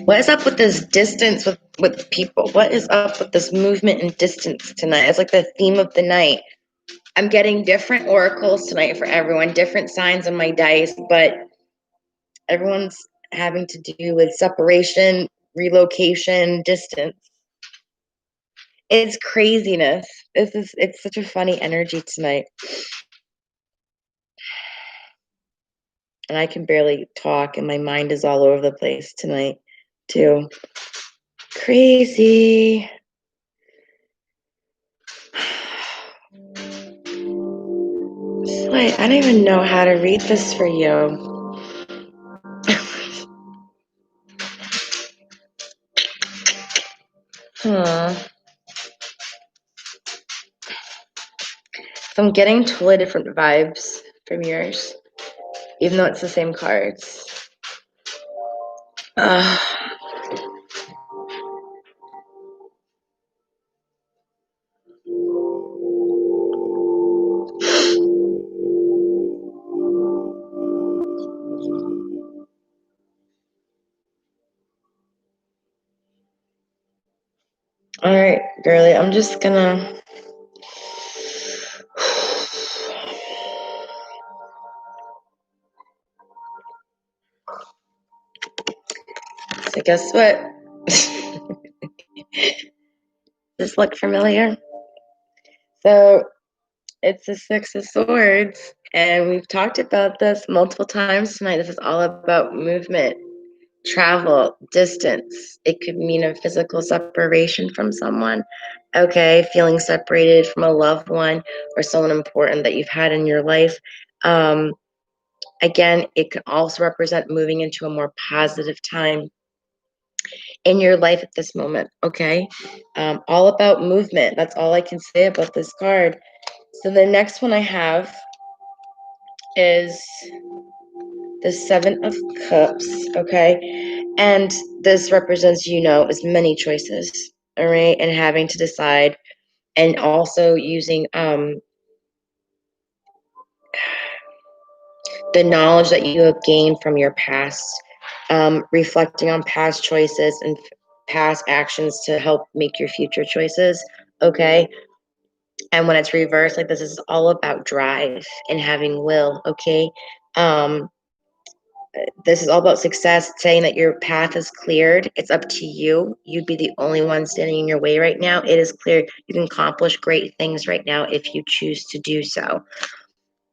What is up with this distance with people? What is up with this movement and distance tonight? It's like the theme of the night. I'm getting different oracles tonight for everyone, different signs on my dice, but everyone's having to do with separation, relocation, distance. It's craziness. It's such a funny energy tonight. And I can barely talk, and my mind is all over the place tonight, too. Crazy. Wait, I don't even know how to read this for you. Huh. So I'm getting totally different vibes from yours, even though it's the same cards. Uh, all right, girly, I'm just gonna. So guess what? Does this look familiar? So it's the Six of Swords, and we've talked about this multiple times tonight. This is all about movement, travel, distance. It could mean a physical separation from someone, okay, feeling separated from a loved one or someone important that you've had in your life. Again, it can also represent moving into a more positive time in your life at this moment, okay? All about movement. That's all I can say about this card. So the next one I have is the Seven of Cups, okay? And this represents, as many choices, all right? And having to decide, and also using the knowledge that you have gained from your past, reflecting on past choices and past actions to help make your future choices, okay? And when it's reversed, like, this is all about drive and having will, okay? Um, this is all about success, saying that your path is cleared. It's up to you. You'd be the only one standing in your way right now. It is clear. You can accomplish great things right now if you choose to do so.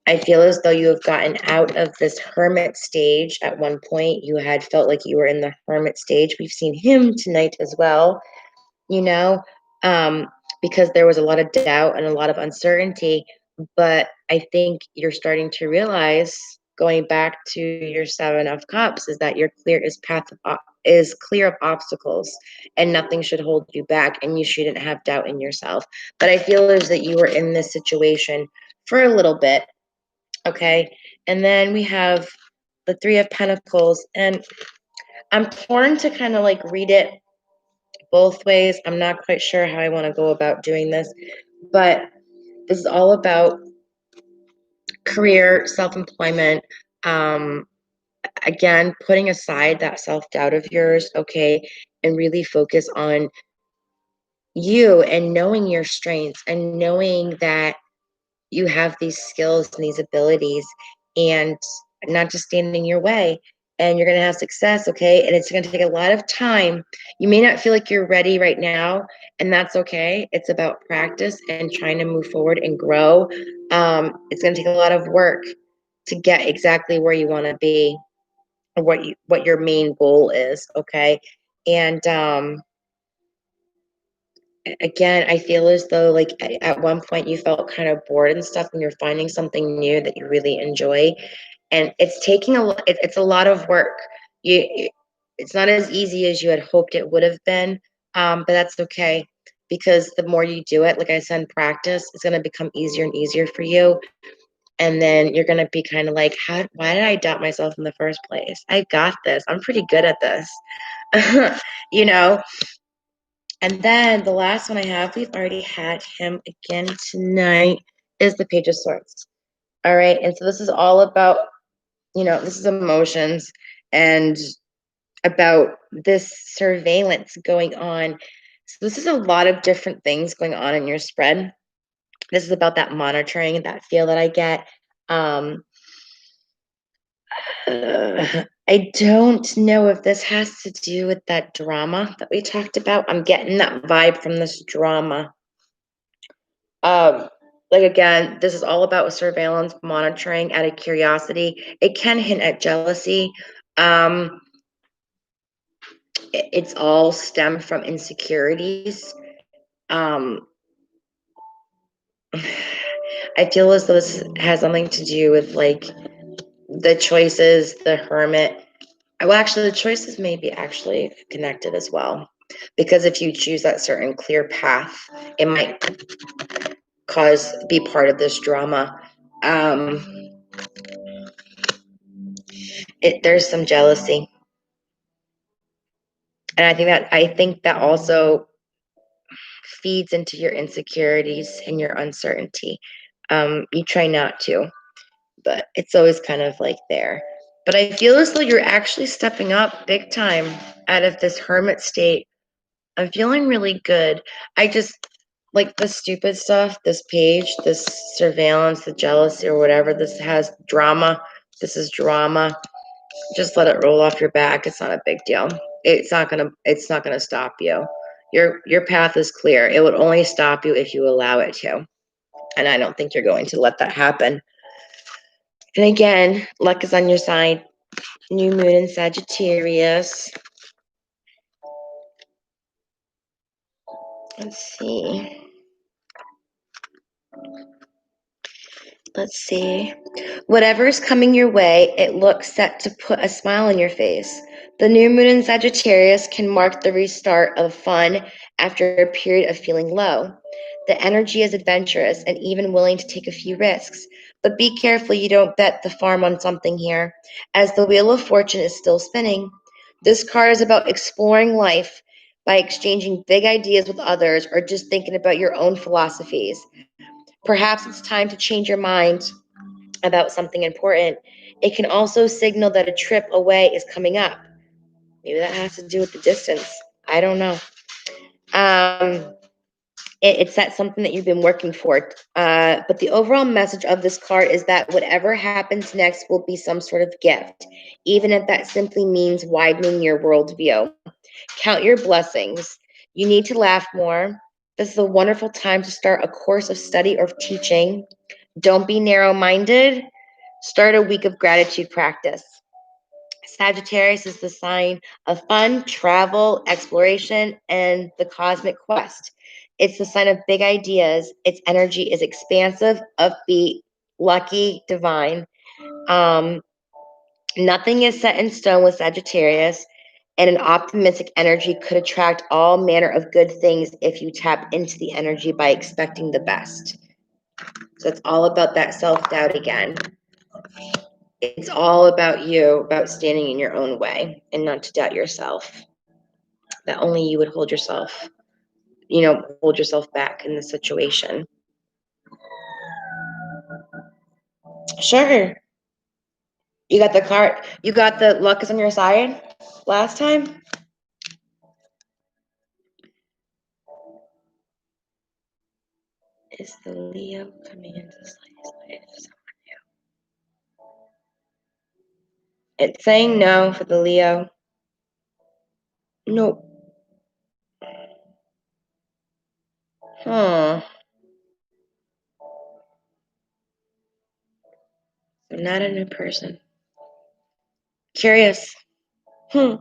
I feel as though you have gotten out of this hermit stage. At one point, you had felt like you were in the hermit stage. We've seen him tonight as well, you know, um, because there was a lot of doubt and a lot of uncertainty. But I think you're starting to realize, going back to your Seven of Cups, is that your clear is clear of obstacles, and nothing should hold you back, and you shouldn't have doubt in yourself. But I feel is that you were in this situation for a little bit, okay? And then we have the Three of Pentacles, and I'm torn to kind of like read it both ways. I'm not quite sure how I want to go about doing this, but this is all about career, self-employment. Um, Again, putting aside that self-doubt of yours, okay, and really focus on you and knowing your strengths and knowing that you have these skills and these abilities, and not just standing in your way, and you're going to have success, okay? And it's going to take a lot of time. You may not feel like you're ready right now, and that's okay. It's about practice and trying to move forward and grow. It's going to take a lot of work to get exactly where you want to be, or what your main goal is, okay? And again, I feel as though like at one point you felt kind of bored and stuff, and you're finding something new that you really enjoy, and it's taking it's a lot of work. It's not as easy as you had hoped it would have been, but that's okay because the more you do it, like I said, in practice, it's going to become easier and easier for you, and then you're going to be kind of like, why did I doubt myself in the first place? I got this. I'm pretty good at this. you know And then the last one I have, we've already had him again tonight, is the Page of Swords. All right. And so this is all about, this is emotions and about this surveillance going on. So this is a lot of different things going on in your spread. This is about that monitoring, that feel that I get. Um, I don't know if this has to do with that drama that we talked about. I'm getting that vibe from this drama. Um, like again, this is all about surveillance, monitoring out of curiosity. It can hint at jealousy. Um, it's all stemmed from insecurities. Um, I feel as though this has something to do with like the choices, the hermit. Well, actually, the choices may be actually connected as well, because if you choose that certain clear path, it might be part of this drama. There's some jealousy, and I think that also feeds into your insecurities and your uncertainty. You try not to, but it's always kind of like there. But I feel as though you're actually stepping up big time out of this hermit state. I'm feeling really good. I just like the stupid stuff, this page, this surveillance, the jealousy or whatever. This has drama. This is drama. Just let it roll off your back. It's not a big deal. It's not gonna stop you. Your path is clear. It would only stop you if you allow it to. And I don't think you're going to let that happen. And again, luck is on your side. New moon in Sagittarius. Let's see. Let's see. Whatever's coming your way, it looks set to put a smile on your face. The new moon in Sagittarius can mark the restart of fun after a period of feeling low. The energy is adventurous and even willing to take a few risks. But be careful you don't bet the farm on something here, as the Wheel of Fortune is still spinning. This card is about exploring life by exchanging big ideas with others or just thinking about your own philosophies. Perhaps it's time to change your mind about something important. It can also signal that a trip away is coming up. Maybe that has to do with the distance. I don't know. It's that something that you've been working for. But the overall message of this card is that whatever happens next will be some sort of gift, even if that simply means widening your worldview. Count your blessings. You need to laugh more. This is a wonderful time to start a course of study or teaching. Don't be narrow minded. Start a week of gratitude practice. Sagittarius is the sign of fun, travel, exploration, and the cosmic quest. It's the sign of big ideas. Its energy is expansive, upbeat, lucky, divine. Um, Nothing is set in stone with Sagittarius, and an optimistic energy could attract all manner of good things if you tap into the energy by expecting the best. So it's all about that self doubt again. It's all about you, about standing in your own way and not to doubt yourself. That only you would hold yourself back in the situation. Sure. You got the card. You got the luck is on your side last time. Is the Leo coming into this life? It's saying no for the Leo. Nope. Huh. I'm not a new person. Curious. Hmm.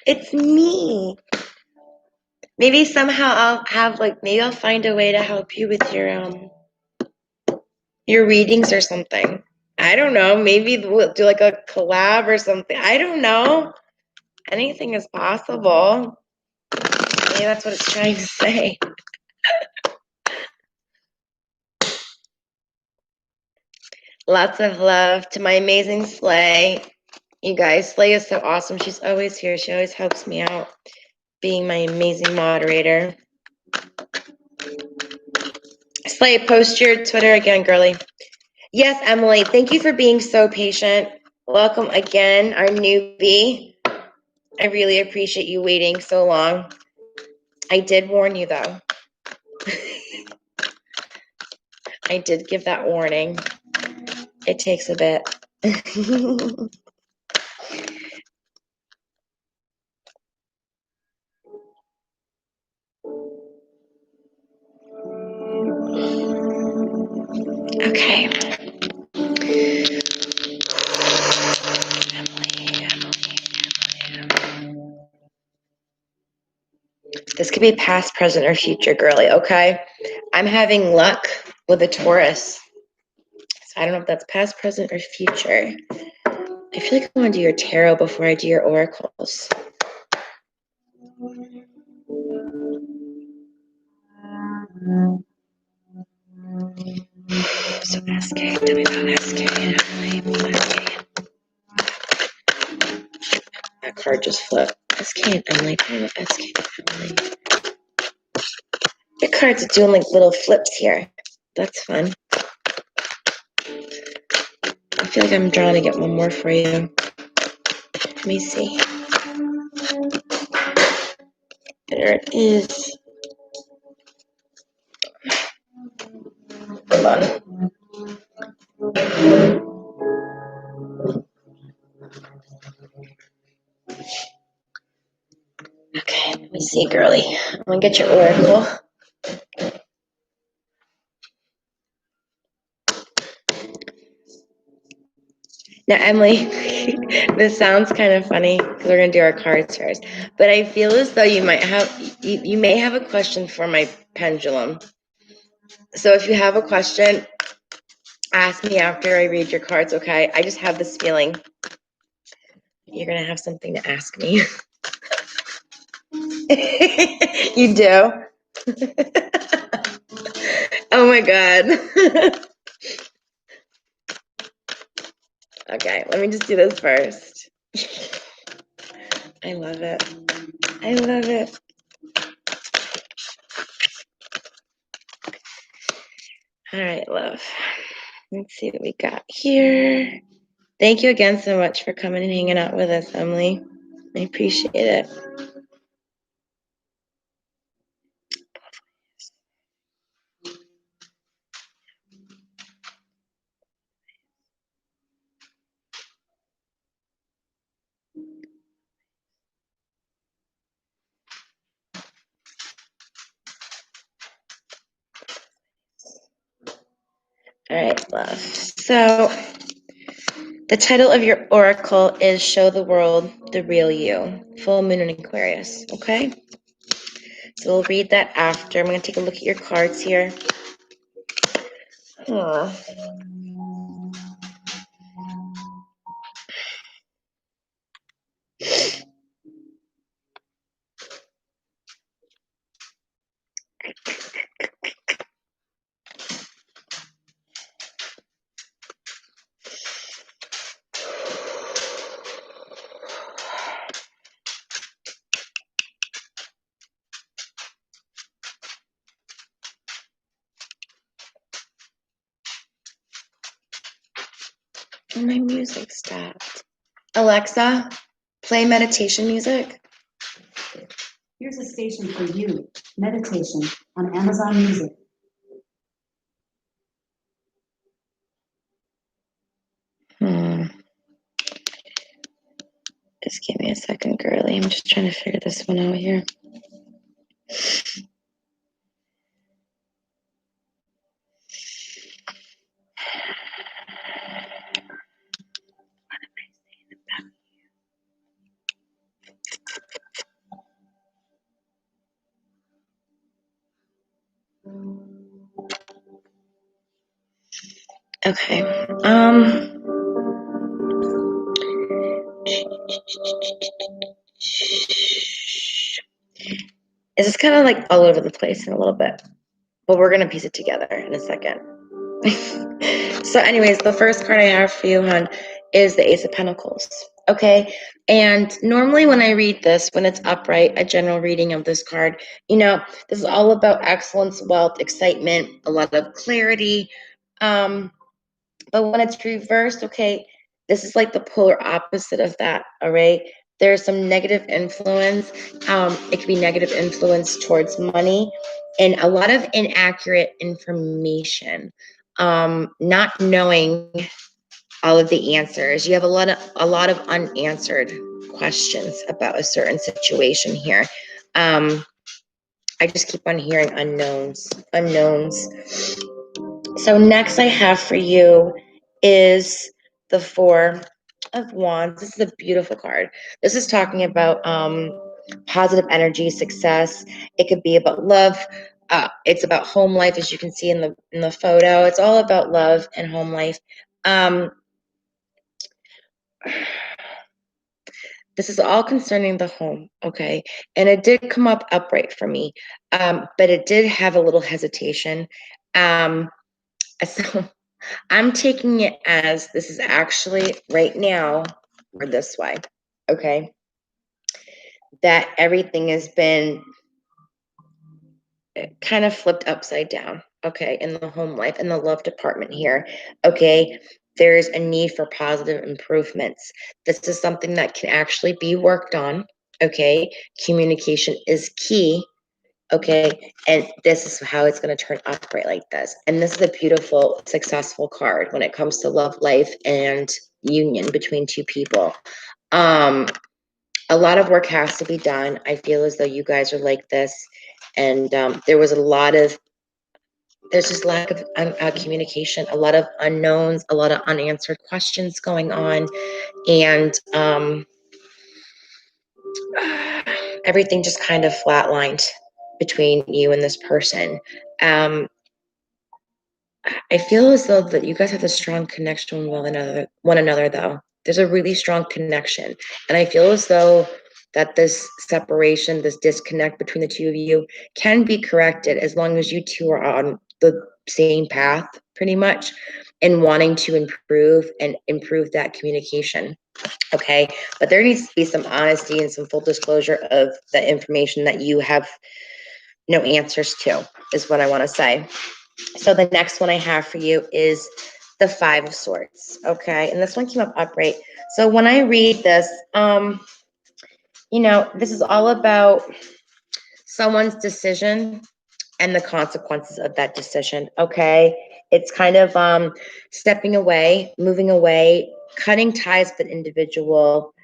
It's me. Maybe somehow I'll have maybe I'll find a way to help you with your readings or something. I don't know. Maybe we'll do like a collab or something. I don't know. Anything is possible. Maybe that's what it's trying to say. Lots of love to my amazing Slay. You guys, Slay is so awesome. She's always here. She always helps me out, being my amazing moderator. Slay, post your Twitter again, girly. Yes, Emily, thank you for being so patient. Welcome again, our newbie. I really appreciate you waiting so long. I did warn you, though. I did give that warning. It takes a bit. Okay. This could be past, present, or future, girly, okay? I'm having luck with a Taurus. So I don't know if that's past, present, or future. I feel like I want to do your tarot before I do your oracles. So SK, tell me about SK. That card just flipped. SK and Emily, tell me about SK and Emily. Your cards are doing little flips here. That's fun. I feel like I'm trying to get one more for you. Let me see. There it is. Hold on. Okay, let me see, girly. I'm gonna get your oracle. Now, Emily, this sounds kind of funny because we're gonna do our cards first. But I feel as though you may have a question for my pendulum. So if you have a question, ask me after I read your cards, okay? I just have this feeling you're gonna have something to ask me. You do? Oh my God. Okay, let me just do this first. I love it. I love it. All right, love. Let's see what we got here. Thank you again so much for coming and hanging out with us, Emily. I appreciate it. All right, love. So the title of your oracle is Show the World the Real You, Full Moon in Aquarius, okay? So we'll read that after. I'm going to take a look at your cards here. Oh, my music stopped. Alexa, play meditation music. Here's a station for you, meditation on Amazon Music. Just give me a second, girly. I'm just trying to figure this one out here. Okay. It's just kind of like all over the place in a little bit, but we're gonna piece it together in a second. So anyways, the first card I have for you, hon, is the Ace of Pentacles. Okay. And normally when I read this, when it's upright, a general reading of this card, this is all about excellence, wealth, excitement, a lot of clarity. But when it's reversed, okay, this is like the polar opposite of that. All right. There's some negative influence. It could be negative influence towards money and a lot of inaccurate information. Not knowing all of the answers. You have a lot of unanswered questions about a certain situation here. I just keep on hearing unknowns. So next I have for you is the Four of Wands. This is a beautiful card. This is talking about positive energy, success. It could be about love. It's about home life, as you can see in the photo. It's all about love and home life. This is all concerning the home, okay? And it did come up upright for me, but it did have a little hesitation. So I'm taking it as this is actually right now or this way, okay? That everything has been kind of flipped upside down, okay, in the home life, in the love department here, okay? There's a need for positive improvements. This is something that can actually be worked on, okay? Communication is key, okay? And this is how it's going to turn upright like this. And this is a beautiful, successful card when it comes to love life and union between two people. A lot of work has to be done. I feel as though you guys are like this. And there's just lack of communication, a lot of unknowns, a lot of unanswered questions going on. And everything just kind of flatlined between you and this person. I feel as though that you guys have a strong connection with one another, though. There's a really strong connection. And I feel as though that this separation, this disconnect between the two of you can be corrected as long as you two are on the same path, pretty much, and wanting to improve that communication. Okay. But there needs to be some honesty and some full disclosure of the information that you have no answers to, is what I want to say. So the next one I have for you is the Five of Swords. Okay. And this one came up upright. So when I read this, this is all about someone's decision and the consequences of that decision. Okay. It's kind of stepping away, moving away, cutting ties with an individual,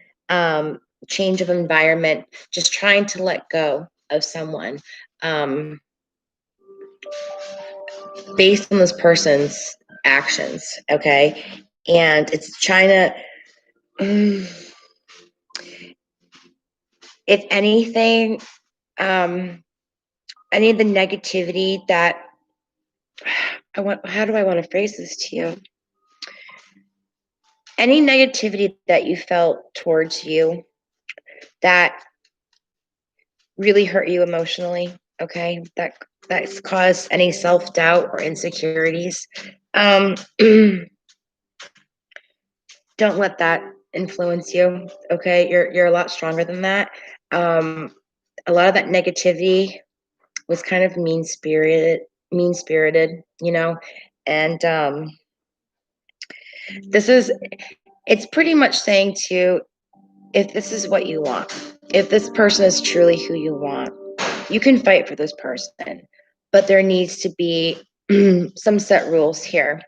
change of environment, just trying to let go of someone. Based on this person's actions, okay? And it's trying to, if anything, any of the negativity that how do I want to phrase this to you? Any negativity that you felt towards you that really hurt you emotionally, okay? That's caused any self-doubt or insecurities. Don't let that influence you, okay? You're a lot stronger than that. A lot of that negativity was kind of mean-spirited, and it's pretty much saying to you, if this is what you want, if this person is truly who you want, you can fight for this person, but there needs to be some set rules here.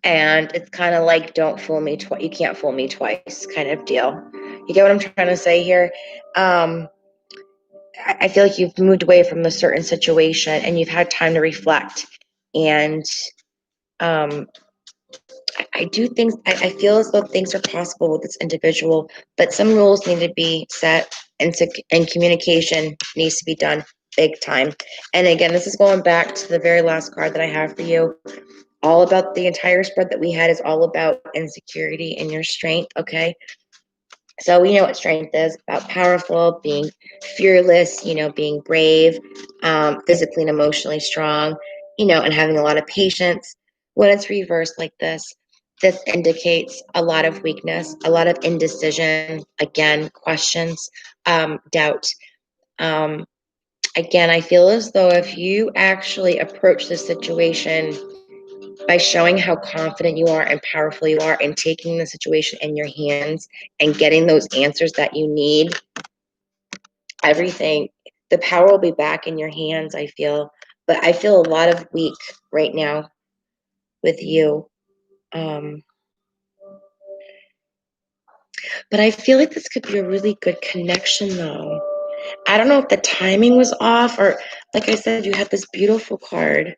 And it's kind of like, don't fool me twice. You can't fool me twice kind of deal. You get what I'm trying to say here? I feel like you've moved away from a certain situation and you've had time to reflect. And I do things, I feel as though things are possible with this individual, but some rules need to be set and communication needs to be done big time. And again, this is going back to the very last card that I have for you. all about the entire spread that we had is all about insecurity and your strength, okay? So we know what strength is, about powerful, being fearless, being brave, physically and emotionally strong, and having a lot of patience. When it's reversed like this indicates a lot of weakness, a lot of indecision, again, questions, doubt. Um, Again, I feel as though if you actually approach the situation by showing how confident you are and powerful you are and taking the situation in your hands and getting those answers that you need, everything, the power will be back in your hands, I feel. But I feel a lot of weak right now with you. But I feel like this could be a really good connection, though. I don't know if the timing was off or, like I said, you had this beautiful card.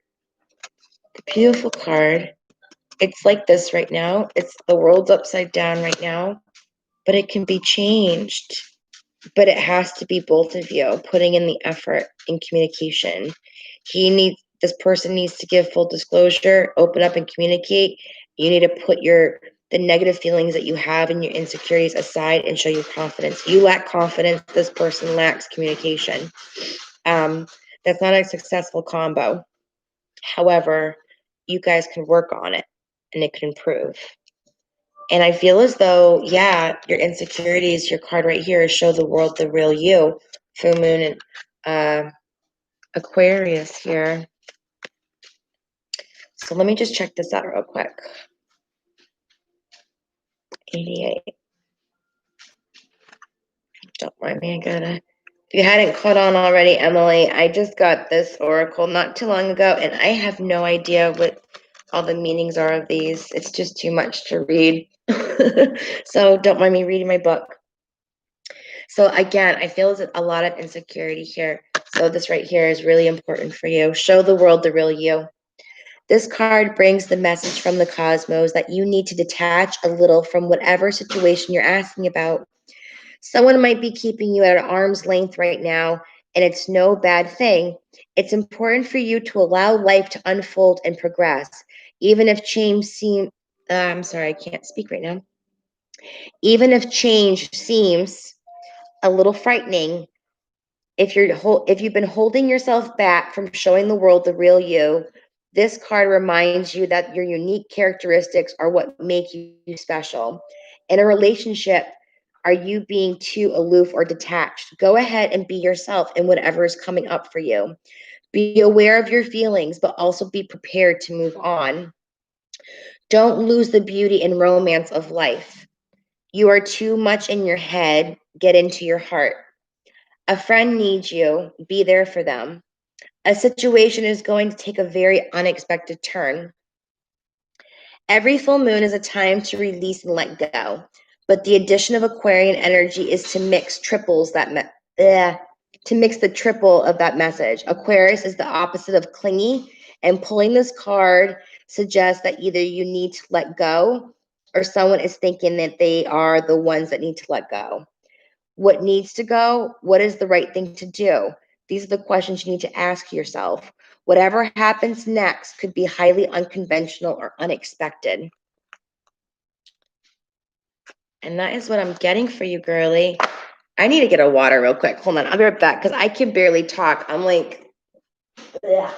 The beautiful card. It's like this right now. It's the world's upside down right now, but it can be changed. But it has to be both of you putting in the effort in communication. This person needs to give full disclosure, open up and communicate. You need to put the negative feelings that you have and your insecurities aside and show your confidence. You lack confidence. This person lacks communication. That's not a successful combo. However, you guys can work on it and it can improve. And I feel as though, yeah, your insecurities, your card right here is show the world the real you. Full moon and Aquarius here. So let me just check this out real quick. 88. Don't mind me, if you hadn't caught on already, Emily, I just got this oracle not too long ago, and I have no idea what all the meanings are of these. It's just too much to read. So don't mind me reading my book. So again, I feel there's a lot of insecurity here. So this right here is really important for you. Show the world the real you. This card brings the message from the cosmos that you need to detach a little from whatever situation you're asking about. Someone might be keeping you at an arm's length right now, and it's no bad thing. It's important for you to allow life to unfold and progress, even if change seems, I'm sorry, I can't speak right now. Even if change seems a little frightening, if you've been holding yourself back from showing the world the real you, this card reminds you that your unique characteristics are what make you special. In a relationship, are you being too aloof or detached? Go ahead and be yourself in whatever is coming up for you. Be aware of your feelings, but also be prepared to move on. Don't lose the beauty and romance of life. You are too much in your head. Get into your heart. A friend needs you. Be there for them. A situation is going to take a very unexpected turn. Every full moon is a time to release and let go. But the addition of Aquarian energy is to mix to mix the triple of that message. Aquarius is the opposite of clingy, and pulling this card suggests that either you need to let go or someone is thinking that they are the ones that need to let go. What needs to go? What is the right thing to do? These are the questions you need to ask yourself. Whatever happens next could be highly unconventional or unexpected. And that is what I'm getting for you, girly. I need to get a water real quick. Hold on, I'll be right back because I can barely talk. I'm like, yeah.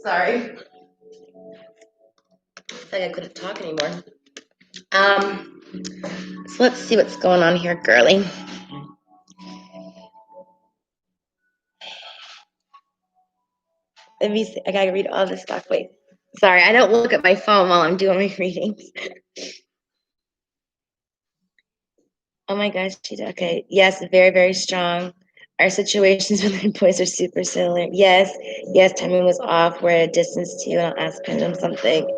Sorry. I feel like I couldn't talk anymore. So let's see what's going on here, girly. Let me see. I gotta read all this stuff. Wait. Sorry, I don't look at my phone while I'm doing my readings. Oh my gosh, she's okay. Yes, very, very strong. Our situations with our boys are super similar. Yes, timing was off. We're at a distance too, and I'll ask Pendulum something.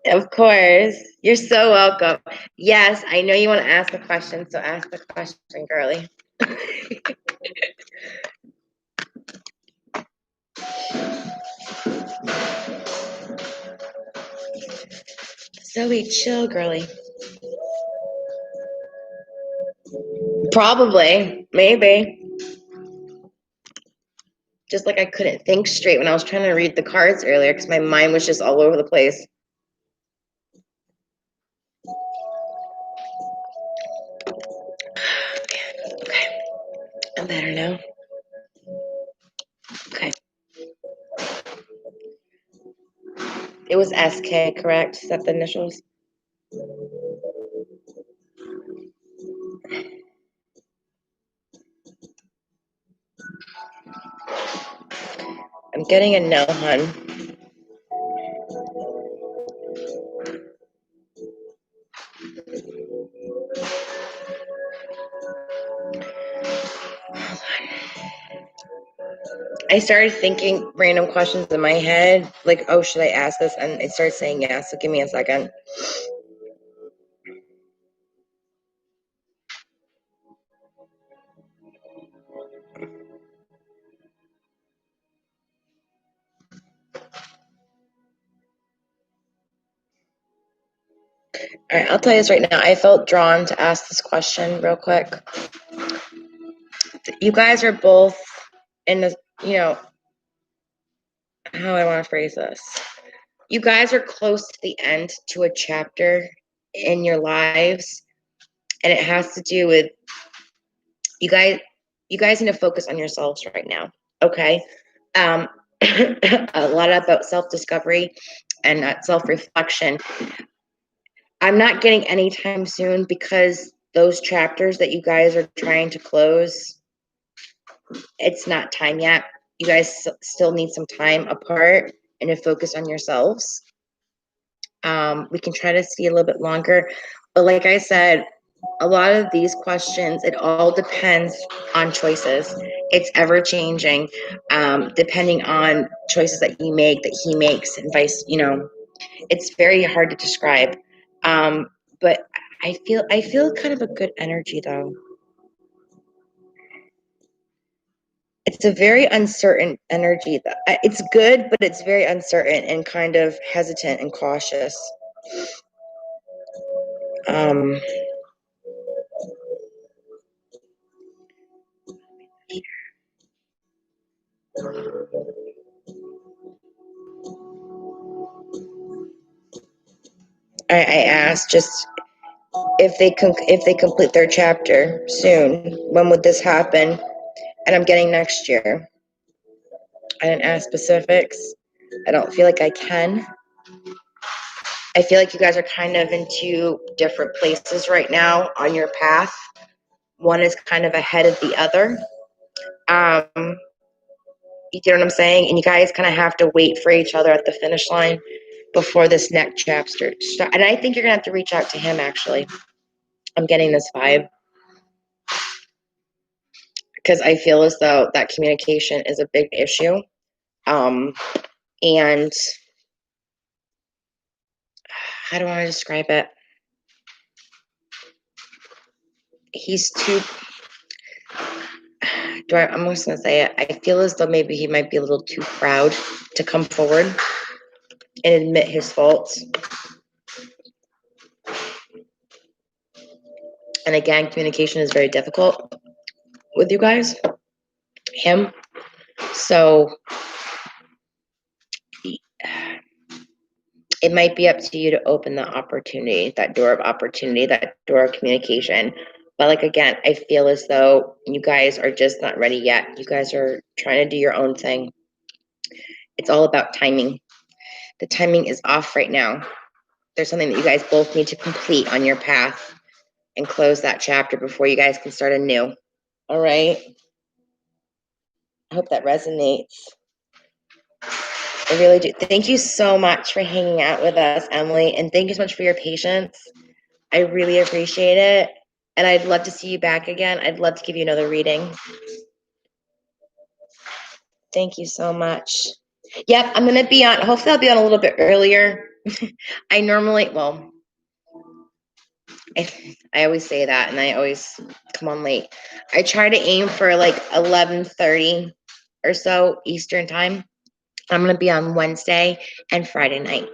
Of course. You're so welcome. Yes, I know you want to ask a question, so ask the question, girly. Zoe, chill, girly. Probably, maybe. Just like I couldn't think straight when I was trying to read the cards earlier because my mind was just all over the place. Okay, I'm better now. Okay. It was SK, correct? Is that the initials? I'm getting a no, hun. I started thinking random questions in my head, like, oh, should I ask this? And it started saying yes, so give me a second. All right, I'll tell you this right now. I felt drawn to ask this question real quick. You guys are both in the, how I want to phrase this. You guys are close to the end to a chapter in your lives, and it has to do with you guys need to focus on yourselves right now. Okay. A lot about self-discovery and self-reflection. I'm not getting anytime soon because those chapters that you guys are trying to close, it's not time yet. You guys still need some time apart and to focus on yourselves. We can try to see a little bit longer, but like I said, a lot of these questions, it all depends on choices. It's ever changing, depending on choices that you make, that he makes, and vice. It's very hard to describe. But I feel kind of a good energy though. It's a very uncertain energy. It's good, but it's very uncertain and kind of hesitant and cautious. Um, I asked just if they complete their chapter soon, when would this happen? And I'm getting next year. I didn't ask specifics. I don't feel like I can. I feel like you guys are kind of in two different places right now on your path. One is kind of ahead of the other. You get what I'm saying? And you guys kind of have to wait for each other at the finish line before this next chapter starts. And I think you're gonna have to reach out to him. Actually, I'm getting this vibe because I feel as though that communication is a big issue. And how do I describe it? He's too. I'm just gonna say it. I feel as though maybe he might be a little too proud to come forward and admit his faults. And again, communication is very difficult with you guys, him. So it might be up to you to open the opportunity, that door of opportunity, that door of communication. But like, again, I feel as though you guys are just not ready yet. You guys are trying to do your own thing. It's all about timing. The timing is off right now. There's something that you guys both need to complete on your path and close that chapter before you guys can start anew. All right. I hope that resonates. I really do. Thank you so much for hanging out with us, Emily. And thank you so much for your patience. I really appreciate it. And I'd love to see you back again. I'd love to give you another reading. Thank you so much. Yep, I'm going to be on, hopefully I'll be on a little bit earlier. I normally, well, I always say that and I always come on late. I try to aim for like 11:30 or so Eastern time. I'm going to be on Wednesday and Friday night.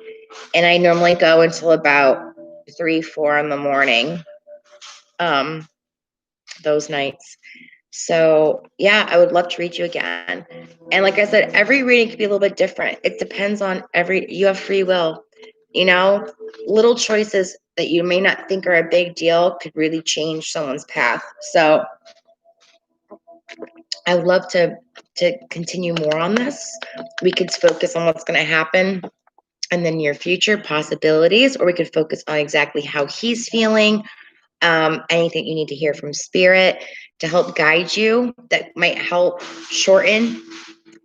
And I normally go until about 3, 4 in the morning. those nights. So yeah, I would love to read you again. And like I said, every reading could be a little bit different. It depends on you have free will. You know, little choices that you may not think are a big deal could really change someone's path. So I would love to continue more on this. We could focus on what's going to happen in the near future, possibilities, or we could focus on exactly how he's feeling, anything you need to hear from spirit to help guide you that might help shorten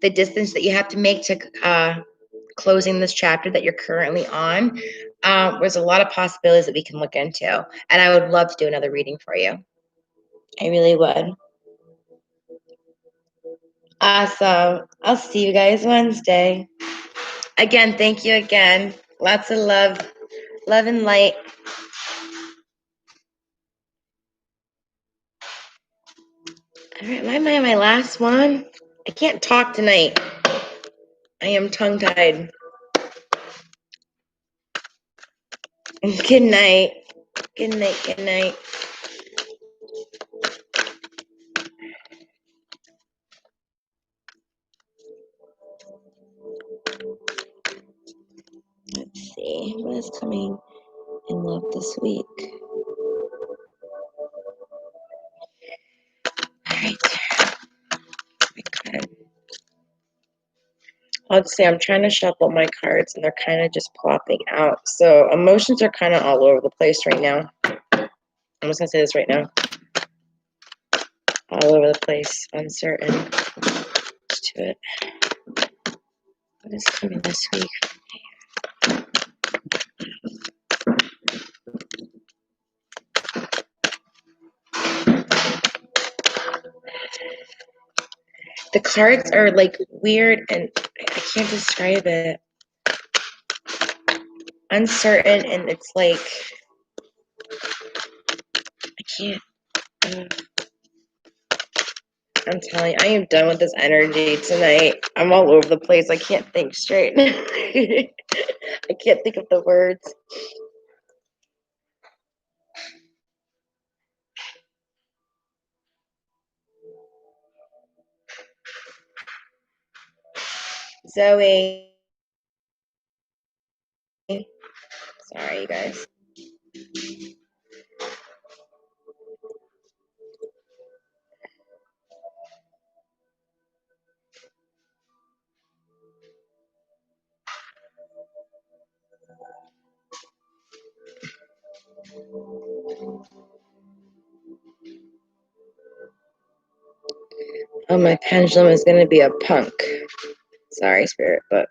the distance that you have to make to closing this chapter that you're currently on. There's a lot of possibilities that we can look into, and I would love to do another reading for you. I really would. Awesome. I'll see you guys Wednesday. Again, thank you again. Lots of love, love and light. All right, am I my last one? I can't talk tonight. I am tongue-tied. Good night. Good night. Good night. Let's see. What is coming in love this week? All right. Okay. Let's see. I'm trying to shuffle my cards, and they're kind of just plopping out. So emotions are kind of all over the place right now. I'm just going to say this right now. All over the place. Uncertain. To it. What is coming this week? The cards are like weird, and I can't describe it. Uncertain, and it's like I can't. I'm telling you, I am done with this energy tonight. I'm all over the place. I can't think straight. I can't think of the words. Zoe. Sorry, you guys. Oh, my pendulum is going to be a punk. Sorry, Spirit, but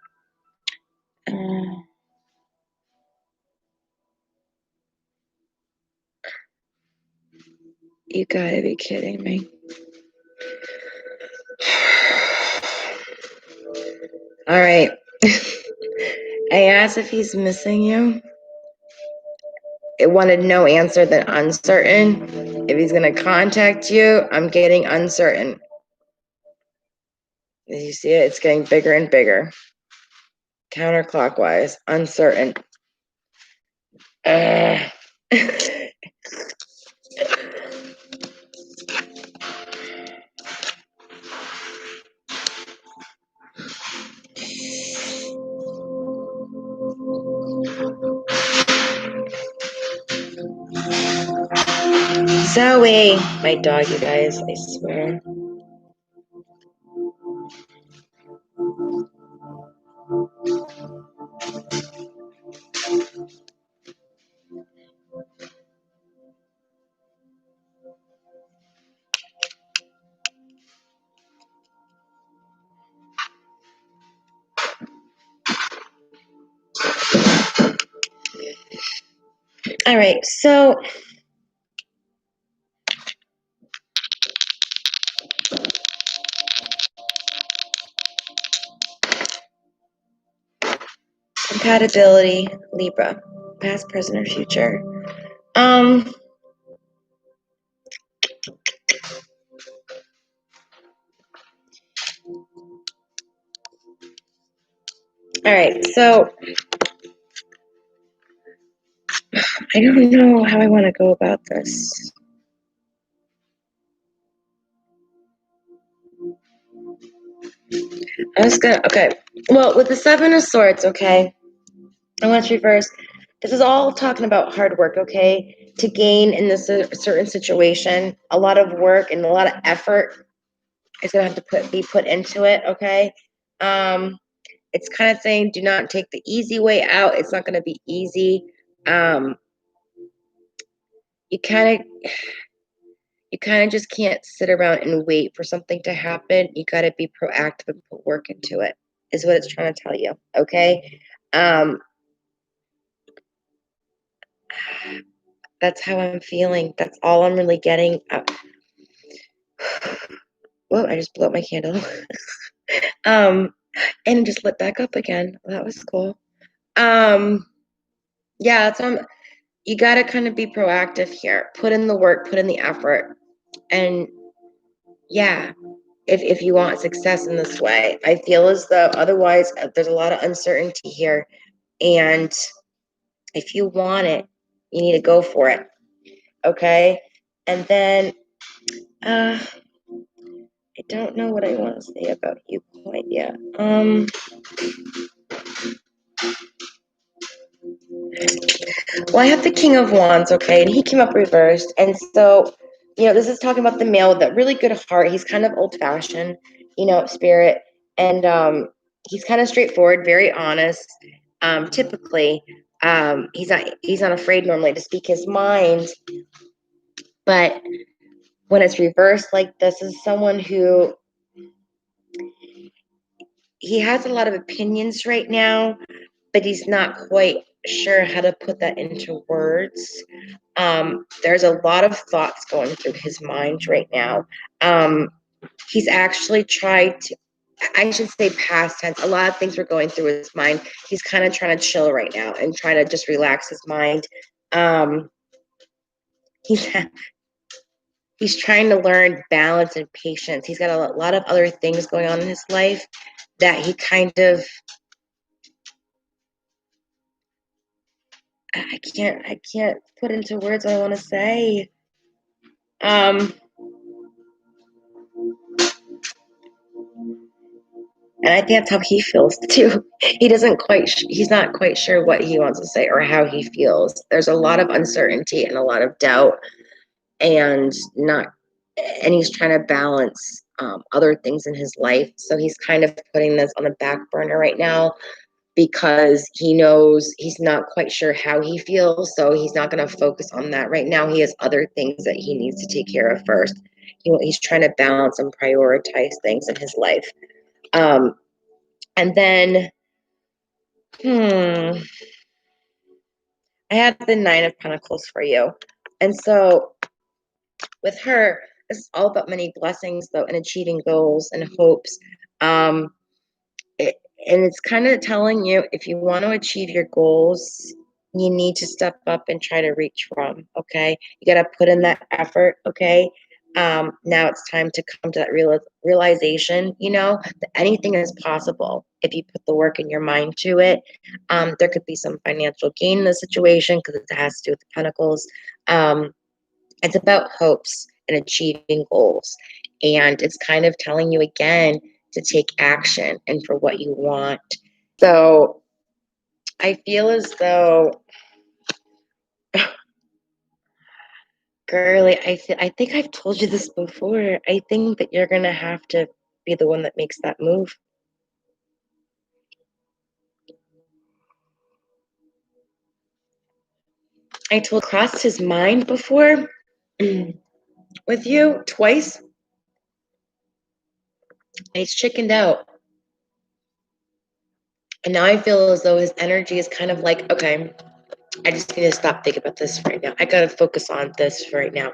you gotta be kidding me. All right. I asked if he's missing you. It wanted no answer than uncertain. If he's going to contact you, I'm getting uncertain. As you see it, it's getting bigger and bigger. Counterclockwise, uncertain. Zoe, my dog, you guys, I swear. All right, so compatibility, Libra, past, present, or future. All right, so I don't know how I want to go about this. Okay. Well, with the Seven of Swords, okay, I want to reverse. This is all talking about hard work, okay? To gain in this certain situation, a lot of work and a lot of effort is going to have to be put into it, okay? It's kind of saying do not take the easy way out. It's not going to be easy. Um, you kind of just can't sit around and wait for something to happen. You got to be proactive and put work into it. Is what it's trying to tell you, okay? That's how I'm feeling. That's all I'm really getting. Whoa, I just blew up my candle. And it just lit back up again. That was cool. Yeah, you got to kind of be proactive here. Put in the work, put in the effort. And yeah, if you want success in this way, I feel as though otherwise there's a lot of uncertainty here. And if you want it, you need to go for it. Okay? And then I don't know what I want to say about you quite yet. Well, I have the King of Wands, okay, and he came up reversed. And so, this is talking about the male with that really good heart. He's kind of old-fashioned, spirit. And he's kind of straightforward, very honest. Typically, he's not afraid normally to speak his mind. But when it's reversed like this, is someone who he has a lot of opinions right now, but he's not quite sure how to put that into words. There's a lot of thoughts going through his mind right now. He's actually tried to, I should say past tense, a lot of things were going through his mind. He's kind of trying to chill right now and trying to just relax his mind. He's he's trying to learn balance and patience. He's got a lot of other things going on in his life that he kind of I can't put into words what I want to say. And I think that's how he feels too. He's not quite sure what he wants to say or how he feels. There's a lot of uncertainty and a lot of doubt and he's trying to balance other things in his life. So he's kind of putting this on the back burner right now because he knows he's not quite sure how he feels. So he's not going to focus on that right now. He has other things that he needs to take care of first. He's trying to balance and prioritize things in his life. And then, I had the Nine of Pentacles for you. And so with her, this is all about many blessings, though, and achieving goals and hopes. And it's kind of telling you if you want to achieve your goals, you need to step up and try to reach for them. Okay. You got to put in that effort. Okay. Now it's time to come to that realization, that anything is possible if you put the work in your mind to it. There could be some financial gain in the situation because it has to do with the pentacles. It's about hopes and achieving goals. And it's kind of telling you again to take action and for what you want. So I feel as though, girly, I think I've told you this before. I think that you're going to have to be the one that makes that move. Crossed his mind before with you twice. And he's chickened out. And now I feel as though his energy is kind of like, okay, I just need to stop thinking about this right now. I got to focus on this right now.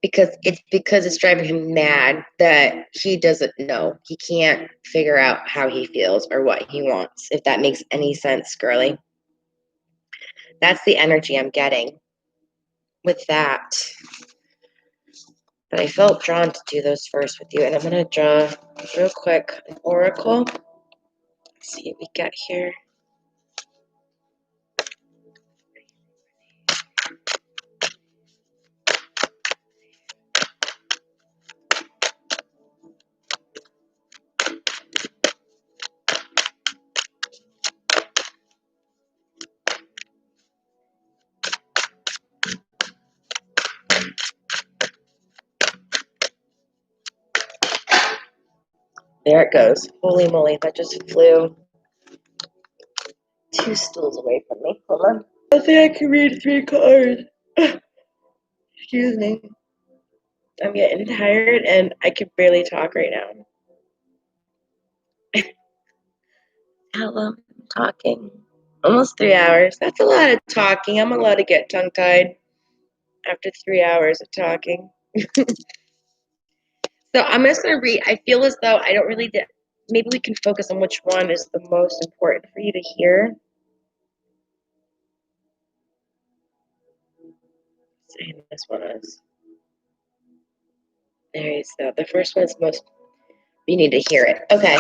Because it's driving him mad that he doesn't know. He can't figure out how he feels or what he wants, if that makes any sense, girly. That's the energy I'm getting with that. But I felt drawn to do those first with you. And I'm going to draw real quick an oracle. Let's see what we got here. There it goes. Holy moly, that just flew 2 stools away from me. Hold on. I think I can read 3 cards. Excuse me. I'm getting tired and I can barely talk right now. How long am I talking? Almost 3 hours. That's a lot of talking. I'm allowed to get tongue-tied after 3 hours of talking. So I'm just going to read. I feel as though I don't really, maybe we can focus on which one is the most important for you to hear. Saying this one is. There you go. The first one is most, you need to hear it. Okay.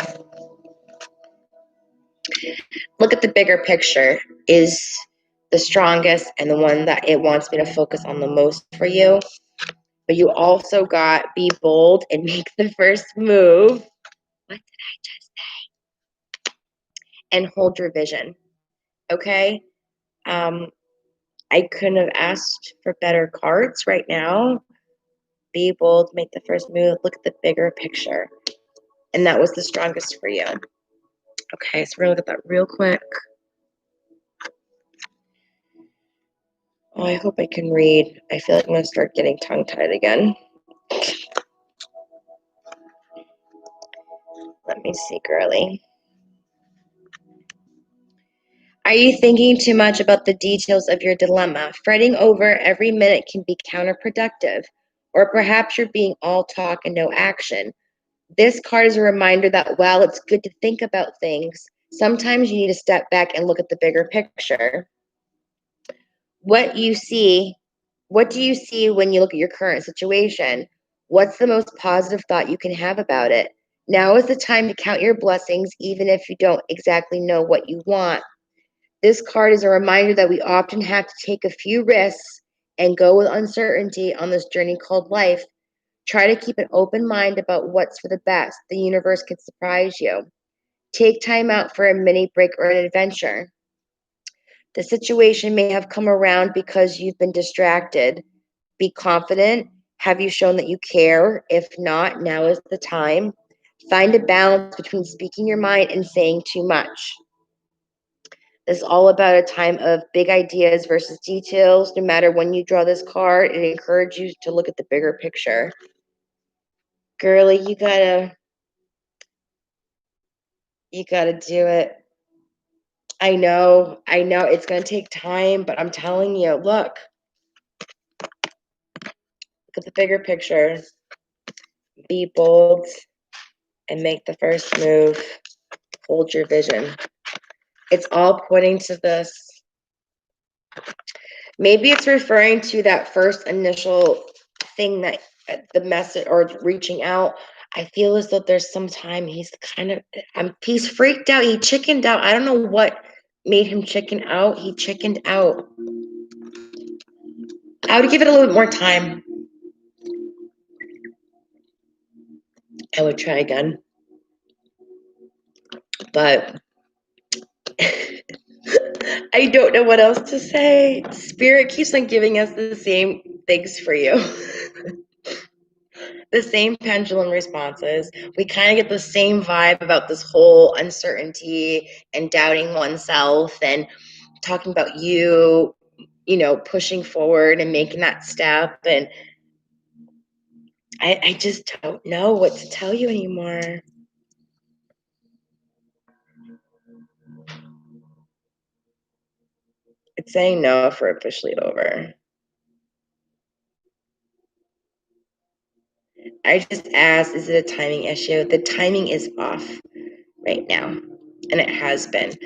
Look at the bigger picture is the strongest and the one that it wants me to focus on the most for you. But you also got be bold and make the first move. What did I just say? And hold your vision. Okay? I couldn't have asked for better cards right now. Be bold, make the first move, look at the bigger picture. And that was the strongest for you. Okay, so we're gonna look at that real quick. Oh, I hope I can read. I feel like I'm gonna start getting tongue-tied again. Let me see, girly. Are you thinking too much about the details of your dilemma? Fretting over every minute can be counterproductive. Or perhaps you're being all talk and no action. This card is a reminder that while it's good to think about things, sometimes you need to step back and look at the bigger picture. What do you see when you look at your current situation? What's the most positive thought you can have about it? Now is the time to count your blessings, even if you don't exactly know what you want. This card is a reminder that we often have to take a few risks and go with uncertainty on this journey called life. Try to keep an open mind about what's for the best. The universe could surprise you. Take time out for a mini break or an adventure. The situation may have come around because you've been distracted. Be confident. Have you shown that you care? If not, now is the time. Find a balance between speaking your mind and saying too much. This is all about a time of big ideas versus details. No matter when you draw this card, it encourages you to look at the bigger picture. Girly, you gotta do it. I know it's gonna take time, but I'm telling you, look at the bigger picture. Be bold and make the first move. Hold your vision. It's all pointing to this. Maybe it's referring to that first initial thing that the message or reaching out. I feel as though there's some time he's he's freaked out. He chickened out. I don't know what made him chicken out. He chickened out. I would give it a little bit more time. I would try again. But I don't know what else to say. Spirit keeps on giving us the same things for you. The same pendulum responses. We kind of get the same vibe about this whole uncertainty and doubting oneself and talking about you pushing forward and making that step. And I just don't know what to tell you anymore. It's saying no if we're officially over. I just asked, is it a timing issue? The timing is off right now, and it has been.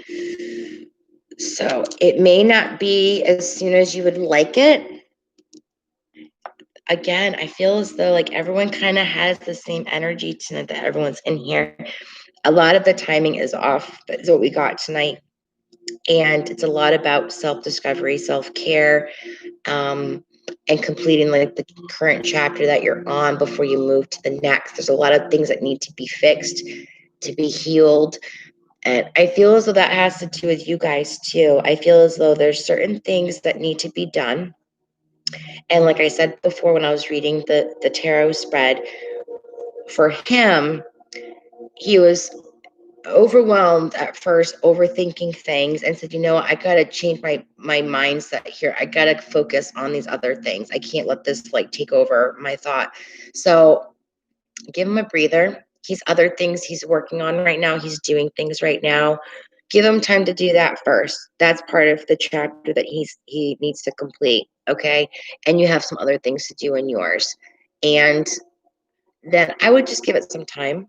So it may not be as soon as you would like it. Again, I feel as though like everyone kind of has the same energy tonight that everyone's in here. A lot of the timing is off, but is what we got tonight. And it's a lot about self-discovery, self-care, and completing like the current chapter that you're on before you move to the next. There's a lot of things that need to be fixed, to be healed. And I feel as though that has to do with you guys too. I feel as though there's certain things that need to be done. And like I said before when I was reading the tarot spread, for him, he was overwhelmed at first, overthinking things, and said, I gotta change my mindset here. I gotta focus on these other things. I can't let this like take over my thought. So give him a breather. He's other things he's working on right now. He's doing things right now. Give him time to do that first. That's part of the chapter that he needs to complete. Okay. And you have some other things to do in yours. And then I would just give it some time.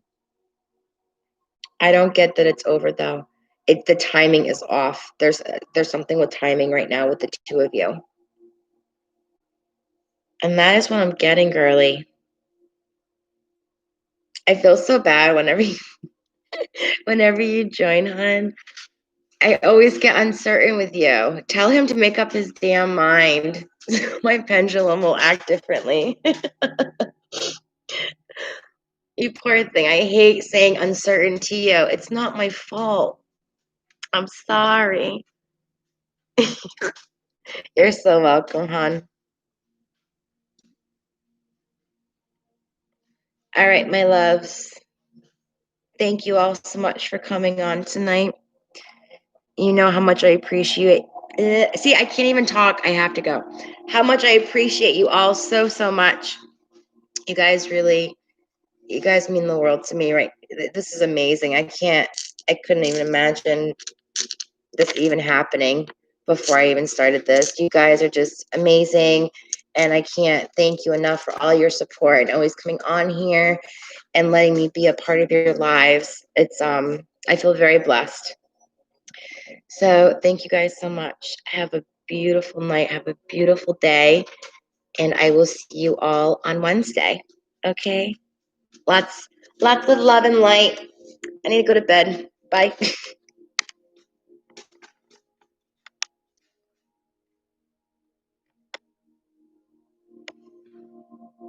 I don't get that it's over though. The timing is off. There's something with timing right now with the two of you. And that is what I'm getting, girly. I feel so bad whenever you join, hon. I always get uncertain with you. Tell him to make up his damn mind. My pendulum will act differently. You poor thing. I hate saying uncertain to you. It's not my fault. I'm sorry. You're so welcome, hon. All right, my loves. Thank you all so much for coming on tonight. You know how much I appreciate. See, I can't even talk. I have to go. How much I appreciate you all so, so much. You guys mean the world to me, right? This is amazing. I couldn't even imagine this even happening before I even started this. You guys are just amazing. And I can't thank you enough for all your support and always coming on here and letting me be a part of your lives. I feel very blessed. So thank you guys so much. Have a beautiful night. Have a beautiful day. And I will see you all on Wednesday. Okay? Lots of love and light. I need to go to bed. Bye.